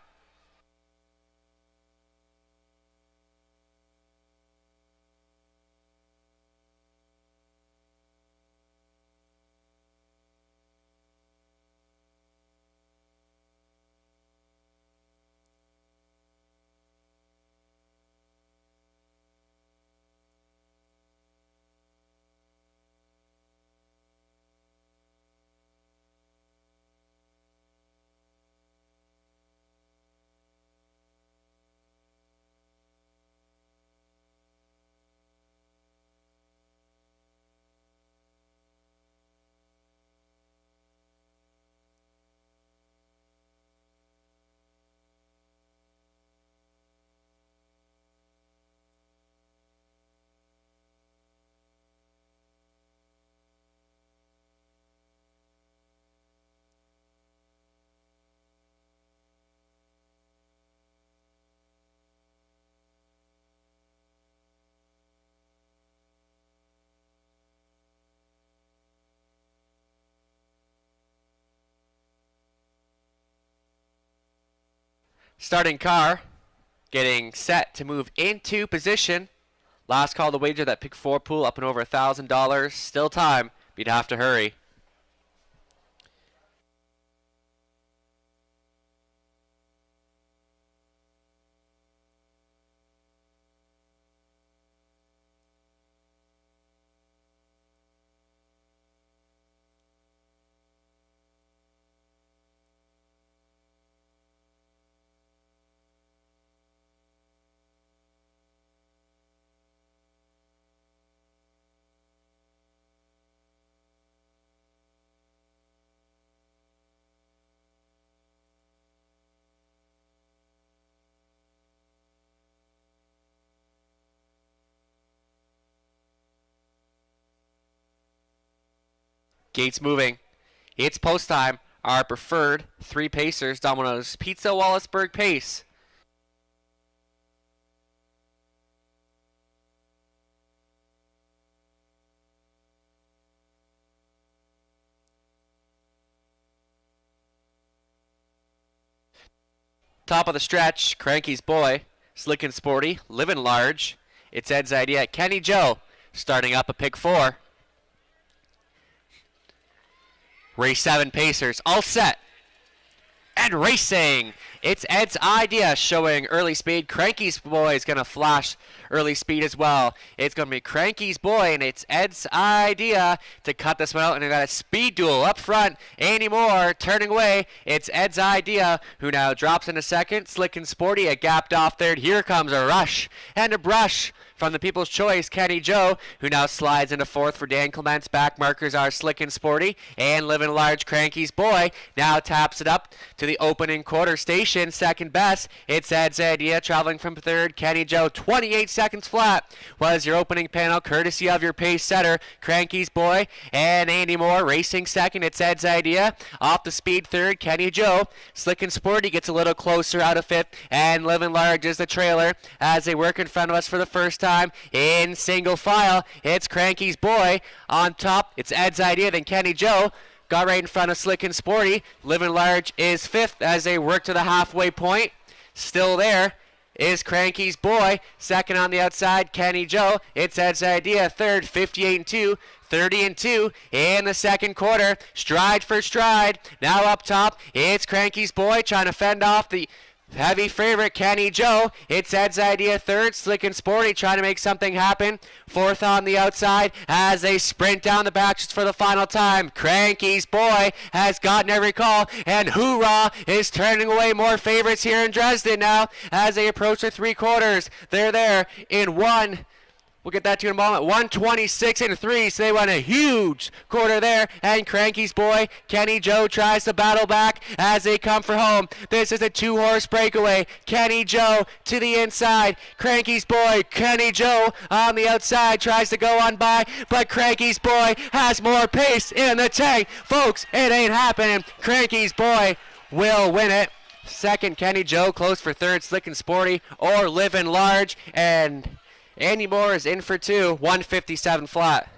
Starting car getting set to move into position. Last call to wager that pick 4 pool up and over $1,000. Still time, but you'd have to hurry. Gates moving. It's post time. Our preferred 3 pacers, Domino's Pizza Wallaceburg pace. Top of the stretch, Cranky's Boy, Slick and Sporty, Living Large. It's Ed's idea. Kenny Joe starting up a pick 4. Race 7 pacers, all set. And racing. It's Ed's idea showing early speed. Cranky's Boy is going to flash early speed as well. It's going to be Cranky's Boy, and it's Ed's idea to cut this one out. And we got a speed duel up front. Andy Moore turning away. It's Ed's idea, who now drops into second. Slick and Sporty, a gapped off third. Here comes a rush and a brush from the People's Choice, Kenny Joe, who now slides into fourth for Dan Clements. Back markers are Slick and Sporty, and Living Large, Cranky's Boy now taps it up to the opening quarter station. Second best, it's Ed's idea traveling from third. Kenny Joe, 28 seconds flat was your opening panel, courtesy of your pace setter, Cranky's Boy, and Andy Moore racing second. It's Ed's idea off the speed third. Kenny Joe, Slick and Sporty gets a little closer out of fifth, and Living Large is the trailer as they work in front of us for the first time. In single file, it's Cranky's Boy on top. It's Ed's idea, then Kenny Joe got right in front of Slick and Sporty. Living Large is fifth as they work to the halfway point. Still there is Cranky's Boy. Second on the outside, Kenny Joe. It's Ed's idea. Third, 58-2. 30-2 in the second quarter. Stride for stride. Now up top, it's Cranky's Boy trying to fend off the heavy favorite, Kenny Joe. It's Ed's idea third. Slick and Sporty trying to make something happen. Fourth on the outside as they sprint down the backstretch for the final time. Cranky's Boy has gotten every call, and Hoorah is turning away more favorites here in Dresden now as they approach the 3 quarters. They're there in one. We'll get that to you in a moment. 126-3, so they won a huge quarter there. And Cranky's Boy, Kenny Joe tries to battle back as they come for home. This is a 2-horse breakaway. Kenny Joe to the inside. Cranky's Boy, Kenny Joe on the outside tries to go on by, but Cranky's Boy has more pace in the tank. Folks, it ain't happening. Cranky's Boy will win it. Second, Kenny Joe close for third. Slick and Sporty or Living Large, and Andy Moore is in for 2, 157 flat.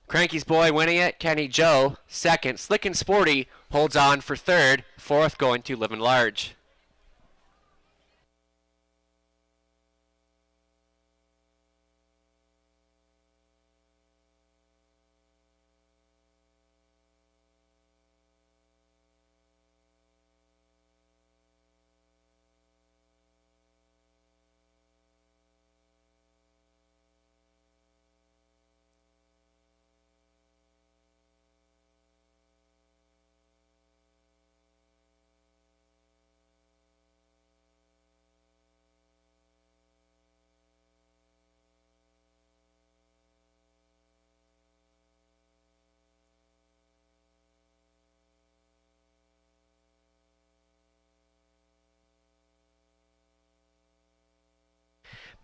Cranky's Boy winning it. Kenny Joe second. Slick and Sporty holds on for third. Fourth going to Living Large.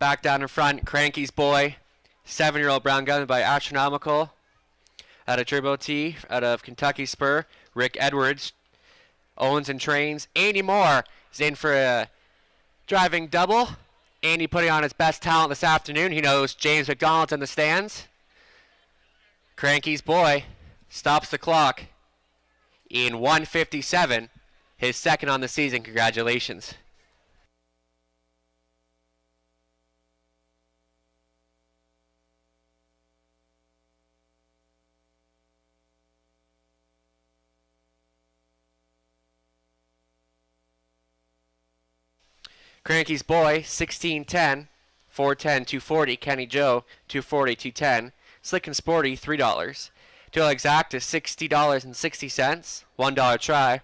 Back down in front, Cranky's Boy. 7-year-old brown gun by Astronomical. Out of Turbo T, out of Kentucky Spur. Rick Edwards owns and trains. Andy Moore is in for a driving double. Andy putting on his best talent this afternoon. He knows James McDonald's in the stands. Cranky's Boy stops the clock in 1:57. His second on the season. Congratulations. Cranky's Boy, 16.10, 410, 240. Kenny Joe, 240, 210. Slick and Sporty, $3. Total exact is $60.60. $1 try,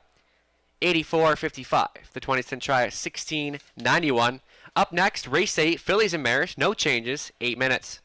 84.55. The 20-cent try is 16.91. Up next, race 8, Fillies and Mares, no changes, 8 minutes.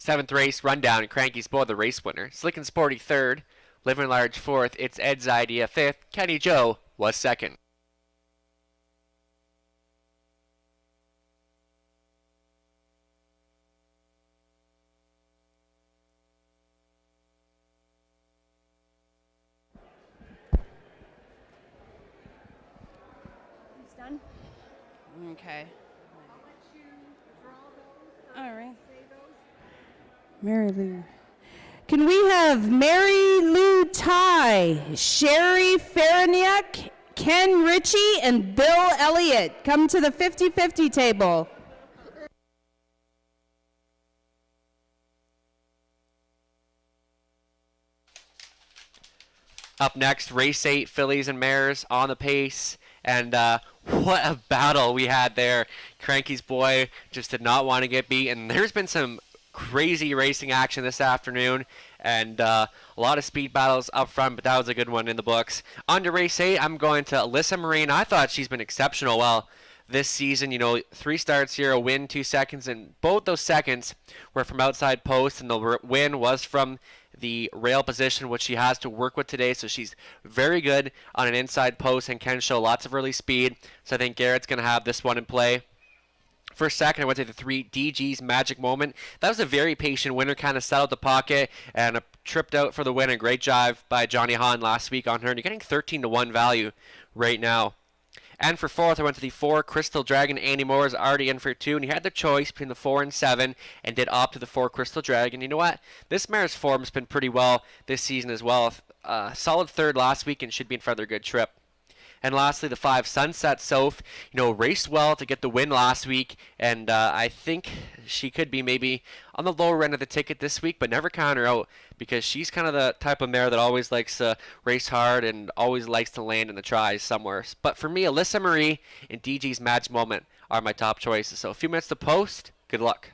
Seventh race rundown. Cranky's Boy, the race winner. Slick and Sporty third. Living Large fourth. It's Ed's Idea fifth. Kenny Joe was second. He's done? Okay. All right. Mary Lou. Can we have Mary Lou Ty, Sherry Faraniak, Ken Ritchie, and Bill Elliott come to the 50-50 table? Up next, race 8, Fillies and Mares on the pace. And what a battle we had there. Cranky's Boy just did not want to get beat. And there's been some crazy racing action this afternoon. And a lot of speed battles up front, but that was a good one in the books. On to race 8, I'm going to Alyssa Marine. I thought she's been exceptional well this season. You know, 3 starts here, a win, 2 seconds. And both those seconds were from outside posts. And the win was from the rail position, which she has to work with today. So she's very good on an inside post and can show lots of early speed. So I think Garrett's going to have this one in play For second, I went to the 3 DG's Magic Moment. That was a very patient winner, kind of settled the pocket and tripped out for the win. A great drive by Johnny Hahn last week on her, and you're getting 13 to 1 value right now. And for fourth, I went to the 4 Crystal Dragon. Andy Moore is already in for 2, and he had the choice between the 4 and 7 and did opt to the 4 Crystal Dragon. You know what? This mare's form's been pretty well this season as well. Solid third last week and should be in for another good trip. And lastly, the 5 Sunset Soph, raced well to get the win last week, and I think she could be maybe on the lower end of the ticket this week, but never count her out because she's kind of the type of mare that always likes to race hard and always likes to land in the tries somewhere. But for me, Alyssa Marie and DG's Magic Moment are my top choices. So a few minutes to post. Good luck.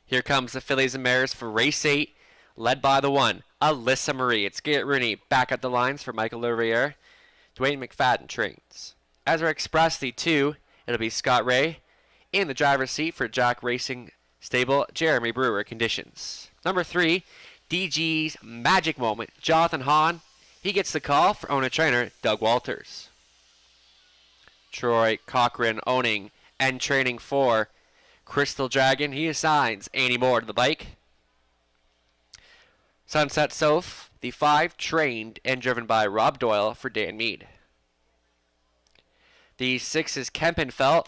Here comes the fillies and mares for race 8, led by the 1, Alyssa Marie. It's Garrett Rooney back at the lines for Michael Laurier. Dwayne McFadden trains. As our Express, the 2, it'll be Scott Ray. In the driver's seat for Jack Racing Stable, Jeremy Brewer conditions. Number 3, DG's Magic Moment, Jonathan Hahn. He gets the call for owner trainer Doug Walters. Troy Cochran owning and training for Crystal Dragon. He assigns Annie Moore to the bike. Sunset Soph, the 5, trained and driven by Rob Doyle for Dan Mead. The 6 is Kempenfelt,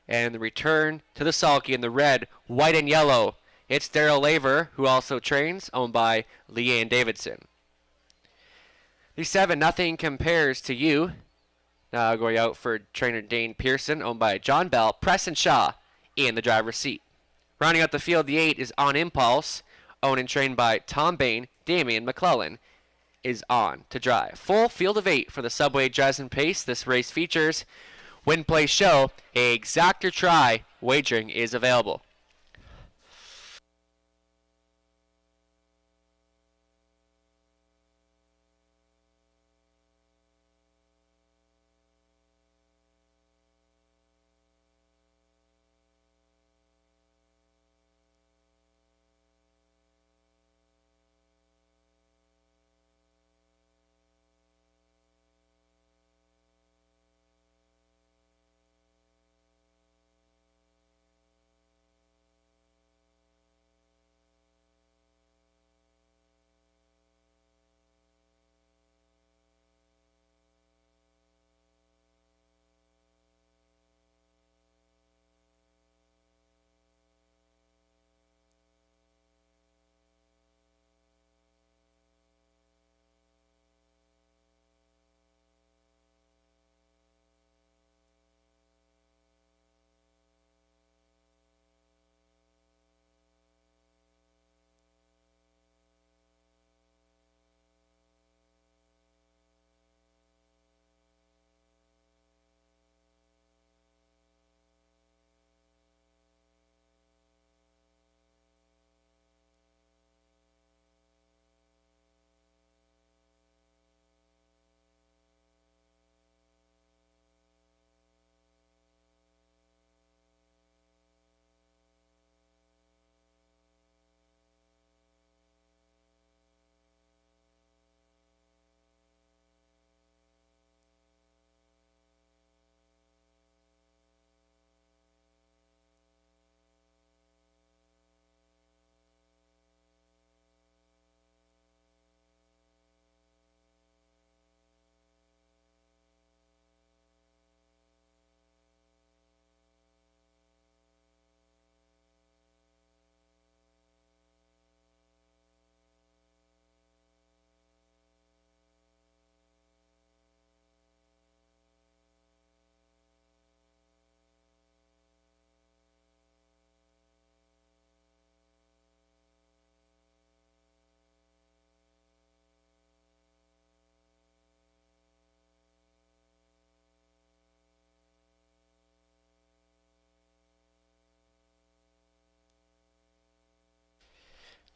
and the return to the sulky in the red, white, and yellow. It's Daryl Laver, who also trains, owned by Leanne Davidson. The 7, Nothing Compares to You, going out for trainer Dane Pearson, owned by John Bell. Preston Shaw in the driver's seat. Rounding out the field, the 8 is On Impulse, owned and trained by Tom Bain. Damian McClellan is on to drive. Full field of 8 for the Subway Dresden Pace. This race features Win Play Show. A exactor try wagering is available.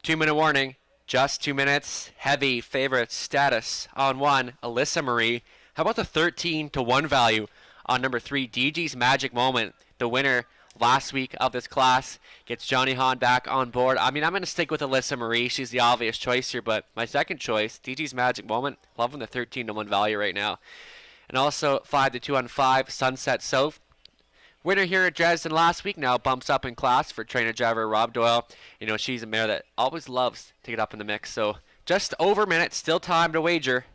2-minute warning. Just 2 minutes. Heavy favorite status on 1, Alyssa Marie. How about the 13-1 value on number 3, DG's Magic Moment? The winner last week of this class gets Johnny Hahn back on board. I mean, I'm going to stick with Alyssa Marie. She's the obvious choice here, but my second choice, DG's Magic Moment, loving the 13-1 value right now. And also 5-2 on 5, Sunset South. Winner here at Dresden last week now bumps up in class for trainer driver Rob Doyle. You know, she's a mare that always loves to get up in the mix. So just over a minute, still time to wager.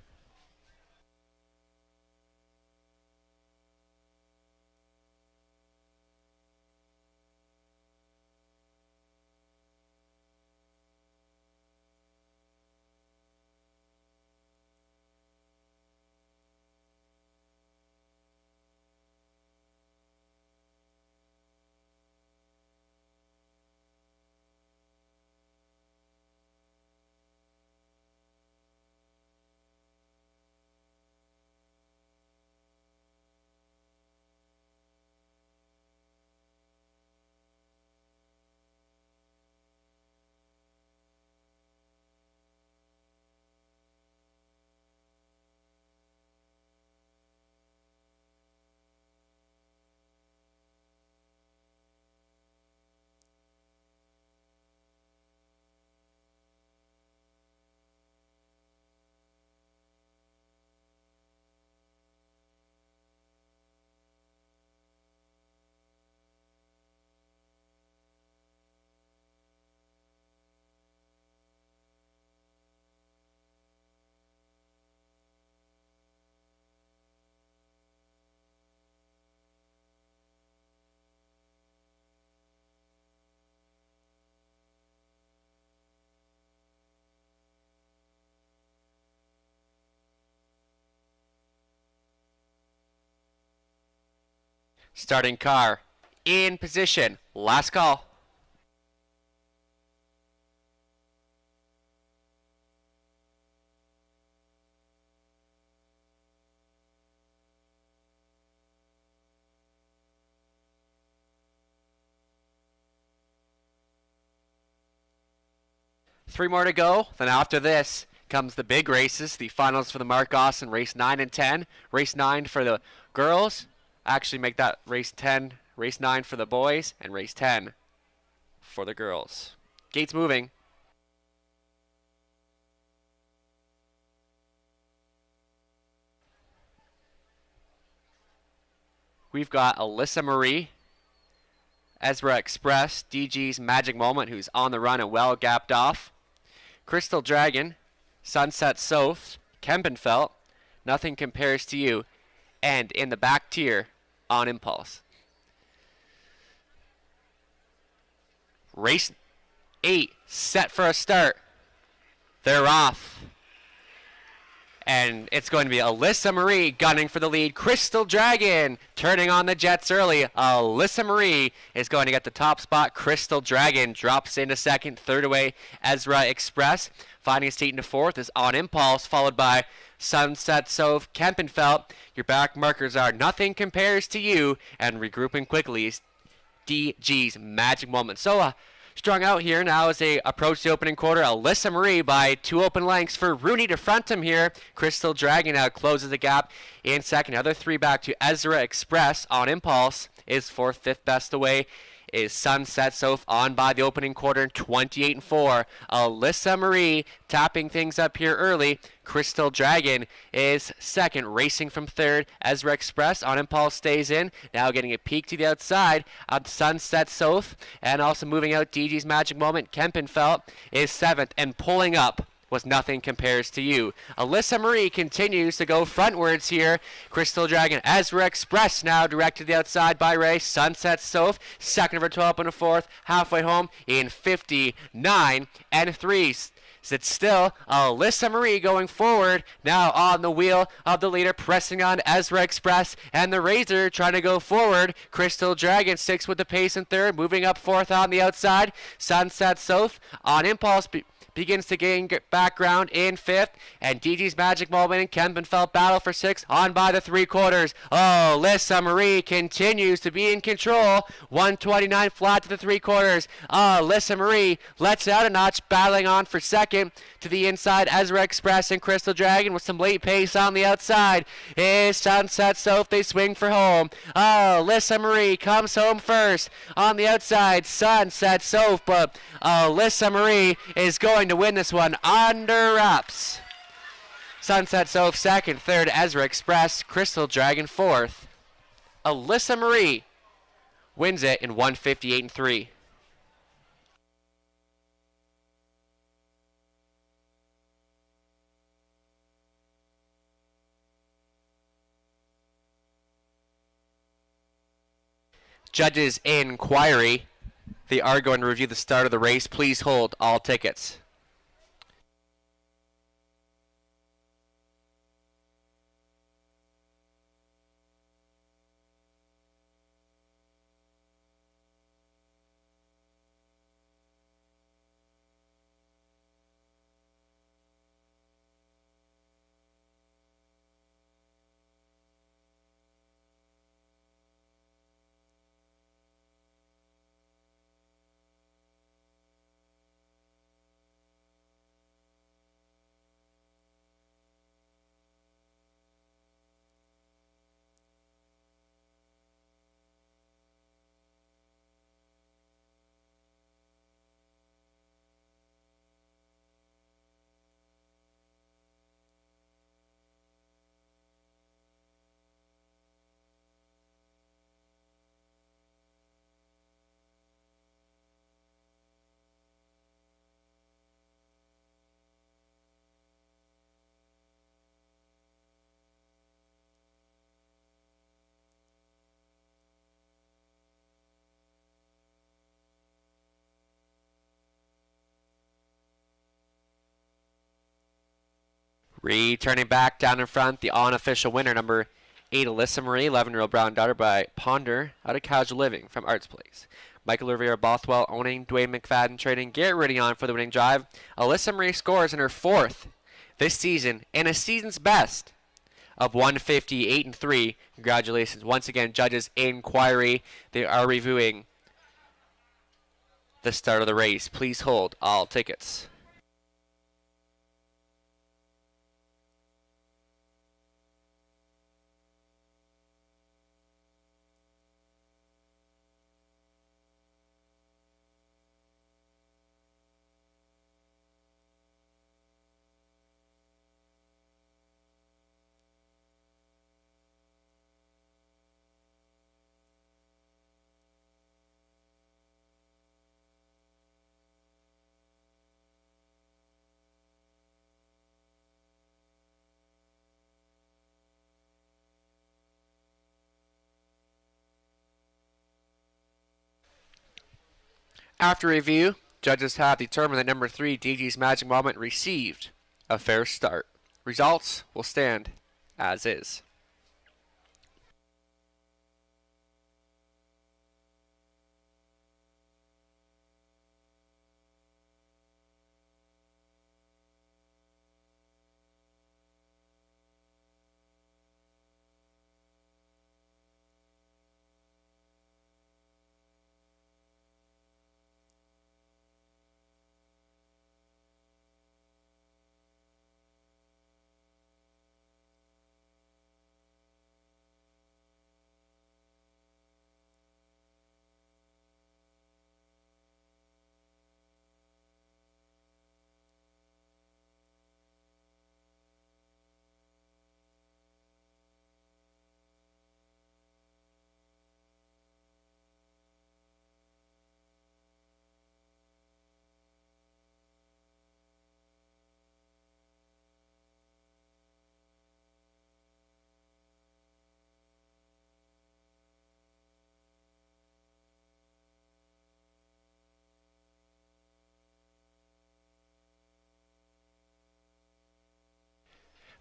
Starting car in position. Last call. Three more to go. Then after this comes the big races, the finals for the Mark Austin, race 9 and 10. Race 9 for the girls. Actually make that race 10, race 9 for the boys, and race 10 for the girls. Gates moving. We've got Alyssa Marie, Ezra Express, DG's Magic Moment, who's on the run and well gapped off. Crystal Dragon, Sunset Soth, Kempenfelt, Nothing Compares to You, and in the back tier, On Impulse. Race 8 set for a start. They're off. And it's going to be Alyssa Marie gunning for the lead. Crystal Dragon turning on the jets early. Alyssa Marie is going to get the top spot. Crystal Dragon drops into second. Third away, Ezra Express. Finding a seat into fourth is On Impulse, followed by Sunset Sove, Kempenfelt. Your back markers are Nothing Compares to You, and regrouping quickly is DG's Magic Moment. So strung out here now as they approach the opening quarter. Alyssa Marie by 2 open lengths for Rooney to front him here. Crystal Dragon now closes the gap in second. Other 3 back to Ezra Express. On Impulse is fourth. Fifth best away is Sunset Soph on by the opening quarter, 28-4. Alyssa Marie tapping things up here early. Crystal Dragon is second, racing from third. Ezra Express On Impulse stays in, now getting a peek to the outside of Sunset Soph, and also moving out DG's Magic Moment. Kempenfelt is seventh, and pulling up was Nothing Compares to You. Alyssa Marie continues to go frontwards here. Crystal Dragon, Ezra Express now directed to the outside by Ray. Sunset Soph, second over 12 and a fourth, halfway home in 59 and 3. It's still Alyssa Marie going forward, now on the wheel of the leader, pressing on Ezra Express, and the Razor trying to go forward. Crystal Dragon sticks with the pace in third, moving up fourth on the outside. Sunset Soph On Impulse begins to gain background in 5th, and DG's Magic Moment and Kempenfeld battle for 6th on by the 3/4. Oh, Lissa Marie continues to be in control. 129 flat to the 3/4. Lissa Marie lets it out a notch, battling on for 2nd. To the inside, Ezra Express and Crystal Dragon with some late pace on the outside. Is Sunset Soph. They swing for home. Lissa Marie comes home first. On the outside, Sunset Soph, but Lissa Marie is going to win this one under wraps. Sunset Soph 2nd, 3rd Ezra Express, Crystal Dragon 4th. Alyssa Marie wins it in 158.3. Judges inquiry. They are going to review the start of the race. Please hold all tickets. Returning back down in front, the unofficial winner, number 8, Alyssa Marie, 11-year-old brown daughter by Ponder, out of Casual Living from Arts Place. Michael Rivera Bothwell owning, Dwayne McFadden trading, Garrett Riddy on for the winning drive. Alyssa Marie scores in her 4th this season, and a season's best of 158.3. Congratulations. Once again, judges inquiry. They are reviewing the start of the race. Please hold all tickets. After review, judges have determined that number 3, DG's Magic Moment, received a fair start. Results will stand as is.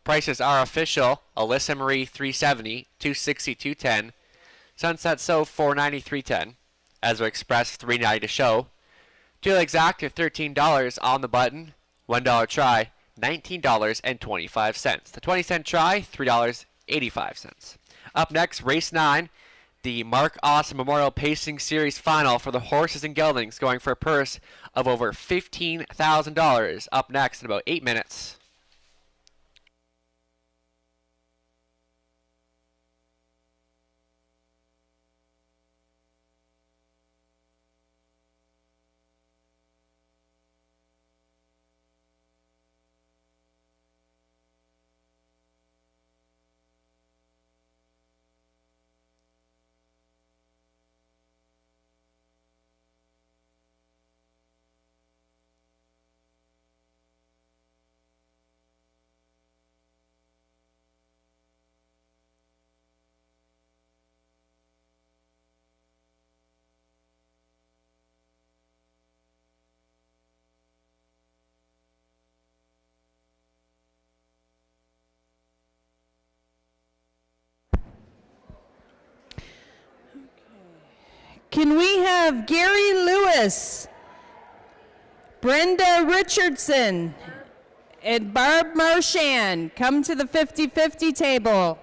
Prices are official. Alyssa Marie 370, 260, 210. Sunset Soph 490, 310. Ezra Express 390 to show. Two legs active, $13 on the button. $1 try, $19.25. The 20-cent try, $3.85. Up next, race 9, the Mark Austin Memorial Pacing Series final for the horses and geldings, going for a purse of over $15,000. Up next in about 8 minutes. Can we have Gary Lewis, Brenda Richardson, and Barb Marchand come to the 50-50 table?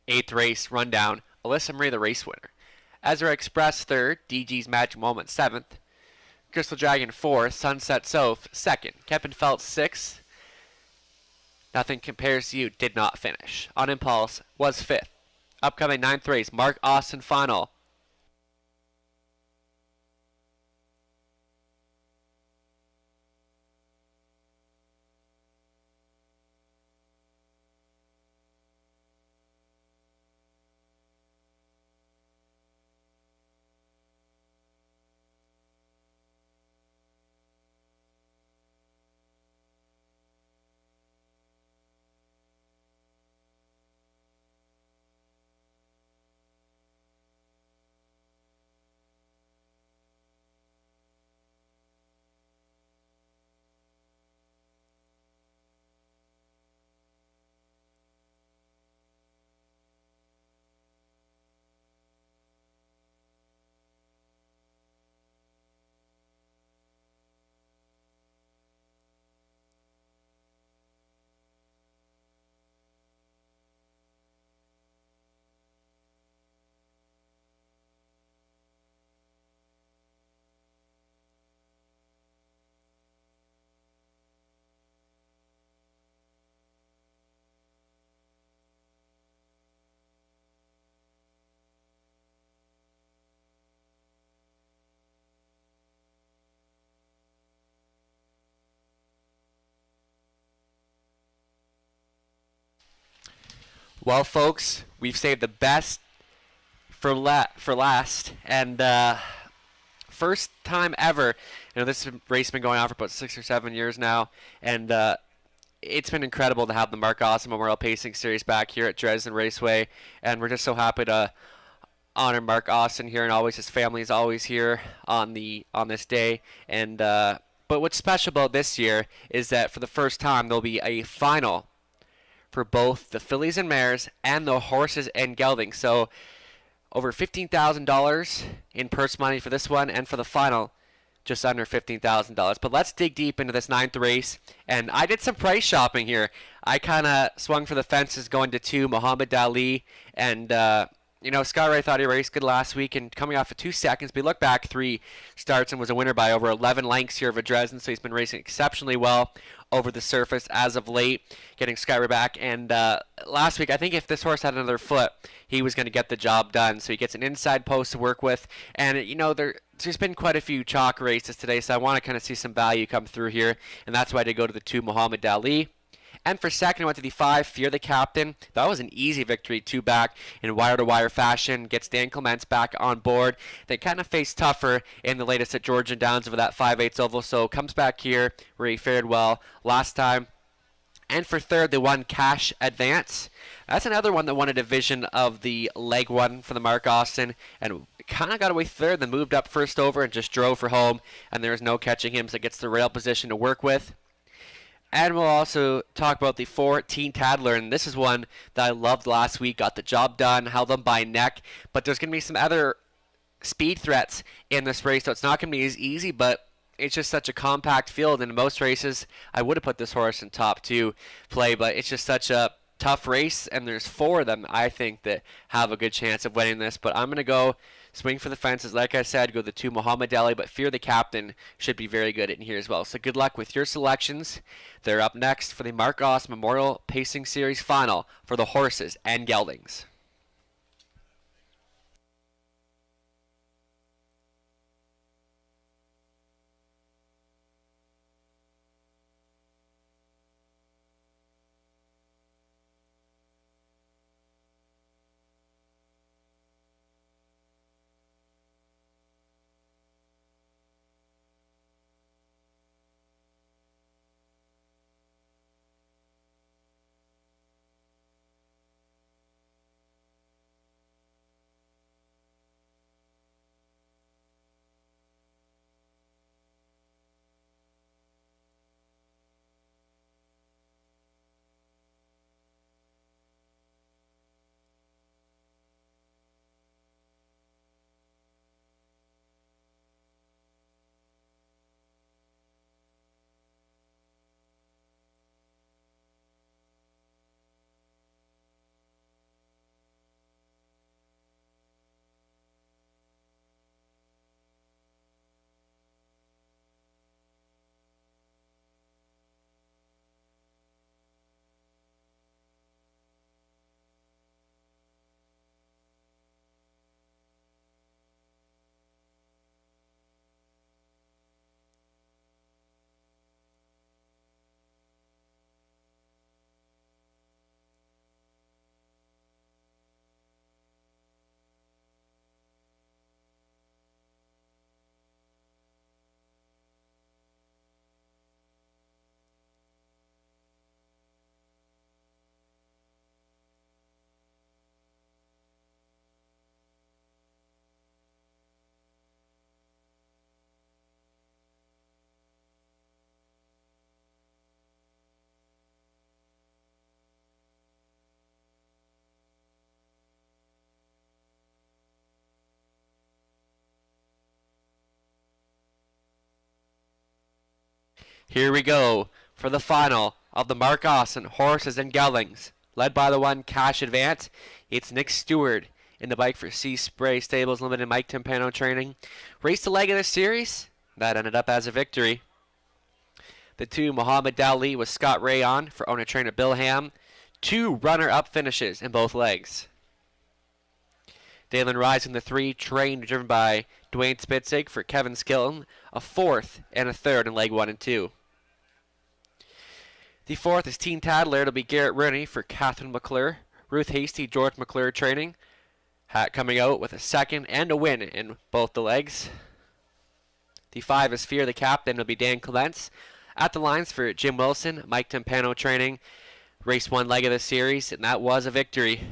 Eighth race rundown, Alyssa Marie the race winner. Ezra Express third, DG's Magic Moment seventh, Crystal Dragon fourth, Sunset Soph second, Kempenfeld sixth, Nothing Compares to You did not finish. On Impulse was fifth. Upcoming ninth race, Mark Austin final. Well, folks, we've saved the best for last, and first time ever. You know, this race has been going on for about 6 or 7 years now, and it's been incredible to have the Mark Austin Memorial Pacing Series back here at Dresden Raceway, and we're just so happy to honor Mark Austin here, and always his family is always here on this day. And but what's special about this year is that for the first time there'll be a final for both the fillies and mares and the horses and geldings. So over $15,000 in purse money for this one, and for the final, just under $15,000. But let's dig deep into this 9th race. And I did some price shopping here. I kind of swung for the fences going to 2, Muhammad Ali. And, Scott Ray thought he raced good last week and coming off of 2 seconds. But he looked back 3 starts and was a winner by over 11 lengths here over Dresden. So he's been racing exceptionally well over the surface as of late, getting Sky Ray back. And last week, I think if this horse had another foot, he was going to get the job done. So he gets an inside post to work with. And, there's been quite a few chalk races today, so I want to kind of see some value come through here. And that's why I did go to the 2, Muhammad Ali. And for second, I went to the 5, Fear the Captain. That was an easy victory, 2 back in wire-to-wire fashion. Gets Dan Clements back on board. They kind of faced tougher in the latest at Georgian Downs over that 5/8 oval. So comes back here where he fared well last time. And for third, they won Cash Advance. That's another one that won a division of the leg one for the Mark Austin. And kind of got away third, then moved up first over and just drove for home. And there was no catching him, so it gets the rail position to work with. And we'll also talk about the 4, Teen Tadler. And this is one that I loved last week. Got the job done, held them by neck. But there's going to be some other speed threats in this race, so it's not going to be as easy, but it's just such a compact field. In most races, I would have put this horse in top 2 play, but it's just such a tough race, and there's 4 of them, I think, that have a good chance of winning this. But I'm going to go swing for the fences. Like I said, go the 2, Muhammad Ali, but Fear the Captain should be very good in here as well. So good luck with your selections. They're up next for the Mark Goss Memorial Pacing Series Final for the horses and geldings. Here we go for the final of the Mark Austin Horses and Geldings. Led by the 1, Cash Advance. It's Nick Stewart in the bike for Sea Spray Stables Limited, Mike Timpano training. Raced the leg of the series. That ended up as a victory. The 2, Muhammad Ali, with Scott Ray on for owner trainer Bill Ham. 2 runner-up finishes in both legs. Dalen Rise in the 3, trained and driven by Dwayne Spitzig for Kevin Skilton. A 4th and a 3rd in leg 1 and 2. The 4th is Teen Tadler. It'll be Garrett Rooney for Catherine McClure. Ruth Hasty, George McClure training. Hat coming out with a 2nd and a win in both the legs. The 5 is Fear the Captain. It'll be Dan Clements. At the lines for Jim Wilson, Mike Timpano training. Race 1 leg of the series, and that was a victory.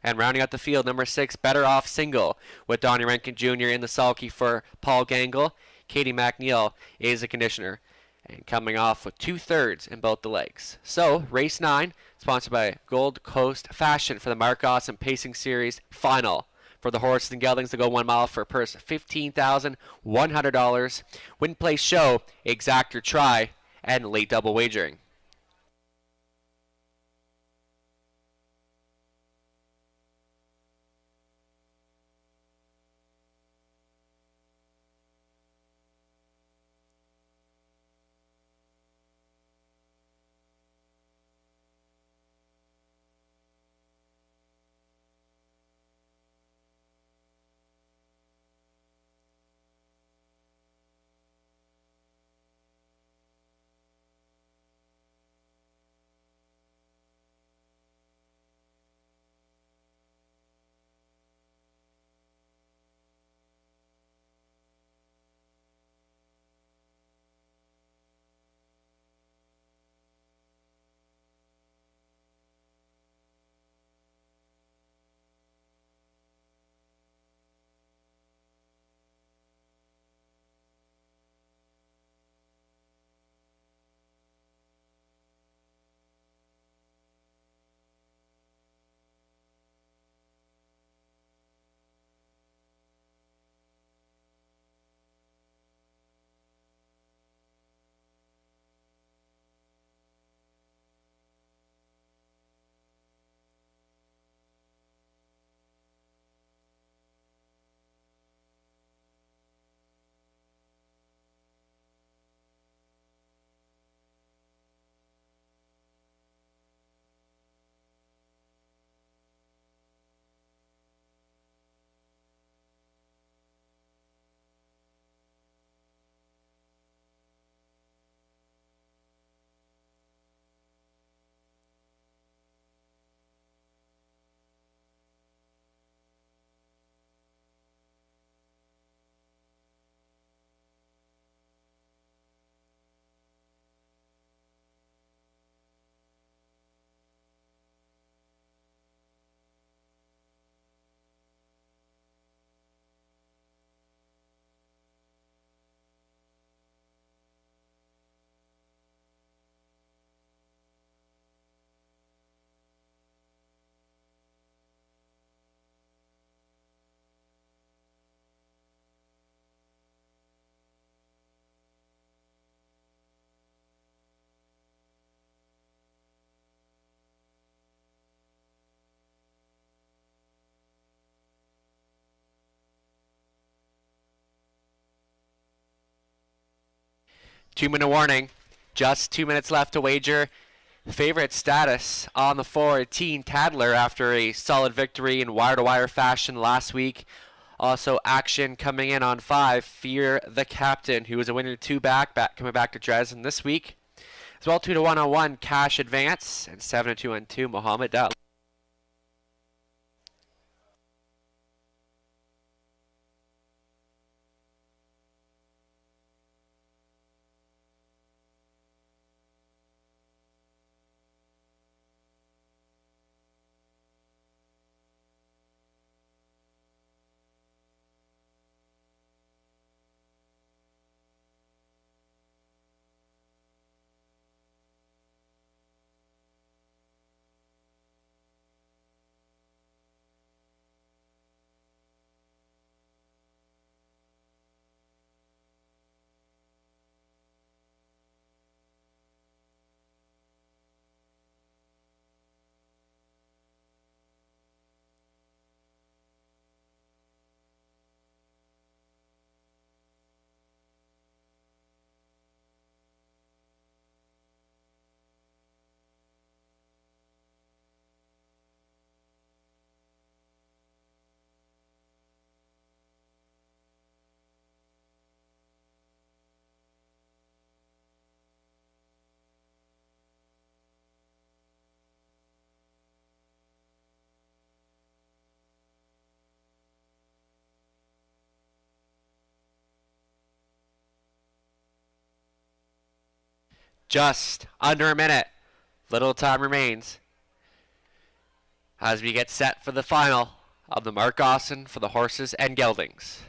And rounding out the field, number 6, Better Off Single, with Donnie Rankin Jr. in the sulky for Paul Gangle. Katie McNeil is the conditioner. And coming off with 2/3 in both the legs. So, race 9, sponsored by Gold Coast Fashion for the Mark Austin Pacing Series Final For the horses and geldings to go 1 mile for a purse of $15,100. Win, place, show, exact or try, and late double wagering. Two-minute warning. Just 2 minutes left to wager. Favorite status on the forward, Teen Tadler, after a solid victory in wire-to-wire fashion last week. Also, action coming in on 5. Fear the Captain, who was a winner 2 back coming back to Dresden this week. As well, 2-1 on 1, Cash Advance, and 7-2 on 2, Mohammed Dal. Just under a minute. Little time remains as we get set for the final of the Mark Austin for the horses and geldings.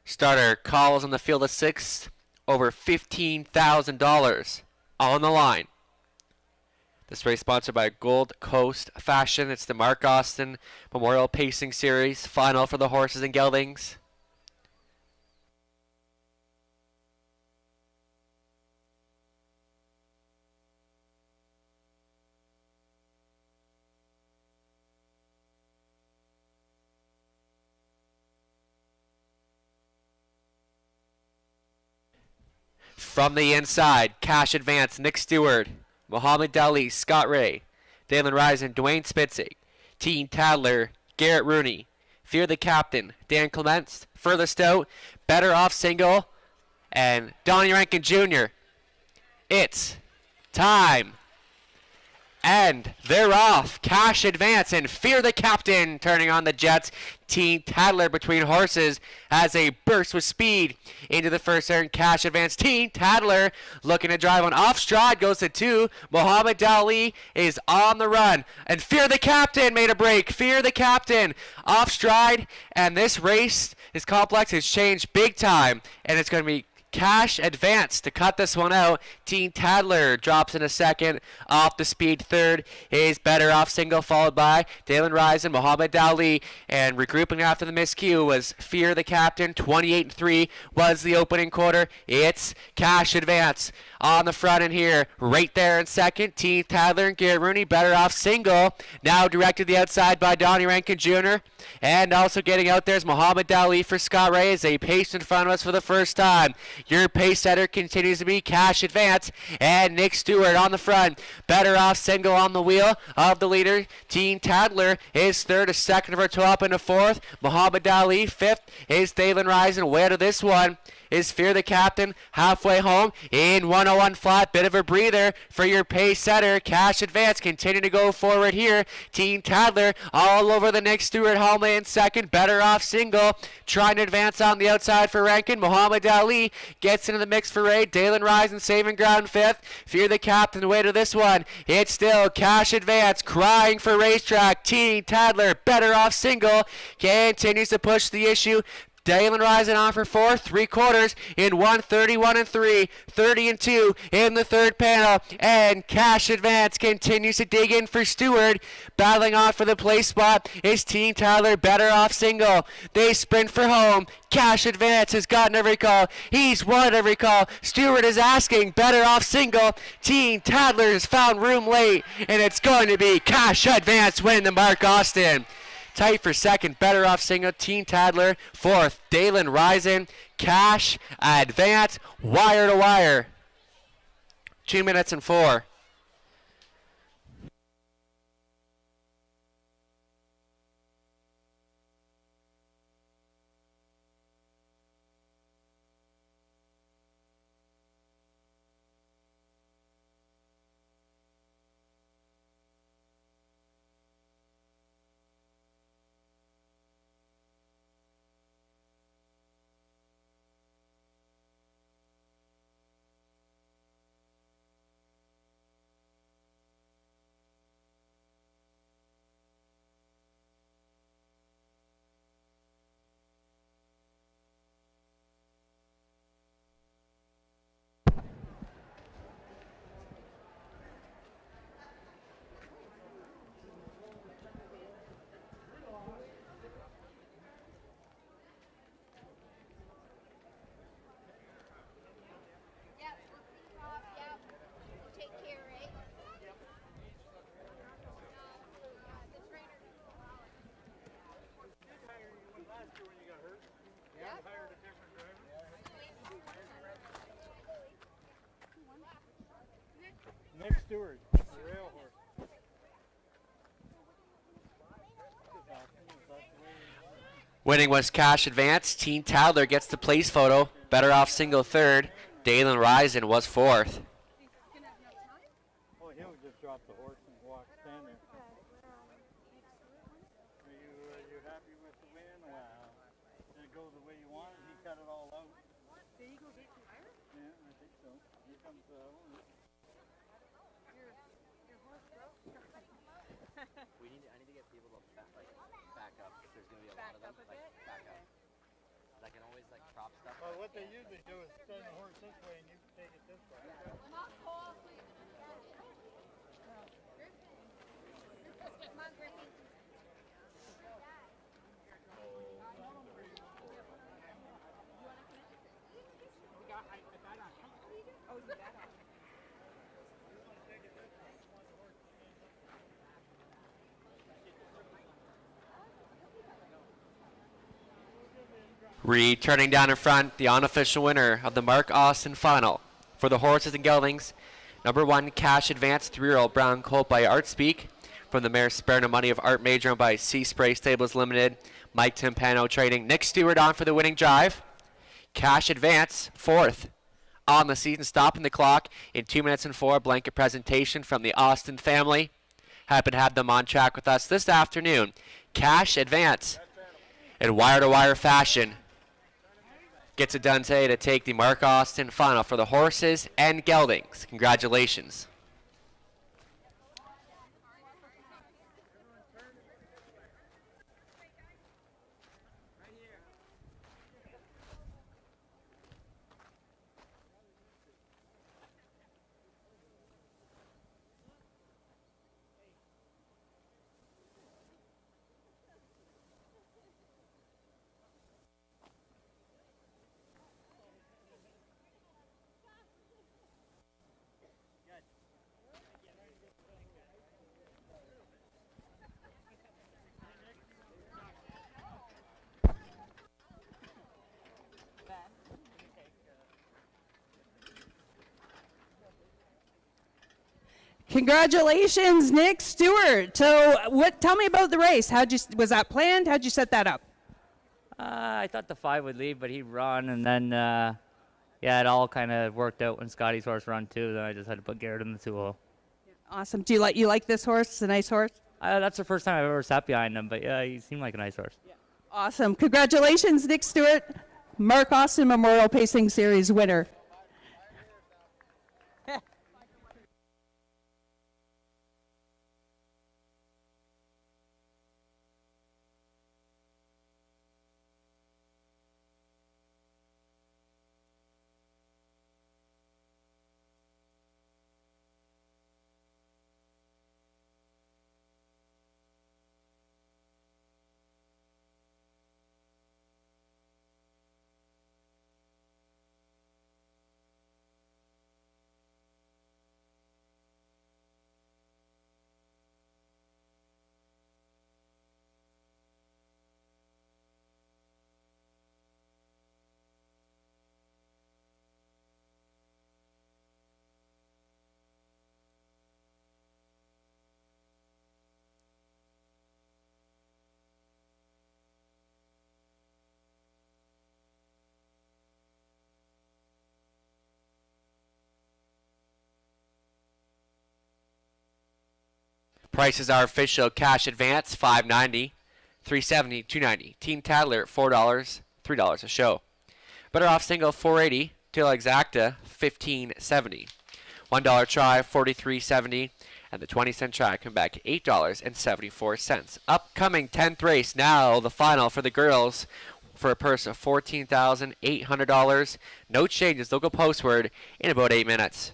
Starter calls on the field of 6, over $15,000 on the line. This race sponsored by Gold Coast Fashion. It's the Mark Austin Memorial Pacing Series final for the horses and geldings. From the inside, Cash Advance, Nick Stewart, Muhammad Dali, Scott Ray, Dalen Risen, Dwayne Spitzig, Teen Tadler, Garrett Rooney, Fear the Captain, Dan Clements, Furthest Out, Better Off Single, and Donnie Rankin Jr. It's time. And they're off. Cash Advance and Fear the Captain turning on the Jets. Teen Tadler between horses has a burst with speed into the first turn. Cash Advance, Teen Tadler looking to drive on off stride, goes to 2. Muhammad Dali is on the run. And Fear the Captain made a break. Fear the Captain off stride. And this race, this complex has changed big time. And it's going to be Cash Advance to cut this one out. Teen Tadler drops in a second. Off the speed third is Better Off Single, followed by Dalen Risen, Muhammad Dali. And regrouping after the miscue was Fear the Captain. 28-3 was the opening quarter. It's Cash Advance on the front end here. Right there in second, Teen Tadler and Garrett Rooney. Better Off Single. Now directed the outside by Donnie Rankin Jr. And also getting out there is Muhammad Dali for Scott Ray as they pace in front of us for the first time. Your pace setter continues to be Cash Advance and Nick Stewart on the front. Better Off Single on the wheel of the leader. Teen Tadler is third, a second of her toe up into fourth. Muhammad Dali fifth is Dalen Risen. Way to this one is Fear the Captain halfway home in 101 flat. Bit of a breather for your pace setter. Cash Advance continue to go forward here. Teen Tadler all over the Nick Stewart home in second. Better Off Single trying to advance on the outside for Rankin. Muhammad Ali gets into the mix for Ray. Dalen Risen saving ground fifth. Fear the Captain way to this one. It's still Cash Advance crying for racetrack. Teen Tadler Better Off Single continues to push the issue. Dalen Risen on for fourth, 3/4 in 1:31-3, 30-2 in the third panel, and Cash Advance continues to dig in for Stewart. Battling on for the place spot is Teen Tadler, Better Off Single. They sprint for home. Cash Advance has gotten every call. He's won every call. Stewart is asking, Better Off Single. Teen Tadler has found room late, and it's going to be Cash Advance winning the Mark Austin. Tight for second, Better Off Single, Teen Tadler. Fourth, Dalen Risen, Cash Advance, wire to wire. 2 minutes and 4. Nick Stewart, the rail horse. Winning was Cash Advance. Teen Tadler gets the place photo. Better Off Single third. Dalen Risen was fourth. Oh, he'll just drop the horse and walk, stand there. Are you happy with the win? Wow. Did it go the way you wanted? He cut it all out. The Eagles ate too higher? Yeah, I think so. Here comes the owner. Your horse broke? I need to get people to back up. If there's going to be a lot of them, Back up a like bit? back up. Well, what they usually do is send the horse this way and you take it this way. Returning down in front, the unofficial winner of the Mark Austin final for the horses and geldings. Number 1, Cash Advance, 3-year-old brown colt by Art Speak. From the mare Spare No Money of Art Major, owned by Sea Spray Stables Limited. Mike Timpano trading. Nick Stewart on for the winning drive. Cash Advance, 4th on the season, stopping the clock in 2 minutes and 4. Blanket presentation from the Austin family. Happy to have them on track with us this afternoon. Cash Advance in wire-to-wire fashion gets it done today to take the Mark Austin final for the horses and geldings. Congratulations. Congratulations, Nick Stewart. So, tell me about the race. Was that planned? How'd you set that up? I thought the 5 would lead, but he'd run, and then yeah, it all kind of worked out when Scotty's horse run too. Then I just had to put Garrett in the 2-hole. Awesome. Do you like this horse? It's a nice horse. That's the first time I've ever sat behind him, but yeah, he seemed like a nice horse. Yeah. Awesome. Congratulations, Nick Stewart, Mark Austin Memorial Pacing Series winner. Prices are official. Cash Advance, $5.90, $3.70, $2.90. Team Tattler, $4, $3 a show. Better Off Single, $4.80. Till Exacta, $15.70. $1 try, $43.70. And the 20-cent try come back at $8.74. Upcoming 10th race. Now the final for the girls for a purse of $14,800. No changes. They'll go postward in about 8 minutes.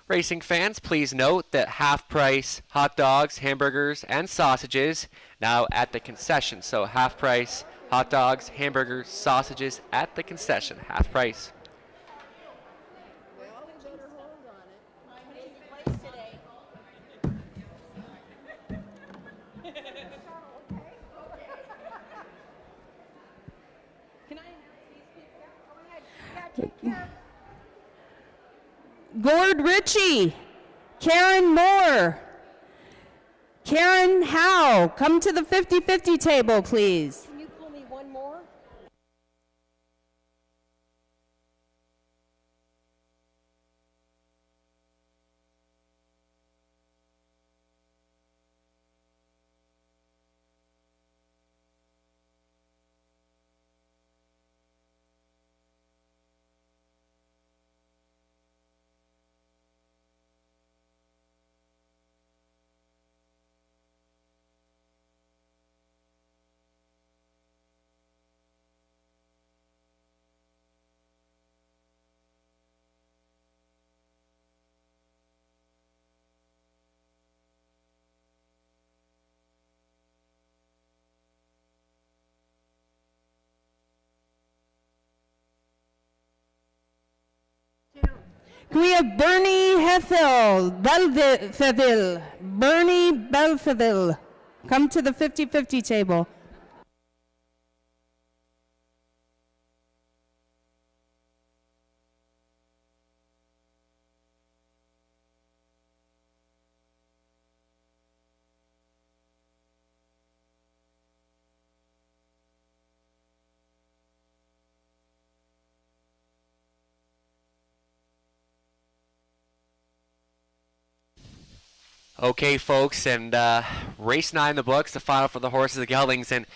Racing fans, please note that half-price hot dogs, hamburgers, and sausages now at the concession. So half-price hot dogs, hamburgers, sausages at the concession, half price. Gord Ritchie, Karen Moore, Karen Howe, come to the 50-50 table, please. Can you pull me one more? Can we have Bernie Hethel, Belfeville, Bernie Belfeville, come to the 50-50 table. Okay, folks, and race 9 in the books, the final for the horses, the geldings, and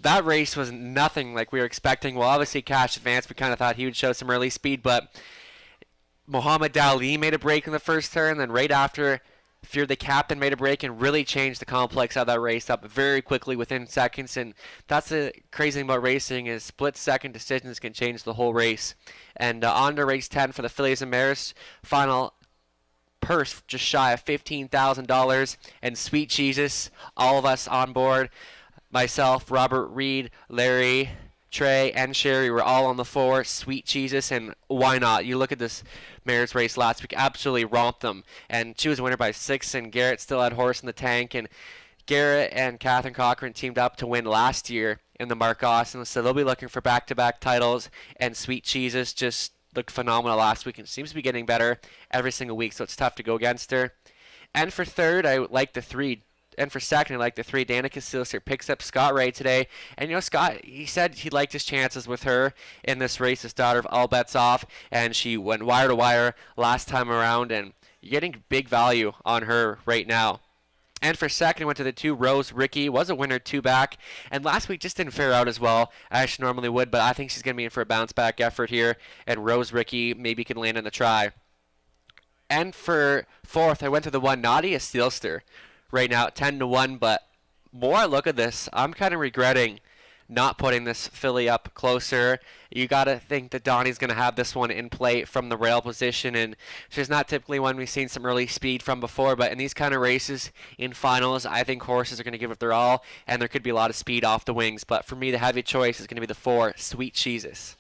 that race was nothing like we were expecting. Well, obviously, Cash Advance, we kind of thought he would show some early speed, but Muhammad Dali made a break in the first turn, then right after, Fear the Captain made a break and really changed the complex of that race up very quickly within seconds, and that's the crazy thing about racing is split-second decisions can change the whole race. And on to race 10 for the fillies and mares, final purse just shy of $15,000, and Sweet Jesus, all of us on board, myself, Robert, Reed, Larry, Trey, and Sherry were all on the floor. Sweet Jesus, and why not? You look at this mare's race last week, absolutely romped them, and she was a winner by 6, and Garrett still had horse in the tank, and Garrett and Catherine Cochran teamed up to win last year in the Mark Austin, so they'll be looking for back-to-back titles, and Sweet Jesus just looked phenomenal last week and seems to be getting better every single week, so it's tough to go against her. And for third, I like the 3. And for second, I like the 3. Danica Silser picks up Scott Ray today. And, Scott, he said he liked his chances with her in this race, his daughter of All Bets Off. And she went wire to wire last time around. And you're getting big value on her right now. And for second, I went to the 2. Rose Ricky was a winner 2 back. And last week just didn't fare out as well as she normally would. But I think she's going to be in for a bounce-back effort here. And Rose Ricky maybe can land in the try. And for fourth, I went to the 1. Nadia Steelster. Right now at 10-1, but more I look at this, I'm kind of regretting not putting this filly up closer. You got to think that Donnie's going to have this one in play from the rail position, and she's not typically one we've seen some early speed from before, but in these kind of races, in finals, I think horses are going to give it their all, and there could be a lot of speed off the wings, but for me, the heavy choice is going to be the 4, Sweet Jesus.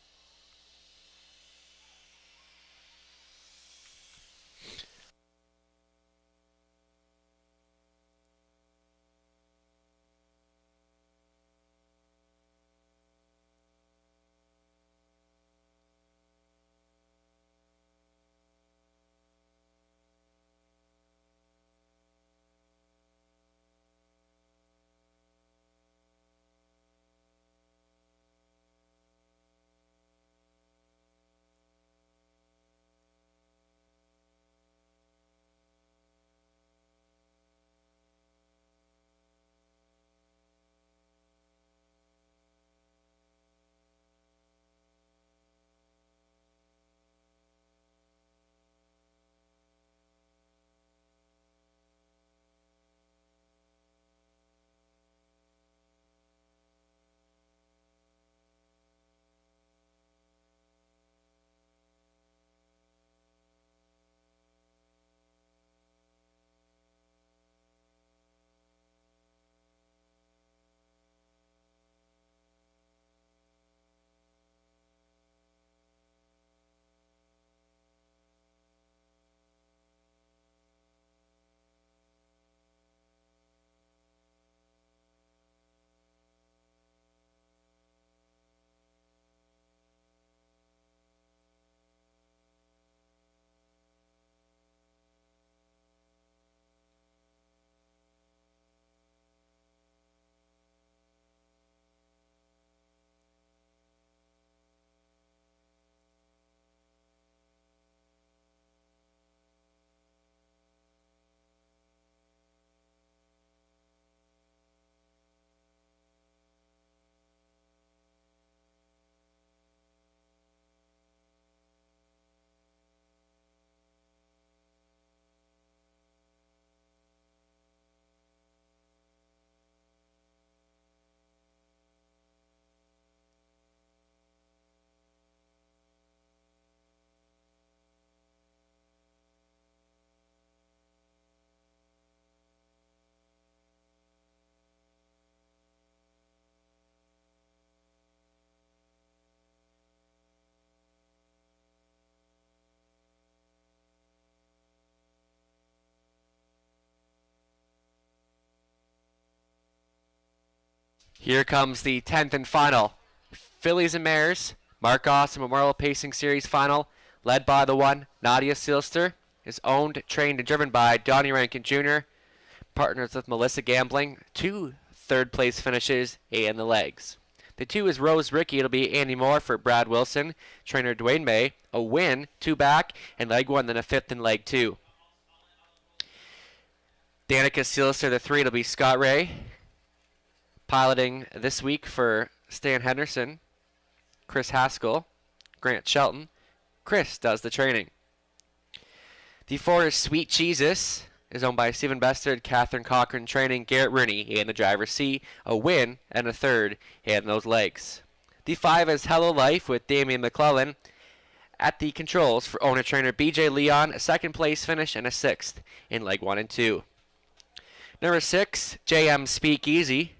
Here comes the 10th and final. Fillies and Mares, Mark Austin Memorial Pacing Series final, led by the one, Nadia Seelster, is owned, trained, and driven by Donnie Rankin Jr., partners with Melissa Gambling, 2 third-place finishes in the legs. The 2 is Rose Ricky. It'll be Andy Moore for Brad Wilson, trainer Dwayne May, a win, 2 back, and leg 1, then a 5th in leg 2. Danica Seelster, the 3, it'll be Scott Ray, piloting this week for Stan Henderson, Chris Haskell, Grant Shelton. Chris does the training. The 4 is Sweet Jesus, is owned by Stephen Bestard, Catherine Cochran training, Garrett Rooney in the driver's seat, a win and a 3rd in those legs. The 5 is Hello Life with Damian McClellan at the controls for owner trainer BJ Leon, a 2nd place finish and a 6th in leg 1 and 2. Number 6, JM Speakeasy,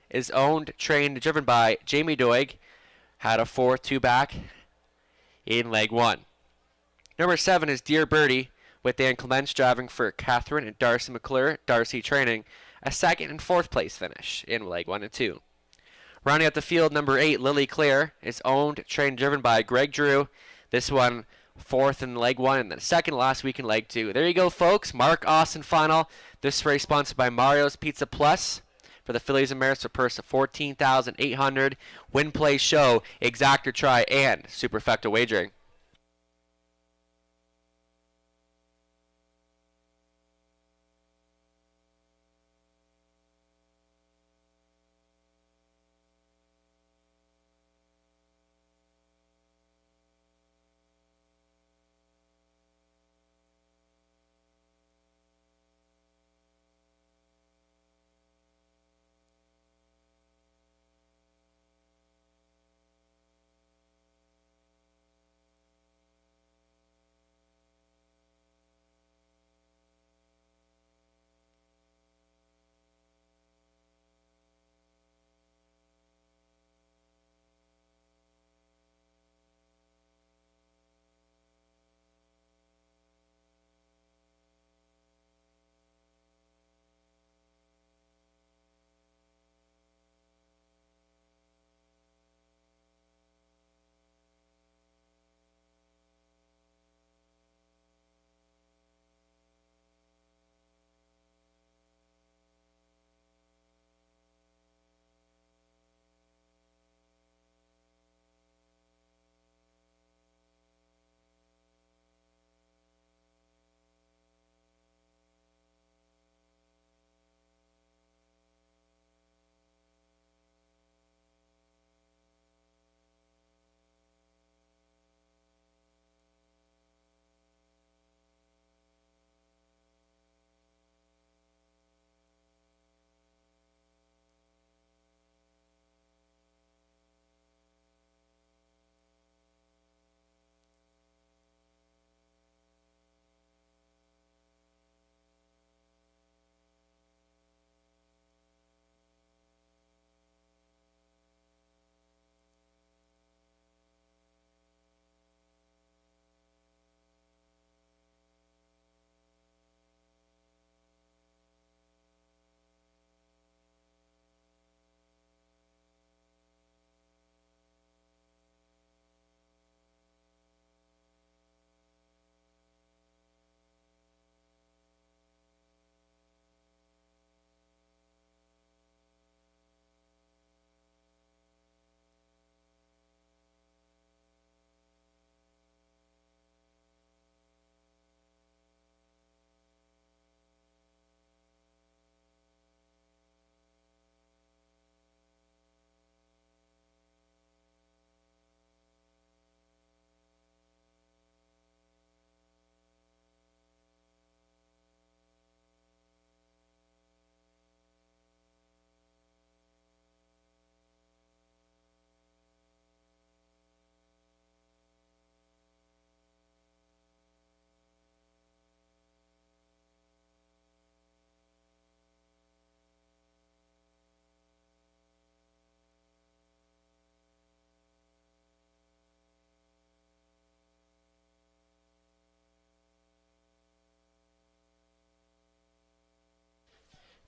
is owned, trained, and driven by Jamie Doig, had a 4th 2 back in leg 1. Number 7 is Dear Birdie, with Dan Clements driving for Catherine and Darcy McClure, Darcy training, a 2nd and 4th place finish in leg 1 and 2. Rounding out the field, number 8, Lily Claire, is owned, trained, driven by Greg Drew. This one, 4th in leg 1 and then 2nd last week in leg 2. There you go, folks. Mark Austin final. This race sponsored by Mario's Pizza Plus for the Fillies and Mares for purse of $14,800. Win, play, show, exactor try, and superfecta wagering.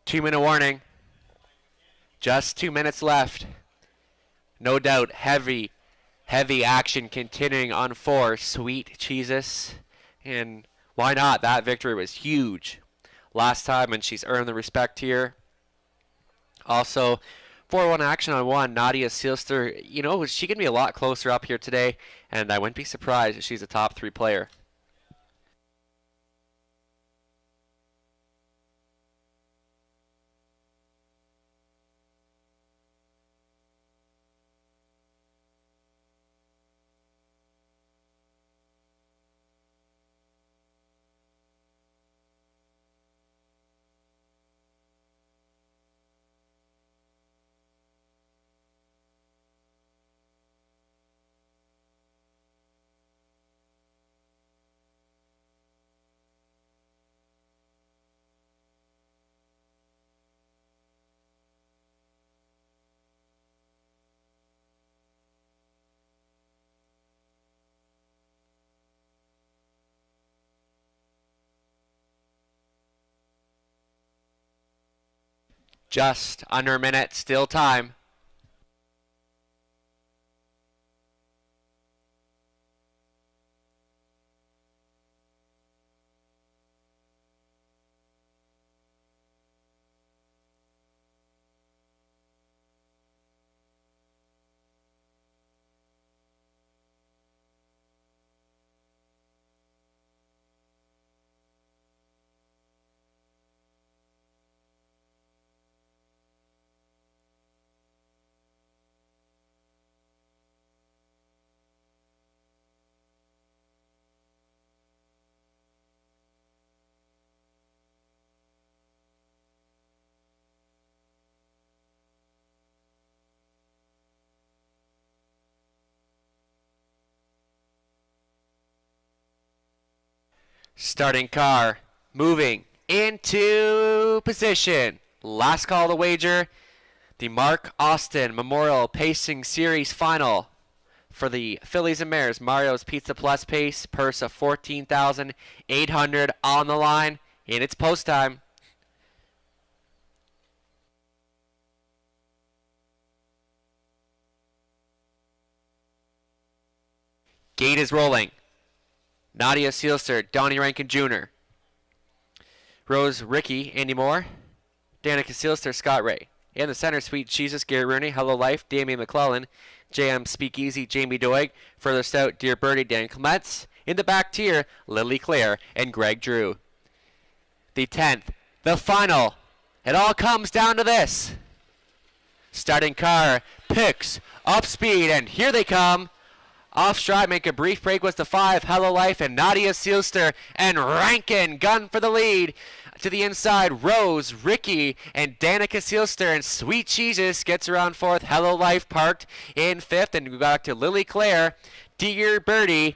Two-minute warning. Just 2 minutes left. No doubt, heavy action continuing on 4. Sweet Jesus. And why not? That victory was huge last time, and she's earned the respect here. Also, 4-1 action on 1. Nadia Seelster, you know, she can be a lot closer up here today, and I wouldn't be surprised if she's a top 3 player. Just under a minute, still time. Starting car, moving into position. Last call to wager. The Mark Austin Memorial Pacing Series Final for the Fillies and Mares. Mario's Pizza Plus Pace, purse of $14,800 on the line, and it's post time. Gate is rolling. Nadia Seelster, Donnie Rankin Jr. Rose Ricky, Andy Moore. Danica Seelster, Scott Ray. In the center, Sweet Jesus, Gary Rooney, Hello Life, Damian McClellan, JM Speakeasy, Jamie Doig. Furthest out, Dear Birdie, Dan Clements. In the back tier, Lily Claire and Greg Drew. The 10th, the final. It all comes down to this. Starting car picks up speed, and here they come. Off stride, make a brief break was the 5, Hello Life and Nadia Seelster, and Rankin gun for the lead. To the inside, Rose, Ricky, and Danica Seelster, and Sweet Jesus gets around 4th. Hello Life parked in 5th, and we got back to Lily Claire, Dear Birdie,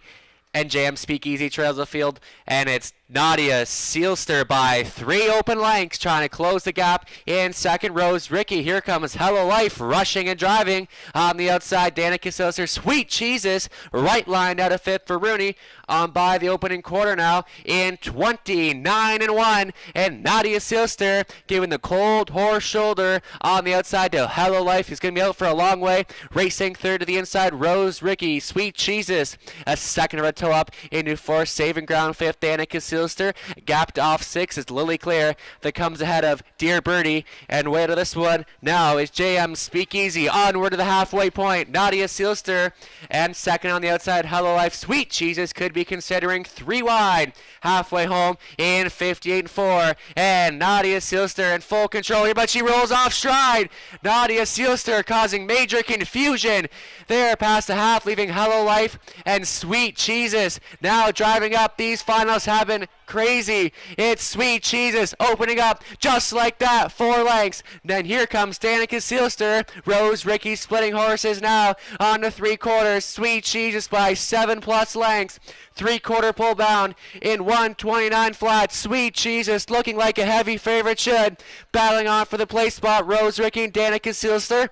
and JM Speakeasy trails the field, and it's Nadia Seelster by 3 open lengths trying to close the gap in second. Rose Ricky, here comes Hello Life rushing and driving on the outside. Danica Seelster, Sweet Jesus, right line out of 5th for Rooney on by the opening quarter now in 29-1, and Nadia Seelster giving the cold horse shoulder on the outside to Hello Life, who's going to be out for a long way. Racing third to the inside, Rose Ricky, Sweet Jesus, a second of a toe up into 4th, saving ground 5th. Danica Seelster gapped off 6 is Lily Claire that comes ahead of Dear Birdie, and way to this one now is JM Speakeasy onward to the halfway point. Nadia Seelster and second on the outside, Hello Life. Sweet Jesus could be considering 3 wide halfway home in 58-4, and Nadia Seelster in full control here, but she rolls off stride. Nadia Seelster causing major confusion there past the half, leaving Hello Life and Sweet Jesus now driving up. These finals have been crazy. It's Sweet Jesus opening up just like that, 4 lengths. Then here comes Danica Seelster. Rose Ricky splitting horses now on the 3/4. Sweet Jesus by 7+ lengths. 3/4 pull bound in 129 flat. Sweet Jesus looking like a heavy favorite should. Battling on for the place spot, Rose Ricky and Danica Seelster.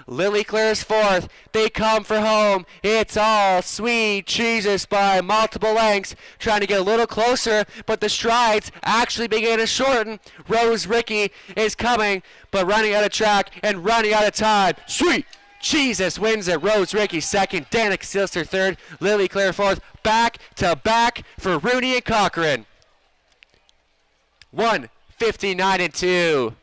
Lily clears fourth. They come for home. It's all Sweet Jesus by multiple lengths. Trying to get a little closer, but the strides actually begin to shorten. Rose Ricky is coming, but running out of track and running out of time. Sweet Jesus wins it. Rose Ricky second. Danica Silster third. Lily Claire fourth. Back to back for Rooney and Cochran. 1:59 and 2.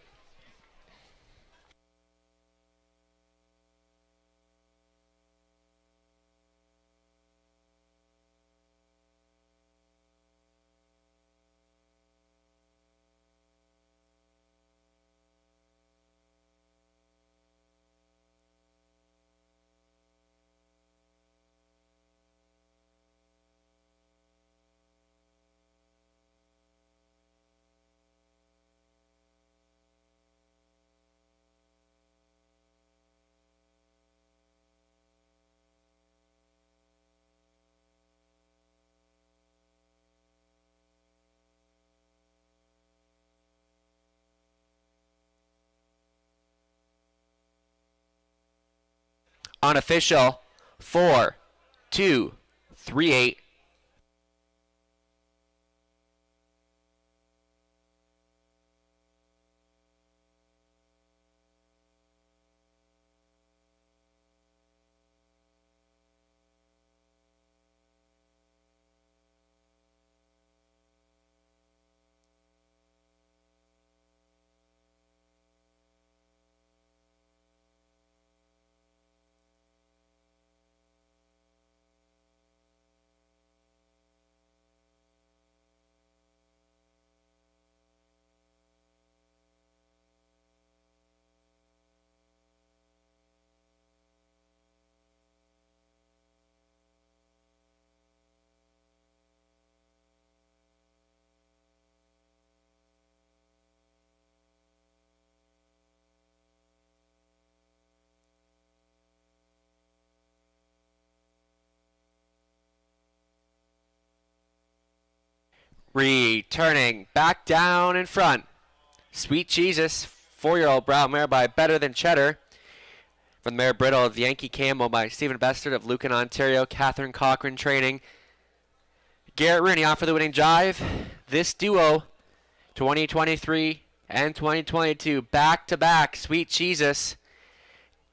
Unofficial 4-2-3-8. Returning back down in front. Sweet Jesus, 4-year-old brown mare by Better Than Cheddar. From the mare Brittle of Yankee Camel by Stephen Bestard of Lucan, Ontario. Catherine Cochran training. Garrett Rooney on for the winning drive. This duo, 2023 and 2022, back-to-back. Sweet Jesus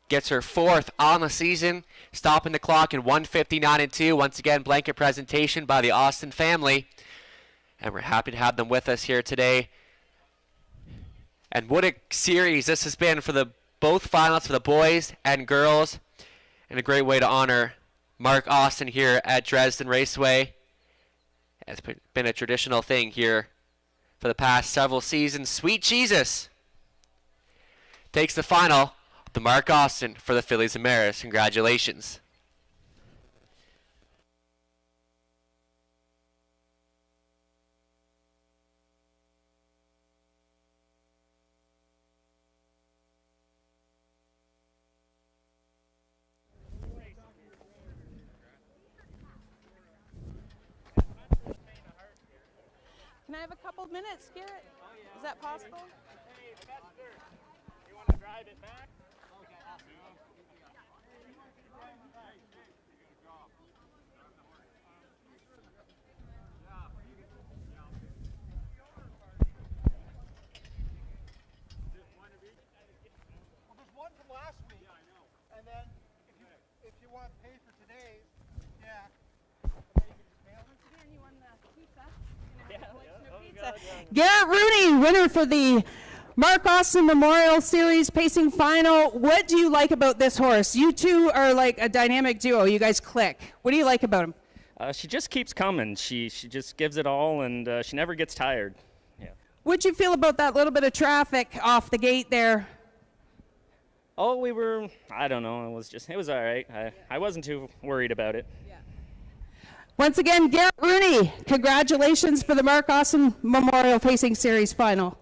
gets her fourth on the season, stopping the clock in 1:59 and 2. Once again, blanket presentation by the Austin family. And we're happy to have them with us here today. And what a series this has been for the both finalists, for the boys and girls. And a great way to honor Mark Austin here at Dresden Raceway. It's been a traditional thing here for the past several seasons. Sweet Jesus takes the final to Mark Austin for the Fillies and Mares. Congratulations. Can I have a couple of minutes, Garrett? Is that possible? Hey, Chester, you want to drive it back? Okay, well, there's one from last week. Yeah, I know. And then if you want to pay for today's, yeah. Garrett Rooney, winner for the Mark Austin Memorial Series Pacing Final. What do you like about this horse? You two are like a dynamic duo. You guys click. What do you like about him? She just keeps coming. She just gives it all, and she never gets tired. Yeah. What'd you feel about that little bit of traffic off the gate there? Oh, I don't know. It was all right. I wasn't too worried about it. Once again, Garrett Rooney, congratulations for the Mark Austin Memorial Pacing Series Final.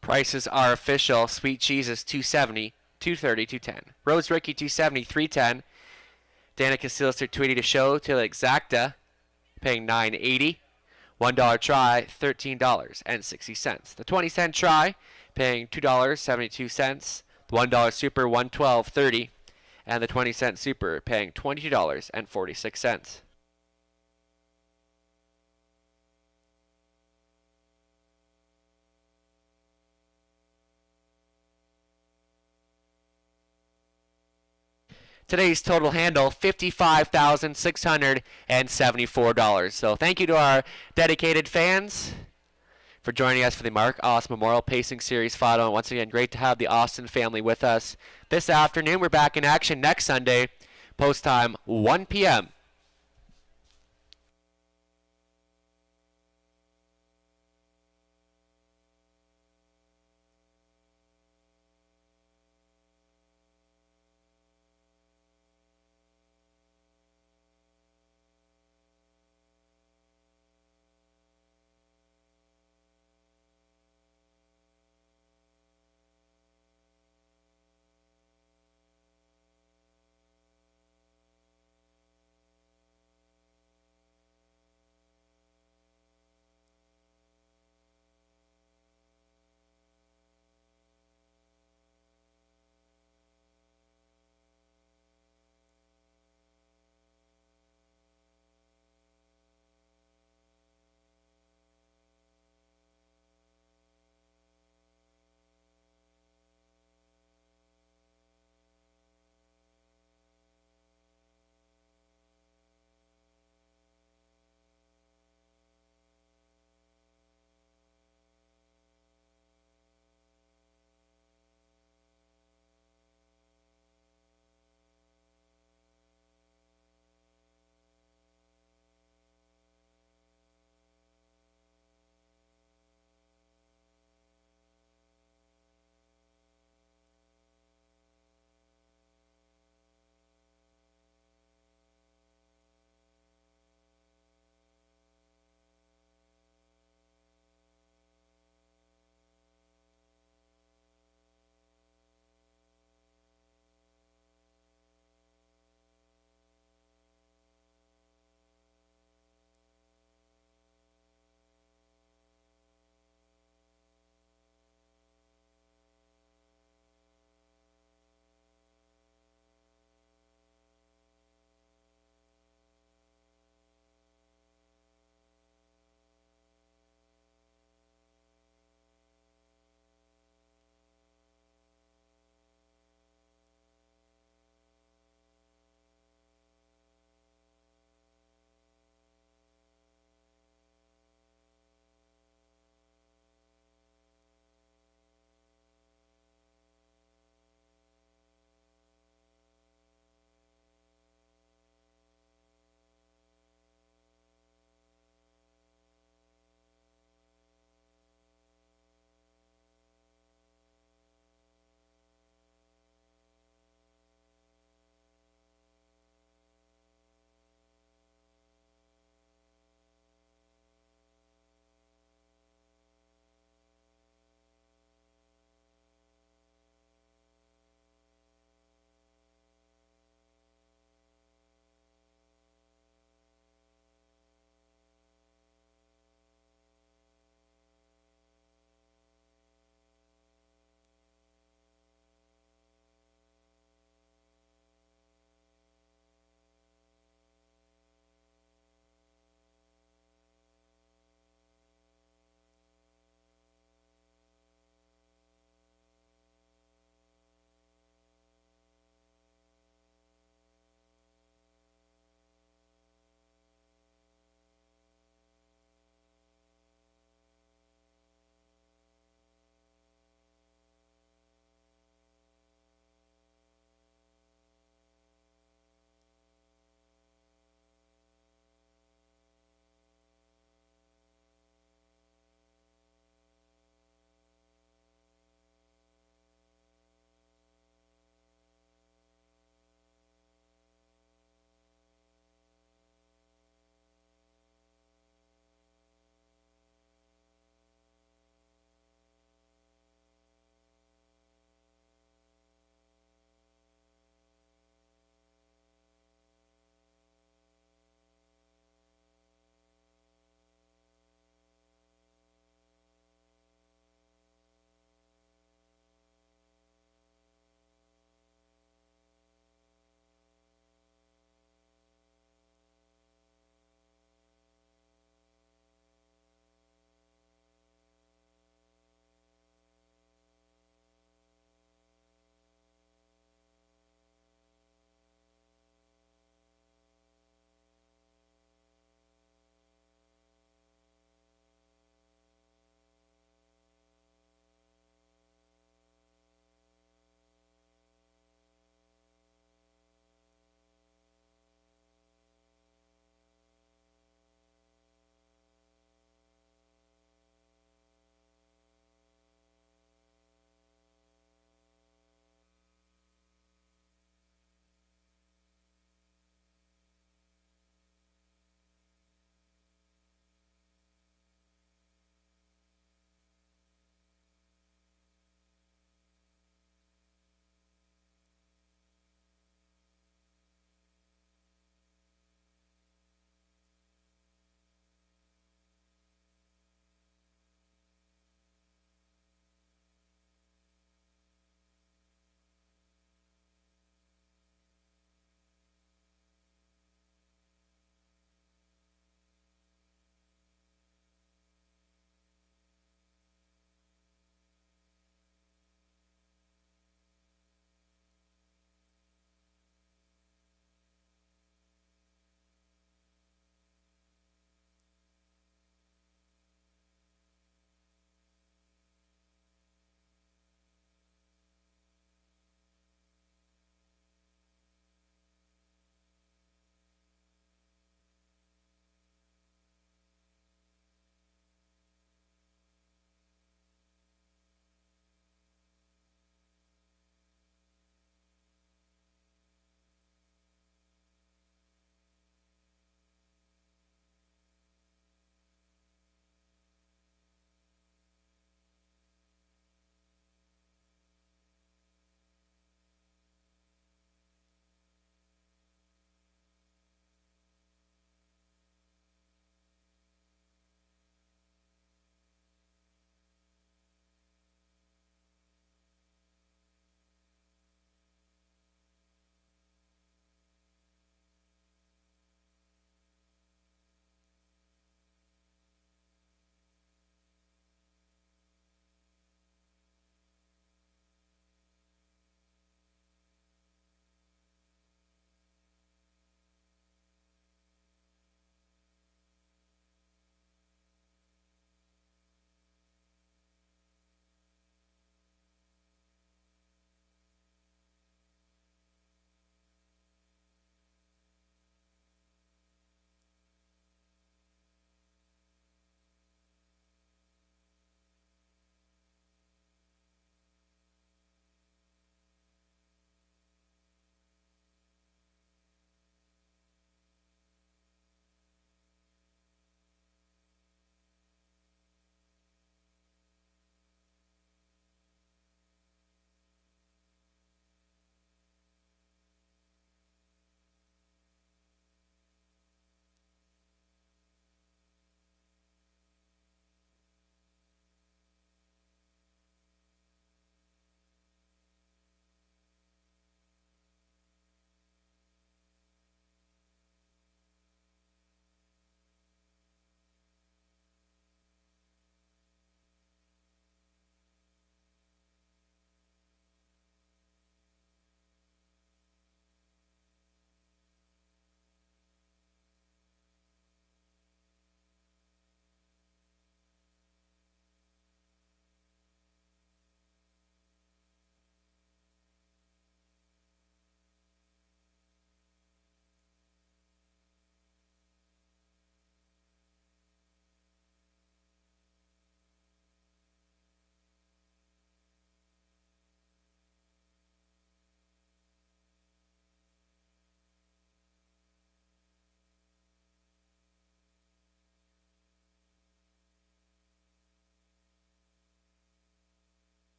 Prices are official. Sweet cheese is $2.70, $2.30, $2.10. Rose Ricky $2.70, $3.10. Danica Silster $2.80 to show. Taylor Exacta paying $9.80. $1 try, $13.60. The 20-cent try paying $2.72. The $1 super, $112.30. And the 20-cent super paying $22.46. Today's total handle, $55,674. So thank you to our dedicated fans for joining us for the Mark Austin Memorial Pacing Series Final. Once again, great to have the Austin family with us this afternoon. We're back in action next Sunday, post time 1 p.m.